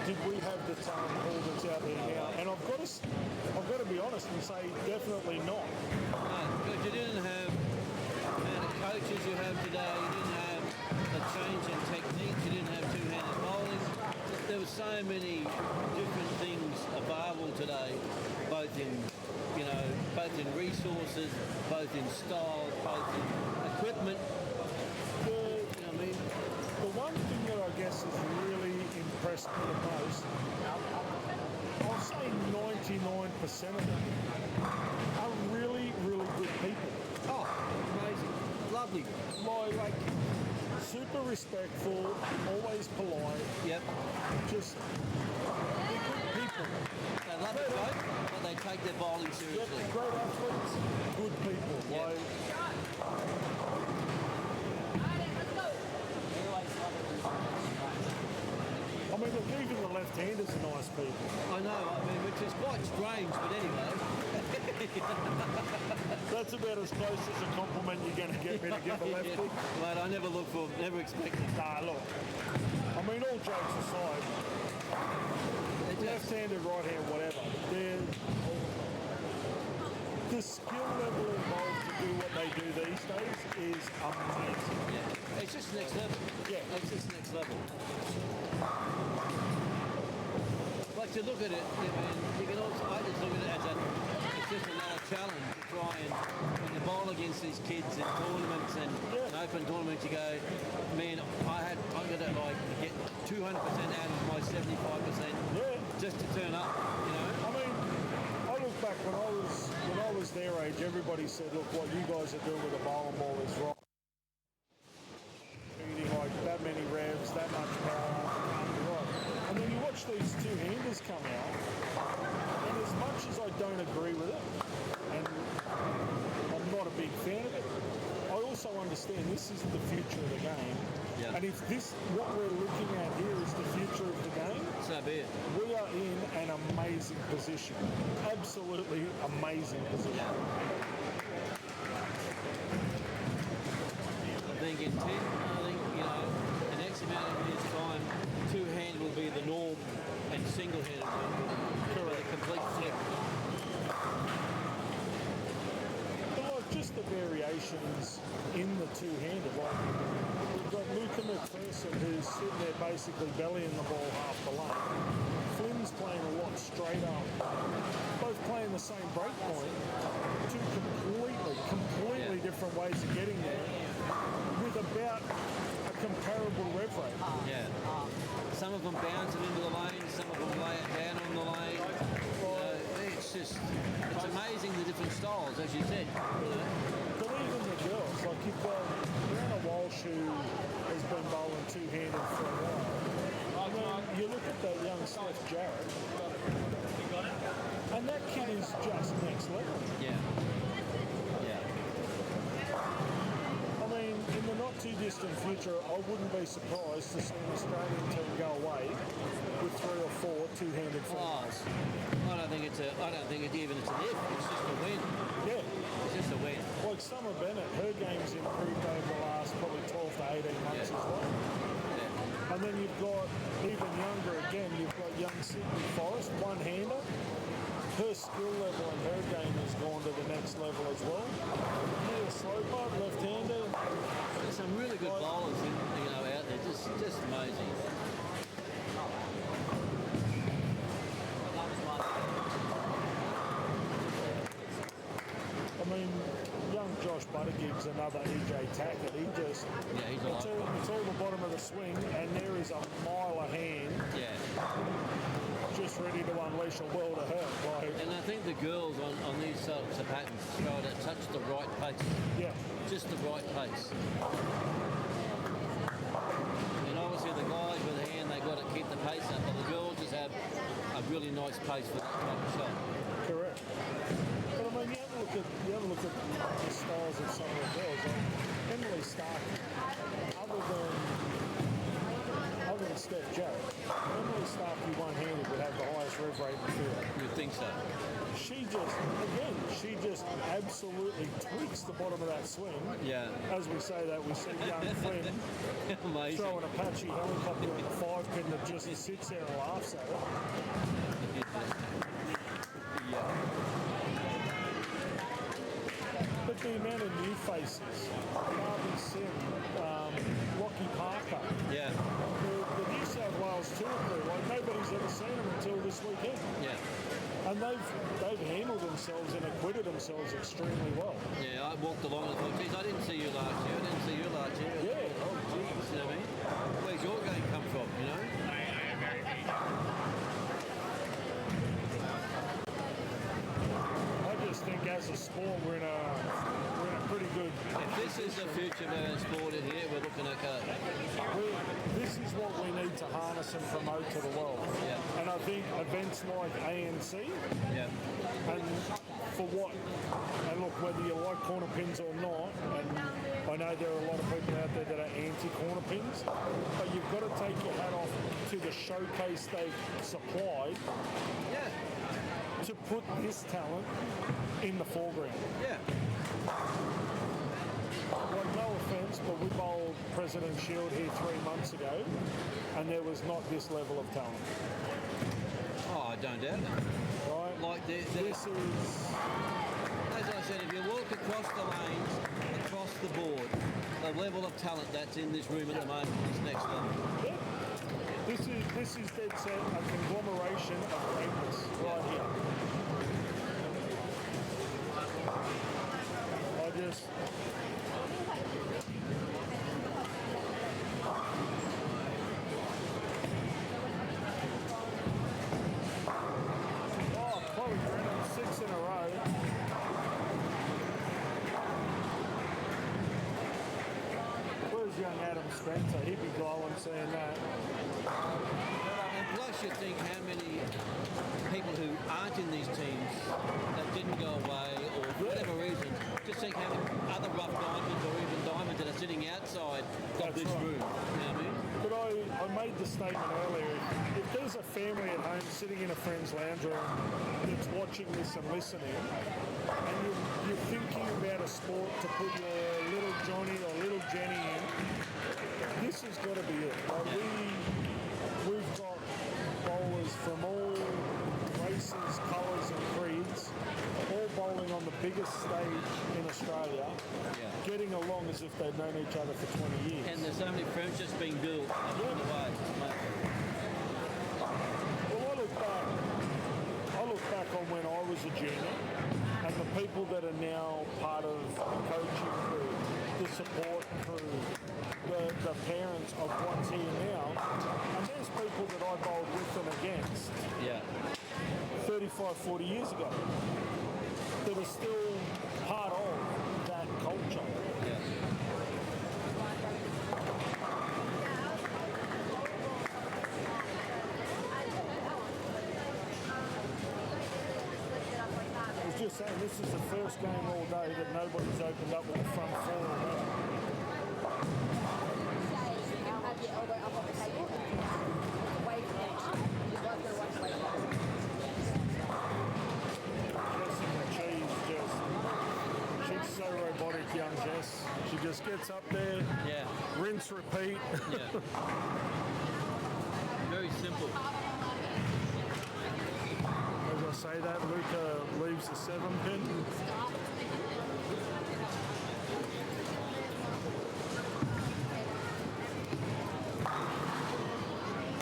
did we have the talent pool that's out there now? And I've got to be honest and say definitely not. No, because you didn't have the coaches you have today. You didn't have the change in techniques. You didn't have two-handed bowling. There were so many different things available today, both in resources, both in style, both in equipment. The one thing that I guess has really impressed me the most, I'll say 99% of them are really, really good people. Oh, amazing. Lovely. Like super respectful, always polite. Yep. Just they're good people. They love it, but they take their bowling seriously. Yep, great athletes, good people. Yep. I mean, look, even the left-handers are nice people. I know, which is quite strange, but anyway. That's about as close as a compliment you're going to get me to give a lefty. Mate, I never expected. Nah, look. I mean, all jokes aside, left-handed, right-hand, whatever. The skill level involved to do what they do these days is amazing. Yeah, it's just next level. Yeah. It's just next level. But to look at it, you can also, I just look at it as it's just another challenge to try and when you bowl against these kids in tournaments and open tournaments, you go, man, I'm gonna get 200% out of my 75% just to turn up, you know. I mean, I look back when I was their age, everybody said, look, what you guys are doing with the bowling ball is right. Eating like that many revs, that much power, right. And then you watch these two-handers come out, and as much as I don't agree with it, and I'm not a big fan of it, I also understand this is the future of the game. Yeah. And if what we're looking at here is the future of the game, so be it. We are in an amazing position. Absolutely amazing position. I think in 10, the next amount of years' time, two-handed will be the norm and single-handed will be the complete flip. But like just the variations in the two-handed, like we've got Luca McPherson who's sitting there basically bellying the ball half the lane. Flynn's playing a lot straighter, both playing the same break point, two completely different ways of getting there, with about a comparable rev rate. Yeah. Some of them bounce it into the lane, some of them lay it down on the lane. It's amazing the different styles, as you said. But even the girls, like you've got Brianna Walsh who has been bowling two-handed for a while. I mean, you look at that young Steph Jarrett, and that kid is just next level. Yeah. Yeah. I mean, in the not too distant future, I wouldn't be surprised to see an Australian team go away with 3 or 4 two-handed females. I don't think it's even it's an if. It's just a win. Yeah. It's just a win. Like Summer Bennett, her game's improved over the last probably 12 to 18 months as well. And then you've got, even younger again, you've got young Sydney Forrest, one-hander. Her skill level and her game has gone to the next level as well. Mia Sloper, left-hander. There's some really good bowlers out there, just amazing. I mean, young Josh Buttigieg's another EJ Tackett. He just, it's all the bottom of the swing, and there is a mile of hand. Yeah. Just ready to unleash a world of hurt. Like, and I think the girls on these sorts of patterns try to touch the right pace. Yeah. Just the right pace. And obviously the guys with the hand, they've got to keep the pace up, but the girls just have a really nice pace for that type of shot. Correct. But I mean, you have a look at the styles of some of the girls. Like Emily Stark, other than Steph Jarrett, Emily Starkey one-handed would have the highest rev rate in the field. You'd think so. She just absolutely tweaks the bottom of that swing. Yeah. As we say that, we see young Flynn throw an Apache helicopter in the 5-pin that just sits there and laughs at it. But the amount of new faces, Barbie Sim, Rocky Parker, yeah, the New South Wales tour crew, like nobody's ever seen them until this weekend. Yeah. And they've handled themselves and acquitted themselves extremely well. Yeah, I walked along and thought, geez, I didn't see you last year. Yeah. Oh, geez, you know what I mean? Where's your game come from, you know? I just think as a sport we're in a pretty good. If this is the future of our sport in here, we're looking okay. This is what we need to harness and promote to the world. Yeah. And I think events like ANC, yeah, and for what, and look, whether you like corner pins or not, and I know there are a lot of people out there that are anti-corner pins, but you've got to take your hat off to the showcase they've supplied. Yeah. To put this talent in the foreground. Yeah. Like, no offence, but we bowled President Shield here 3 months ago, and there was not this level of talent. Oh, I don't doubt it. Right? Like this is, as I said, if you walk across the lanes, across the board, the level of talent that's in this room at the moment is next level. Yeah. This is dead set a conglomeration of greatness right here. I just. Oh, Chloe Brennan, 6 in a row. Where's young Adam Spencer? He'd be glowing seeing that. And plus you think how many people who aren't in these teams that didn't go away or for whatever reason, just think how many other rough diamonds or even diamonds that are sitting outside of this room. You know what I mean? But I made the statement earlier, if there's a family at home sitting in a friend's lounge room that's watching this and listening, and you're thinking about a sport to put your little Johnny or little Jenny in, this has got to be it. Like we from all races, colours and creeds, all bowling on the biggest stage in Australia, getting along as if they'd known each other for 20 years. And there's so many friendships being built along the way. Well, I look back on when I was a junior and the people that are now part of the coaching crew, the support crew, the parents of what's here now, and there's people that I bowled with and against 35, 40 years ago that are still part of that culture. I was just saying, this is the first game all day that nobody's opened up with the front four already. Have your elbow up on the table, away from it. You're both going to watch away from it. Jess and the cheese, she's so robotic, young Jess. She just gets up there, rinse, repeat. Very simple. As I say that, Luca leaves the 7-pin.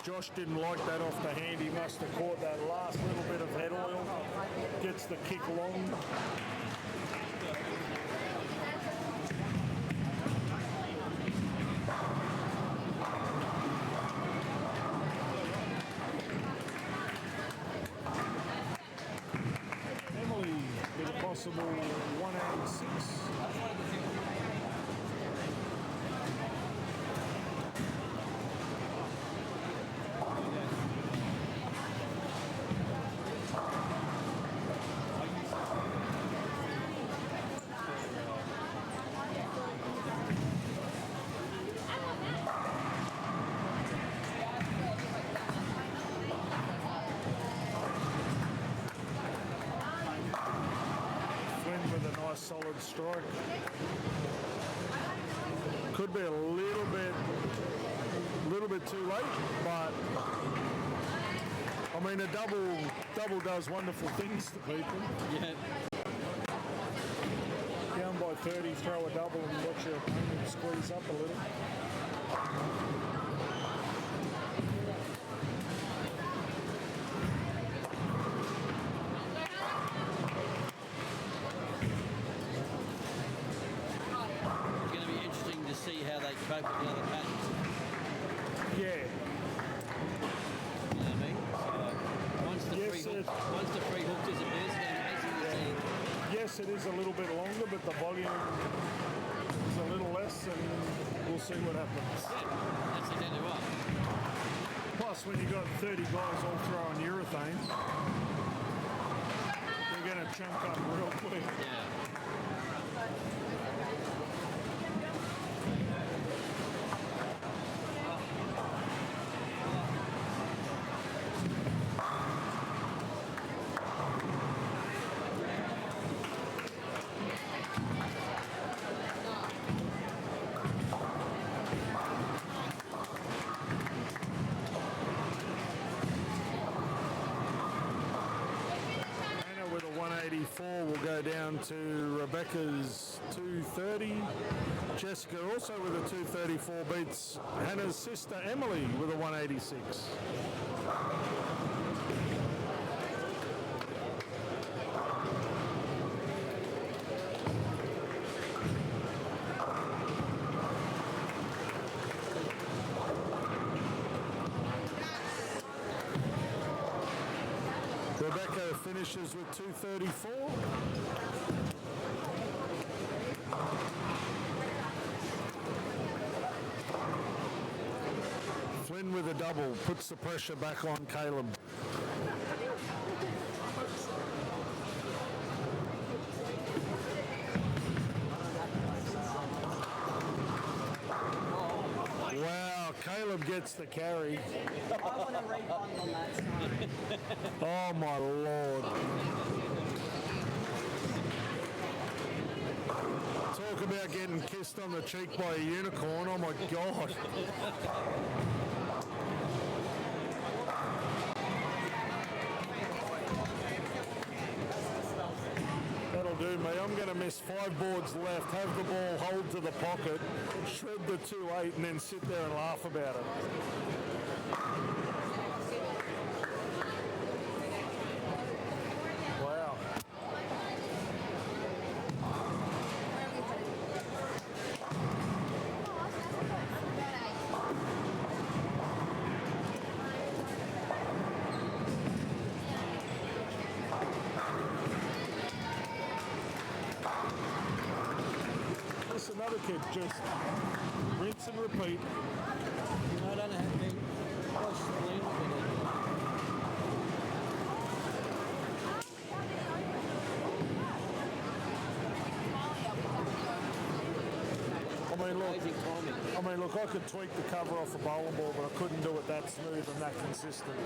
Josh didn't like that off the hand. He must have caught that last little bit of head oil. Gets the kick long. Emily with a possible 186. Solid strike. Could be a little bit too late, but I mean a double does wonderful things to people. Down by 30, throw a double and watch your opponent squeeze up a little. See how they cope with the other patterns. Yeah. You know what I mean? So once the free hook disappears, it's going to be amazing to see. Yes, it is a little bit longer, but the volume is a little less, and we'll see what happens. That's exactly right. Plus, when you've got 30 guys all throwing urethane, they're going to chunk up real quick. With a 184 will go down to Rebecca's 230. Jessica also with a 234 beats Hannah's sister Emily with a 186. Rebecca finishes with 234. Flynn with a double puts the pressure back on Caleb. Wow, Caleb gets the carry. I want a refund on that side. Oh my Lord. Talk about getting kissed on the cheek by a unicorn. Oh my God. MATCHPLAY. I'm going to miss 5 boards left, have the ball, hold to the pocket, shred the 2-8, and then sit there and laugh about it. Wow. Just another kid, just rinse and repeat. You know, I don't know how to wash the lean with it. I mean, look, I could tweak the cover off a bowling ball, but I couldn't do it that smooth and that consistent.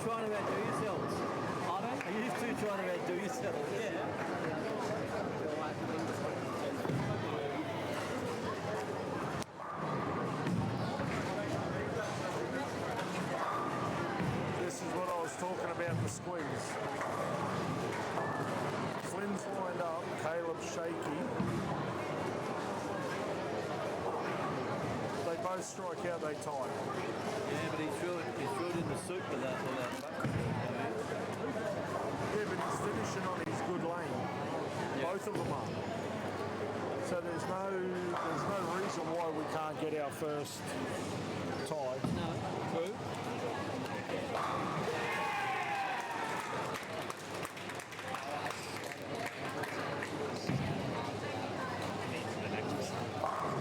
Trying to outdo yourselves. Pardon? Are you two trying to outdo yourselves? Yeah. This is what I was talking about, the squeeze. Flynn's lined up, Caleb's shaky. They both strike out, they tie. Yeah, but he's drilled in the soup for that. Yeah, but he's finishing on his good lane. Yeah. Both of them are. So there's no reason why we can't get our first tie. No, true.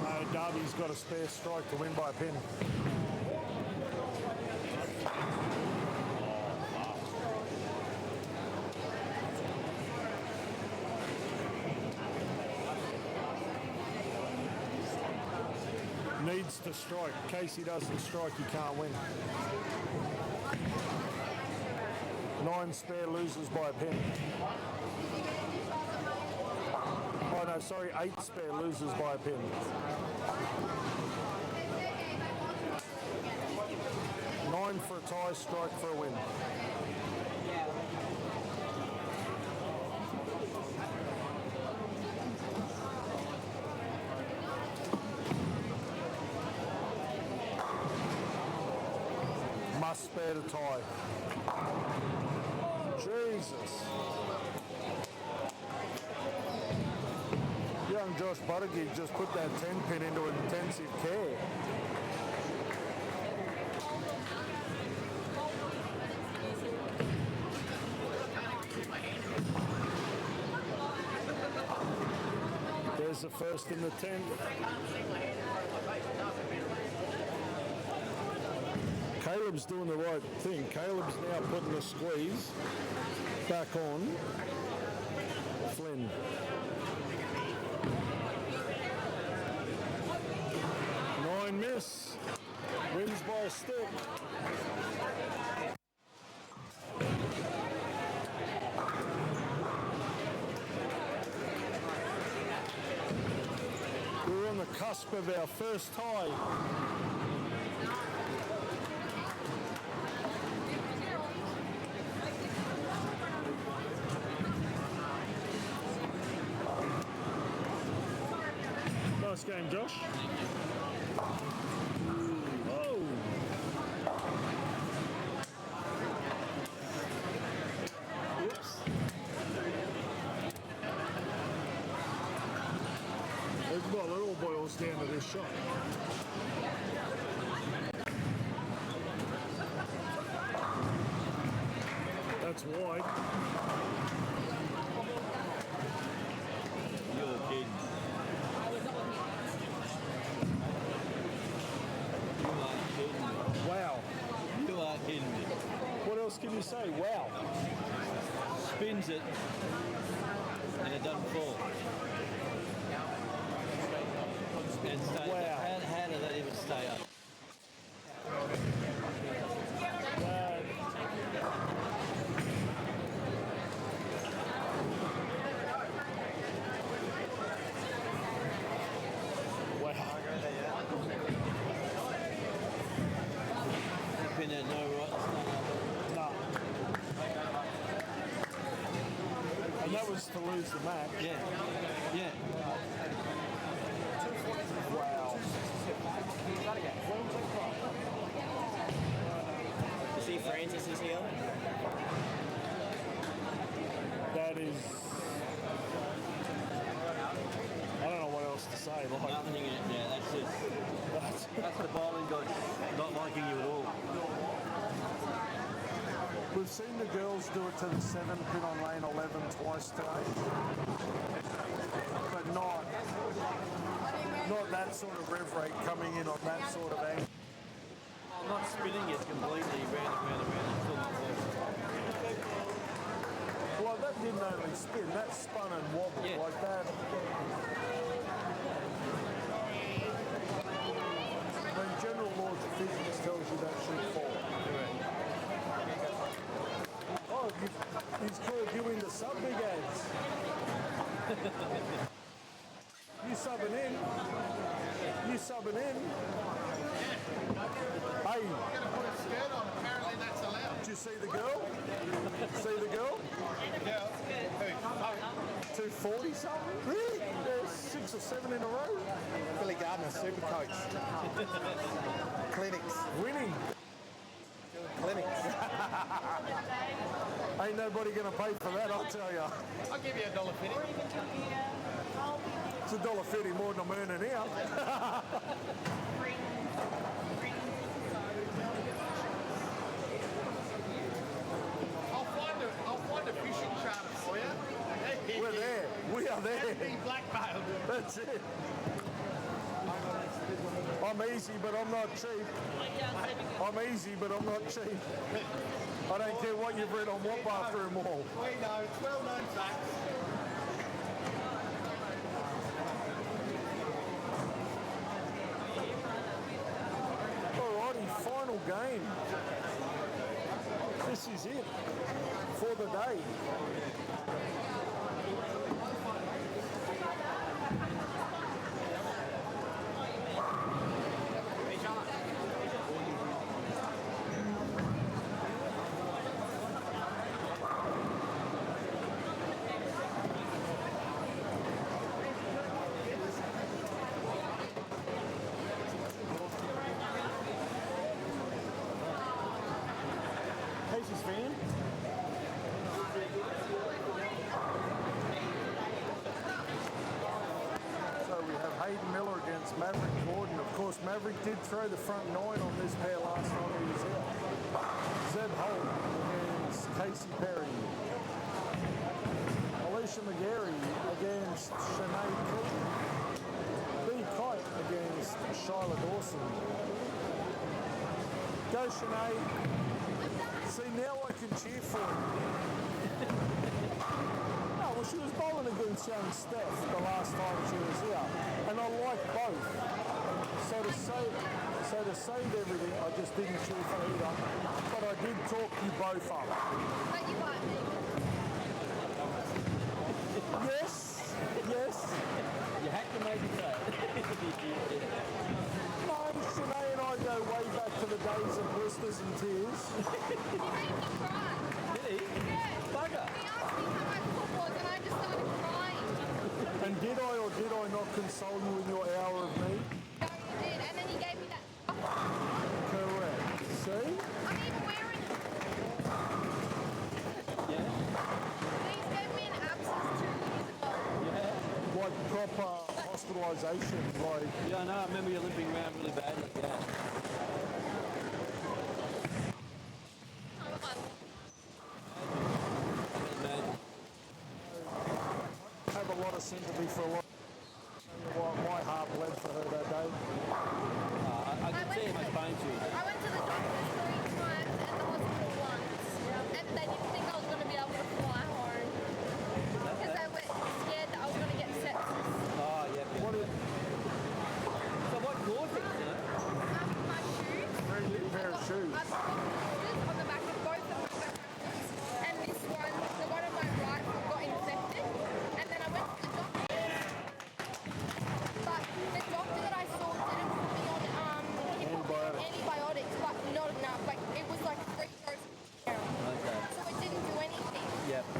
No, Darby's got a spare strike to win by a pin. Needs to strike. In case he doesn't strike, he can't win. 9 spare loses by a pin. Oh no, sorry, 8 spare loses by a pin. 9 for a tie, strike for a win. Must spare to tie. Jesus. Young Josh Buttigieg just put that Tenpin into intensive care. There's the first in the 10th. Caleb's doing the right thing. Caleb's now putting the squeeze back on Flynn. 9 miss. Wins by a stick. We're on the cusp of our first tie. Nice game, Josh. Oh. Oops. Well, it all boils down to this shot. That's wide. You're kidding. Wow. You are kidding me. What else else can you say? Wow. Spins it and it doesn't fall. And stay, Wow. how did that even stay up? Pin had no right to stand up. No. And that was to lose the match. Yeah. Yeah. Wow. You see Francis is here? That is... I don't know what else to say. Like, Nothing in it. Yeah, that's it. That's the bowling gods not liking you at all. we've seen the girls do it to the 7 pin on lane 11 twice today. But not that sort of rev rate coming in on that sort of angle. I'm not spinning it completely round and round and round. It's still not falling. Well, that didn't only spin, that spun and wobbled like that. When general laws of physics tells you that should fall. Oh, he's called you into sub big ads. You subbing in. You subbing in. Hey. I'm going to put a skirt on. Apparently that's allowed. Did you see the girl? See the girl? Yeah. 240 something? Really? There's 6 or 7 in a row. Billy Gardner, super coach. Clinics. Winning. Clinics. Ain't nobody going to pay for that, I'll tell you. I'll give you $1.50. It's $1.50 more than I'm earning here. I'll find a fishing charter for you. We're there. We are there. Be blackmailed. That's it. I'm easy, but I'm not cheap. I'm easy, but I'm not cheap. I don't care what you've read on what bathroom wall. We know, it's well-known facts. Alrighty, final game. This is it for the day. Casey's fan. So we have Hayden Miller against Maverick Gordon. Of course, Maverick did throw the front 9 on this pair last time he was out. Zeb Holt against Casey Perry. Alicia McGarry against Shanae Keaton. B. Kite against Shyla Dawson. Go Shanae. See, now I can cheer for you. No, well, she was bowling against young Steph the last time she was here, and I like both. So to save everything, I just didn't cheer for either, but I did talk you both up. But you like me. Yes, yes. You had to make it so. No, Shanae and I go way back to the days of blisters and tears. He made me cry. Did he? Yeah. Bugger. He asked me how my foot was and I just started crying. And did I or did I not console you in your hour of need? No, you did. And then he gave me that. Correct. See? I'm even wearing it. Yeah. These gave me an abscess 2 years ago. Yeah. Like proper hospitalisation, like... Yeah, I know. I remember you limping around really badly. Yeah. Have a lot of sympathy for a lot. My heart bled for her that day. I could see how much pain she was in. I went to the doctor 3 times and the hospital once.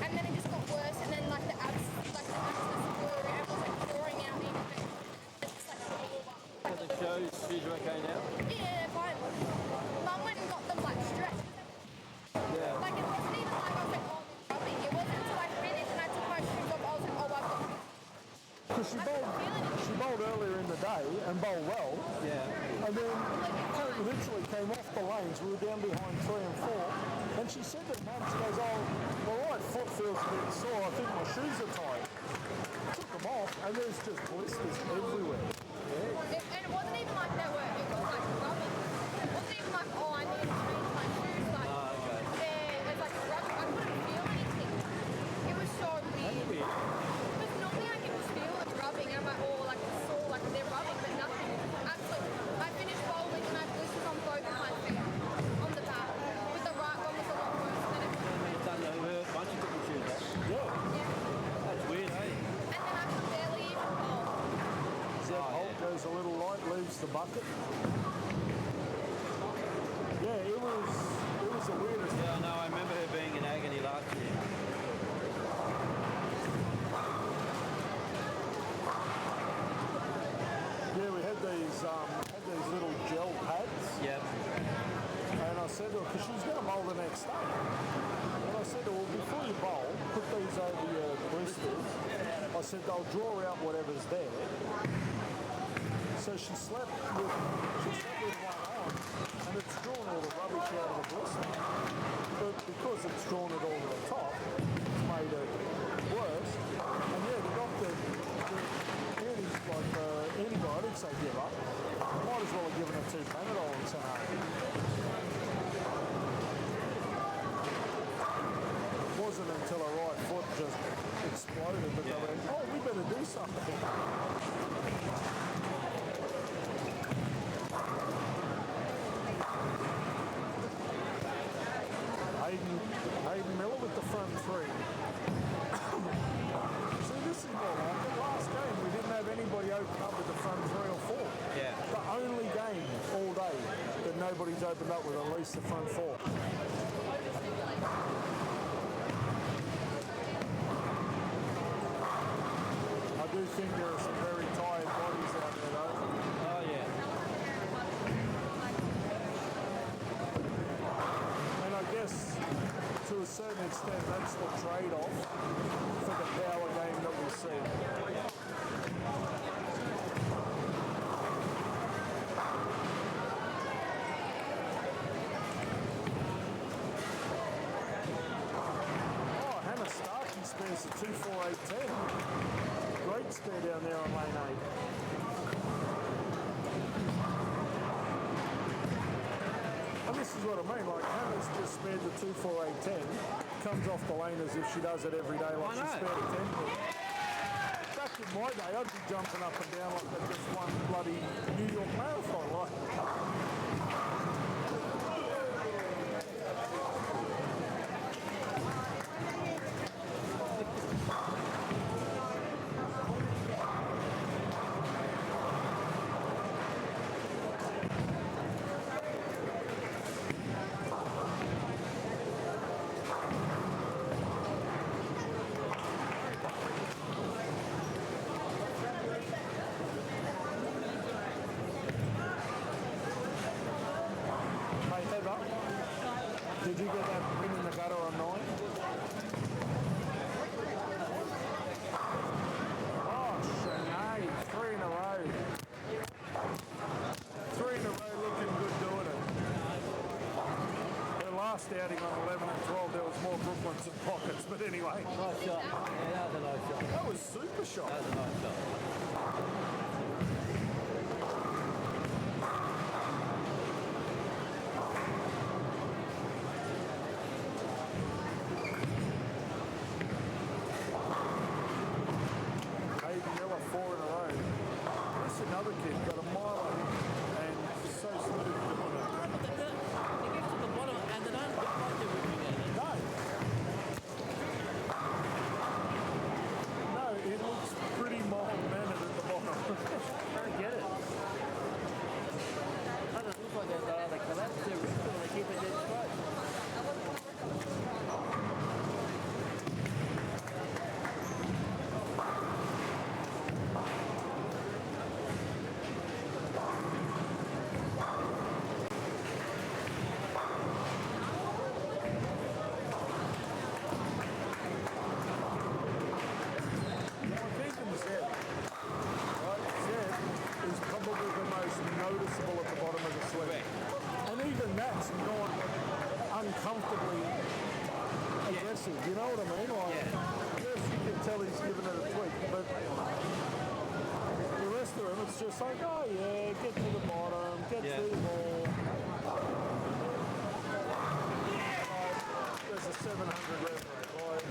and then it just got worse, and then like the abs just flew around, was like pouring out the infection. It's just like blew up. So the shoes are okay now? Yeah, fine. Mum went and got them like stretched. Yeah. Like it wasn't even like I was like, oh, they're rubbing. It wasn't until I finished and I took my shoes off, I was like, oh, I've got this. Because she bowled earlier in the day and bowled well. Yeah. And then literally came off the lanes. We were down behind 3 and 4. And she said to Mum, she goes, oh, my right foot feels a bit sore. I think my shoes are tight. Took them off and there's just blisters everywhere. And it wasn't even like they were, it was like rubbing. It wasn't even like, oh, I need to change my shoes. Like, it's like rubbing. I couldn't feel anything. It was so weird. Because normally I can feel it rubbing. I'm like, oh, like it's sore, like they're rubbing, but nothing. Absolutely. I finished bowling and I had blisters on both of my feet. On the back. But the right one was a lot worse than it was. It's done over once you took your shoes off. Yeah. That's weird, eh? And then I could barely even bowl. Zeb Holt goes a little light, leaves the bucket. Yeah, it was the weirdest. Yeah, I know. I remember her being in agony last year. Yeah, we had these little gel pads. Yep. And I said to her, because she was going to bowl the next day. And I said to her, well, before you bowl, put these over your blisters. I said, they'll draw out whatever's there. So she slept with one on, and it's drawn all the rubbish out of the blister. But because it's drawn it all to the top, it's made it worse. And yeah, the doctor, antibiotics they give up, might as well have given her 2 Panadol and so on. It wasn't until her right foot just exploded that they went, oh, we better do something. Hayden Miller with the front 3. See, this is more like it. Last game, we didn't have anybody open up with the front 3 or 4. Yeah. The only game all day that nobody's opened up with at least the front 4. I do think there are some very tired bodies out there, though. Oh, yeah. And I guess to a certain extent that's the trade-off for the power game that we see. Oh, Hannah Starkey spares the 2-4-8-10. Great spare down there on lane 8. And this is what I mean, like Hannah's just spared the 2-4-8-10, comes off the lane as if she does it every day like she spared a 10. Back in my day, I'd be jumping up and down like I just won bloody New York Marathon. Like. Did you get that win in the gutter on 9? Oh, Sinead, 3 in a row. 3 in a row looking good doing it. Her last outing on 11 and 12, there was more Brooklands and pockets, but anyway. Nice shot. Yeah, that was a nice shot. That was super shot. That was a nice shot. Another kid got a mile and so smooth doing it. It gets to the bottom and they don't look like they're whipping at it. No, it looks pretty mild-mannered at the bottom. uncomfortably aggressive. You know what I mean? Like, yes, you can tell he's giving it a tweak, but the rest of them, it's just like, oh yeah, get to the bottom, get through the ball. Like, there's a 700 rev rate.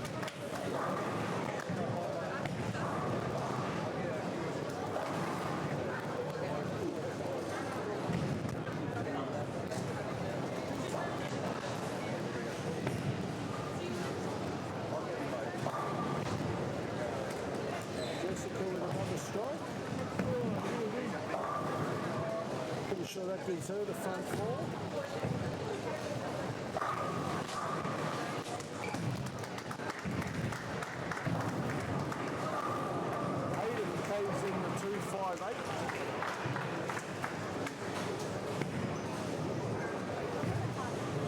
Jessica with another strike. Pretty sure that gives her the front four. Hayden caves in the 258.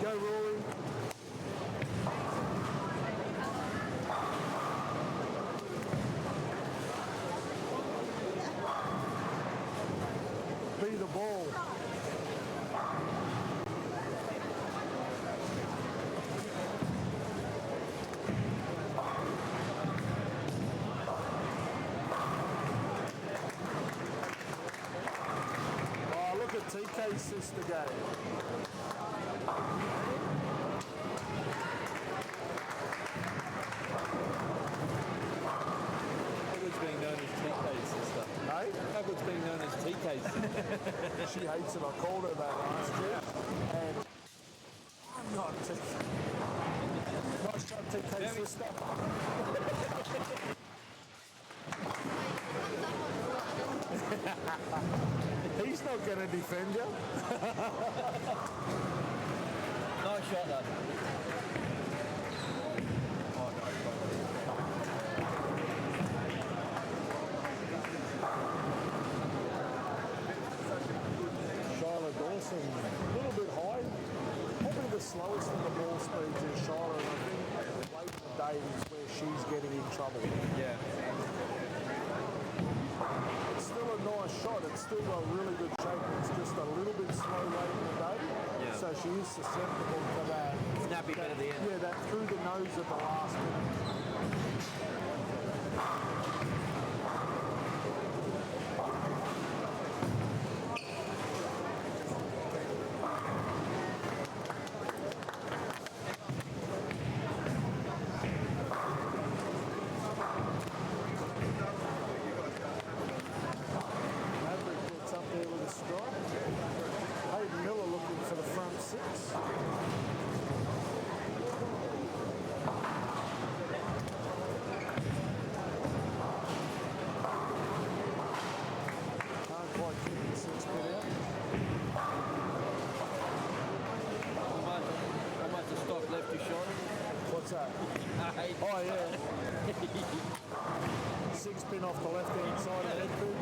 Go Rory. Be the ball. Oh, look at TK's sister go. Edward's being known as TK's sister. Hey? Edward's being known as TK's sister. She hates it. I called her that last year. And I'm not TK. Nice job, TK's sister. He's not going to defend you. Nice shot, though. Charlotte Dawson, a little bit high. Probably the slowest in the ball speeds is Charlotte. I think late in the day is where she's getting in trouble. Yeah. It's still a nice shot. It's still got really good shape. It's just a little bit slow late in the day. Yeah. So she is susceptible to that. Snappy bit at the end. Yeah, that through the nose at the last minute. Maverick gets up there with a strike. Hayden Miller looking for the front six. Can't quite keep the six bit out. How much the stock left you shot? What's that? Oh yeah. Six pin off the left hand side of Tenpin.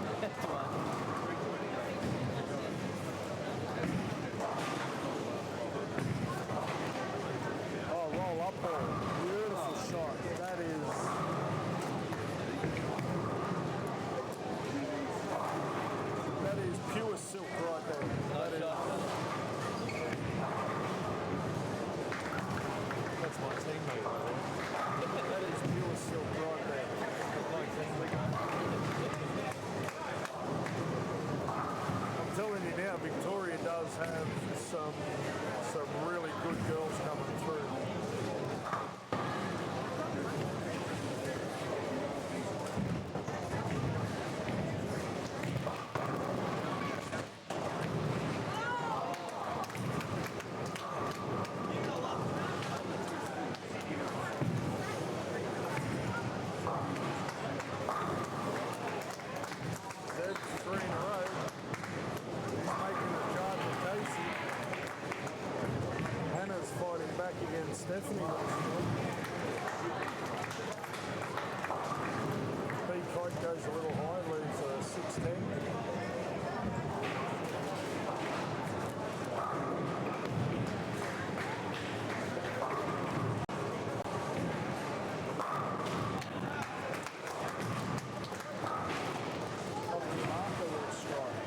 Oh, roll up ball. Beautiful shot. That is. That is pure silk right there. That is. That's my teammate right there. That is pure silk right there. I'm telling you now, Victoria does have some really good girls coming through. Zed's 3 in a row. He's making the charge at Casey. Hannah's fighting back against Stephanie. B kite goes a little high, leaves a 610. Marker will strike.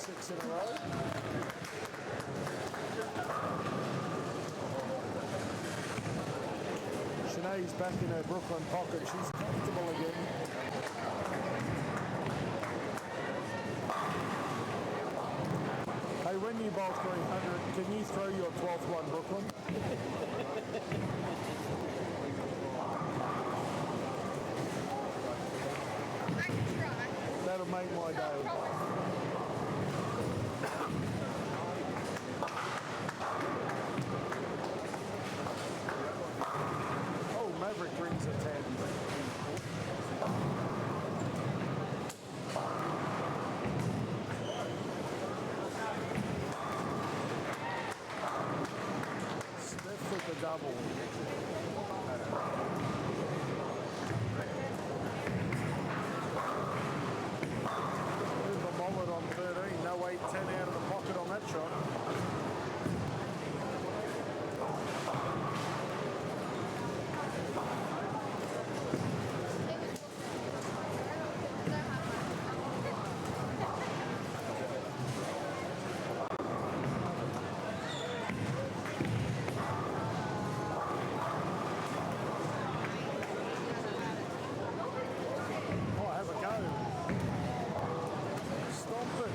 6 in a row. Sinead's back in her Brooklyn pocket. She's comfortable again. Hey, when you bowl 300, can you throw your 12th one, Brooklyn? I can try. That'll make my day. Oh, Maverick rings a 10. Smith with the double. There's the mullet on 13. No 8-10 out of the pocket on that shot. Oh, have a go. Stomp it.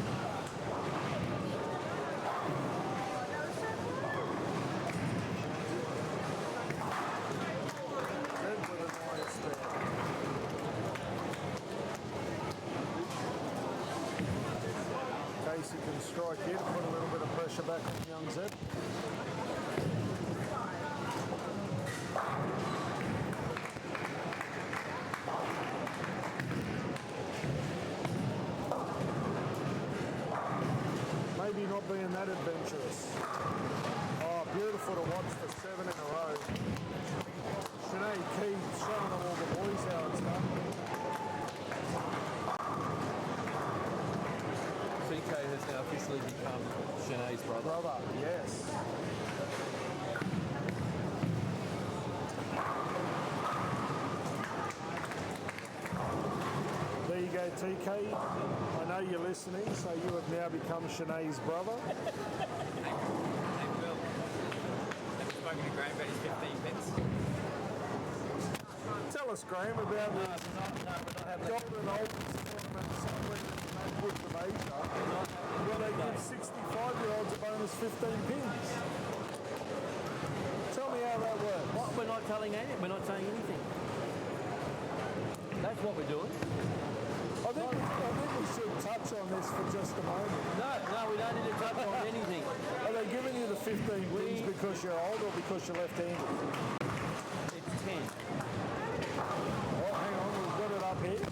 Dead with a nice there. Casey can strike here to put a little bit of pressure back on young Zeb. Maybe not being that adventurous. Oh, beautiful to watch for 7 in a row. Sinead Keys showing all the boys how it's done. TK has now officially become Sinead's brother. Brother, yes. There you go, TK. I know you're listening, so you have now become Sinead's brother. Hey, Will. Have you spoken to Graham about his 15 pence? Tell us, Graham, about the Golden Oldies tournament somewhere in Madwood of Asia, where they give 65-year-olds a bonus 15 pins. Tell me how that works. What? We're not telling anything. We're not saying anything. That's what we're doing. I think we should touch on this for just a moment. No, we don't need to touch on anything. Are they giving you the 15 pins because you're old or because you're left-handed? It's 10. Oh, hang on, we've got it up here.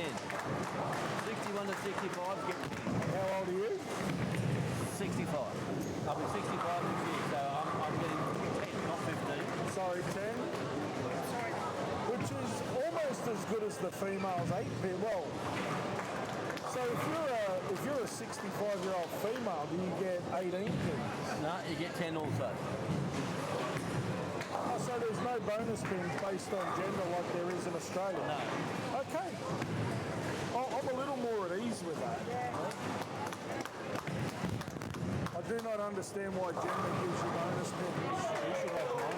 10. 61 to 65 get 10. How old are you? 65. I'll be 65 this year, so I'm getting 10, not 15. Sorry, 10. Which is almost as good as the female's 8 pin. Well, so if you're a 65-year-old female, do you get 18 pins? No, you get 10 also. Oh, so there's no bonus pins based on gender like there is in Australia? No. Okay. I'm a little more at ease with that. I do not understand why gender gives you bonus pins. You should have mine.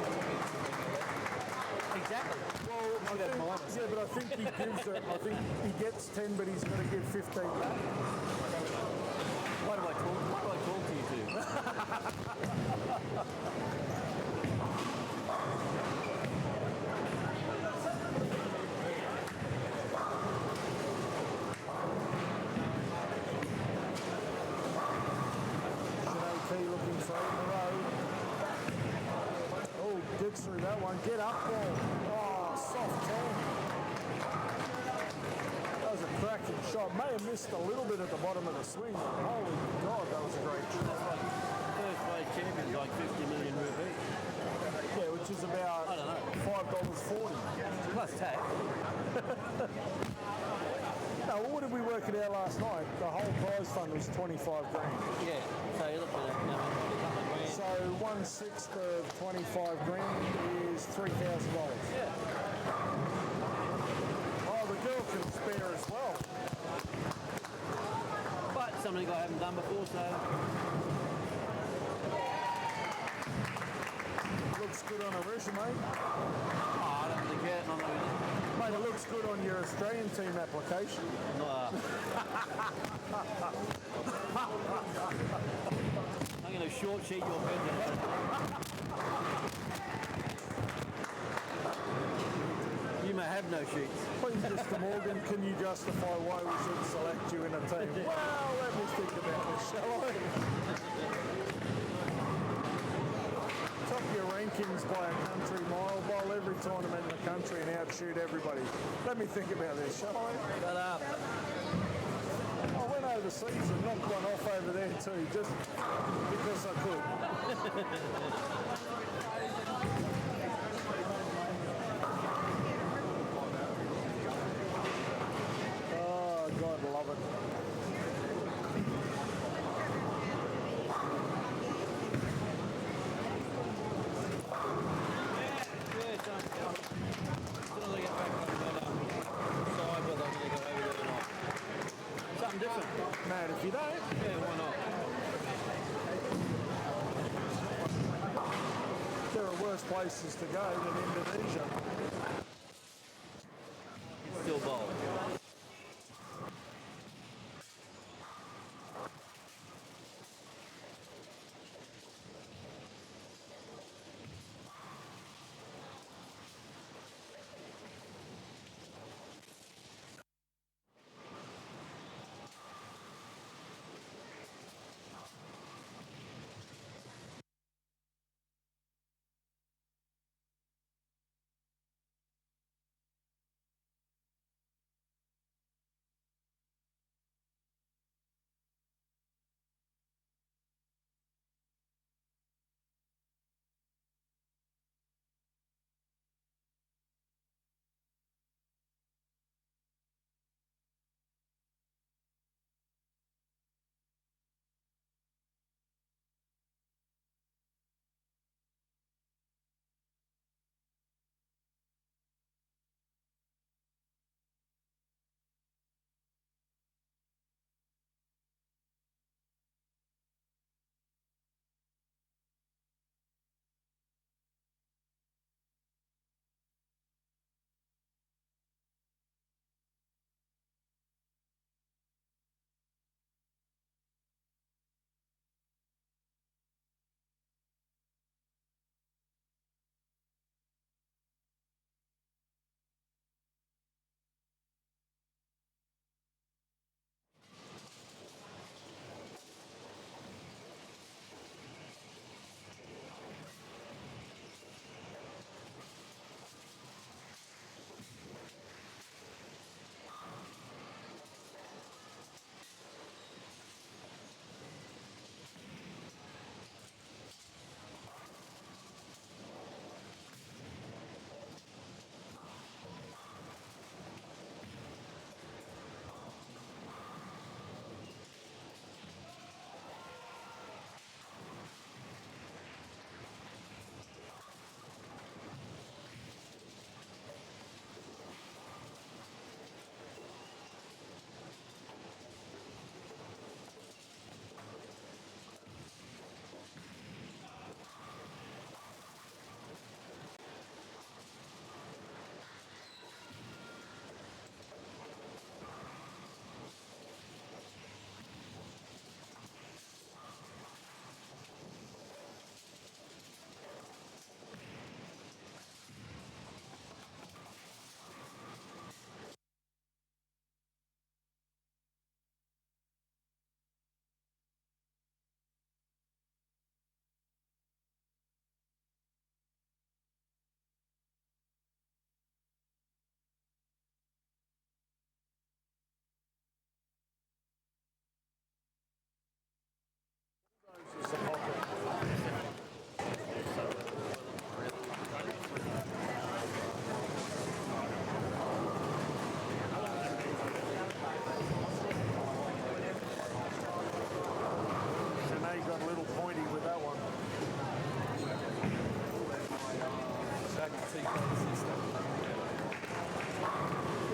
Exactly. Well, yeah, but I think he gives it. I think he gets 10, but he's got to give 15 back. Why do I talk to you two? Sinead Key looking for 8 in a row. Oh, gets through that one. Get up ball. Oh, soft 10. That was a cracking shot. May have missed a little bit at the bottom of the swing. Holy God, that was a great shot. That's like first place champions, like 50 million rupees. Yeah, which is about, I don't know, $5.40. plus tax. No, what did we work it out last night? The whole prize fund was 25 grand. Yeah, so you look at it, So 1/6 of 25 grand is $3,000. yeah. Oh, the girl can spare as well. But something haven't done before, so Looks good on a resume. I don't really care. Not really. Mate, it looks good on your Australian team application. I'm going to short sheet your bed. You may have no sheets. Please, Mr. Morgan, can you justify why we should select you in a team? Well, let me think about this, shall I? Top your rankings by a country mile, bowl every tournament in the country and outshoot everybody. Let me think about this, shall I? Shut up. I went overseas and knocked one off over there too, just because I could. Oh, God, love it. Something different. Mad if you don't. Yeah, why not? There are worse places to go than Indonesia. Still bold.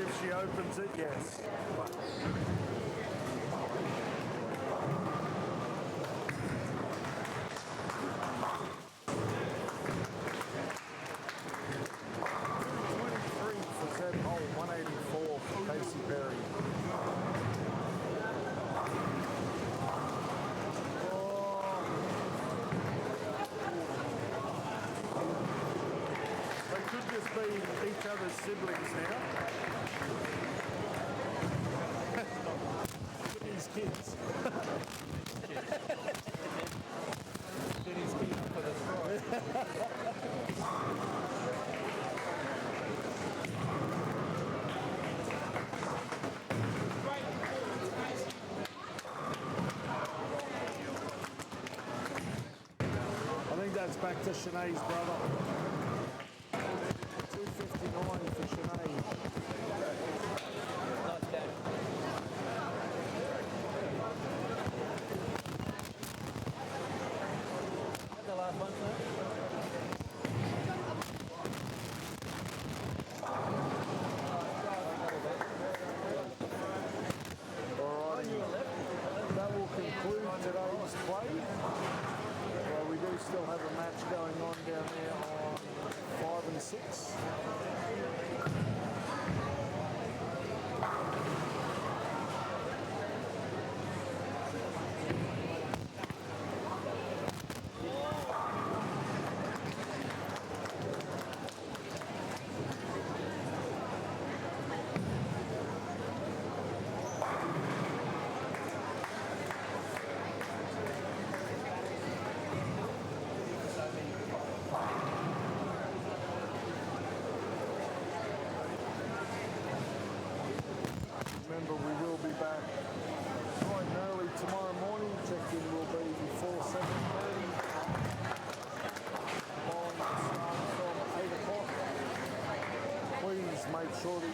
If she opens it, yes. other's siblings now. His kids. Jenny's key for the story. I think that's back to Shanae's brother. 259 for Shanae. The last one, sir. That will conclude today's play. Well, we do still have a match going on down there on 5 and 6. Remember, we will be back bright and early tomorrow morning. Check-in will be before 7:30. Bowling will start from 8 o'clock. Please make sure that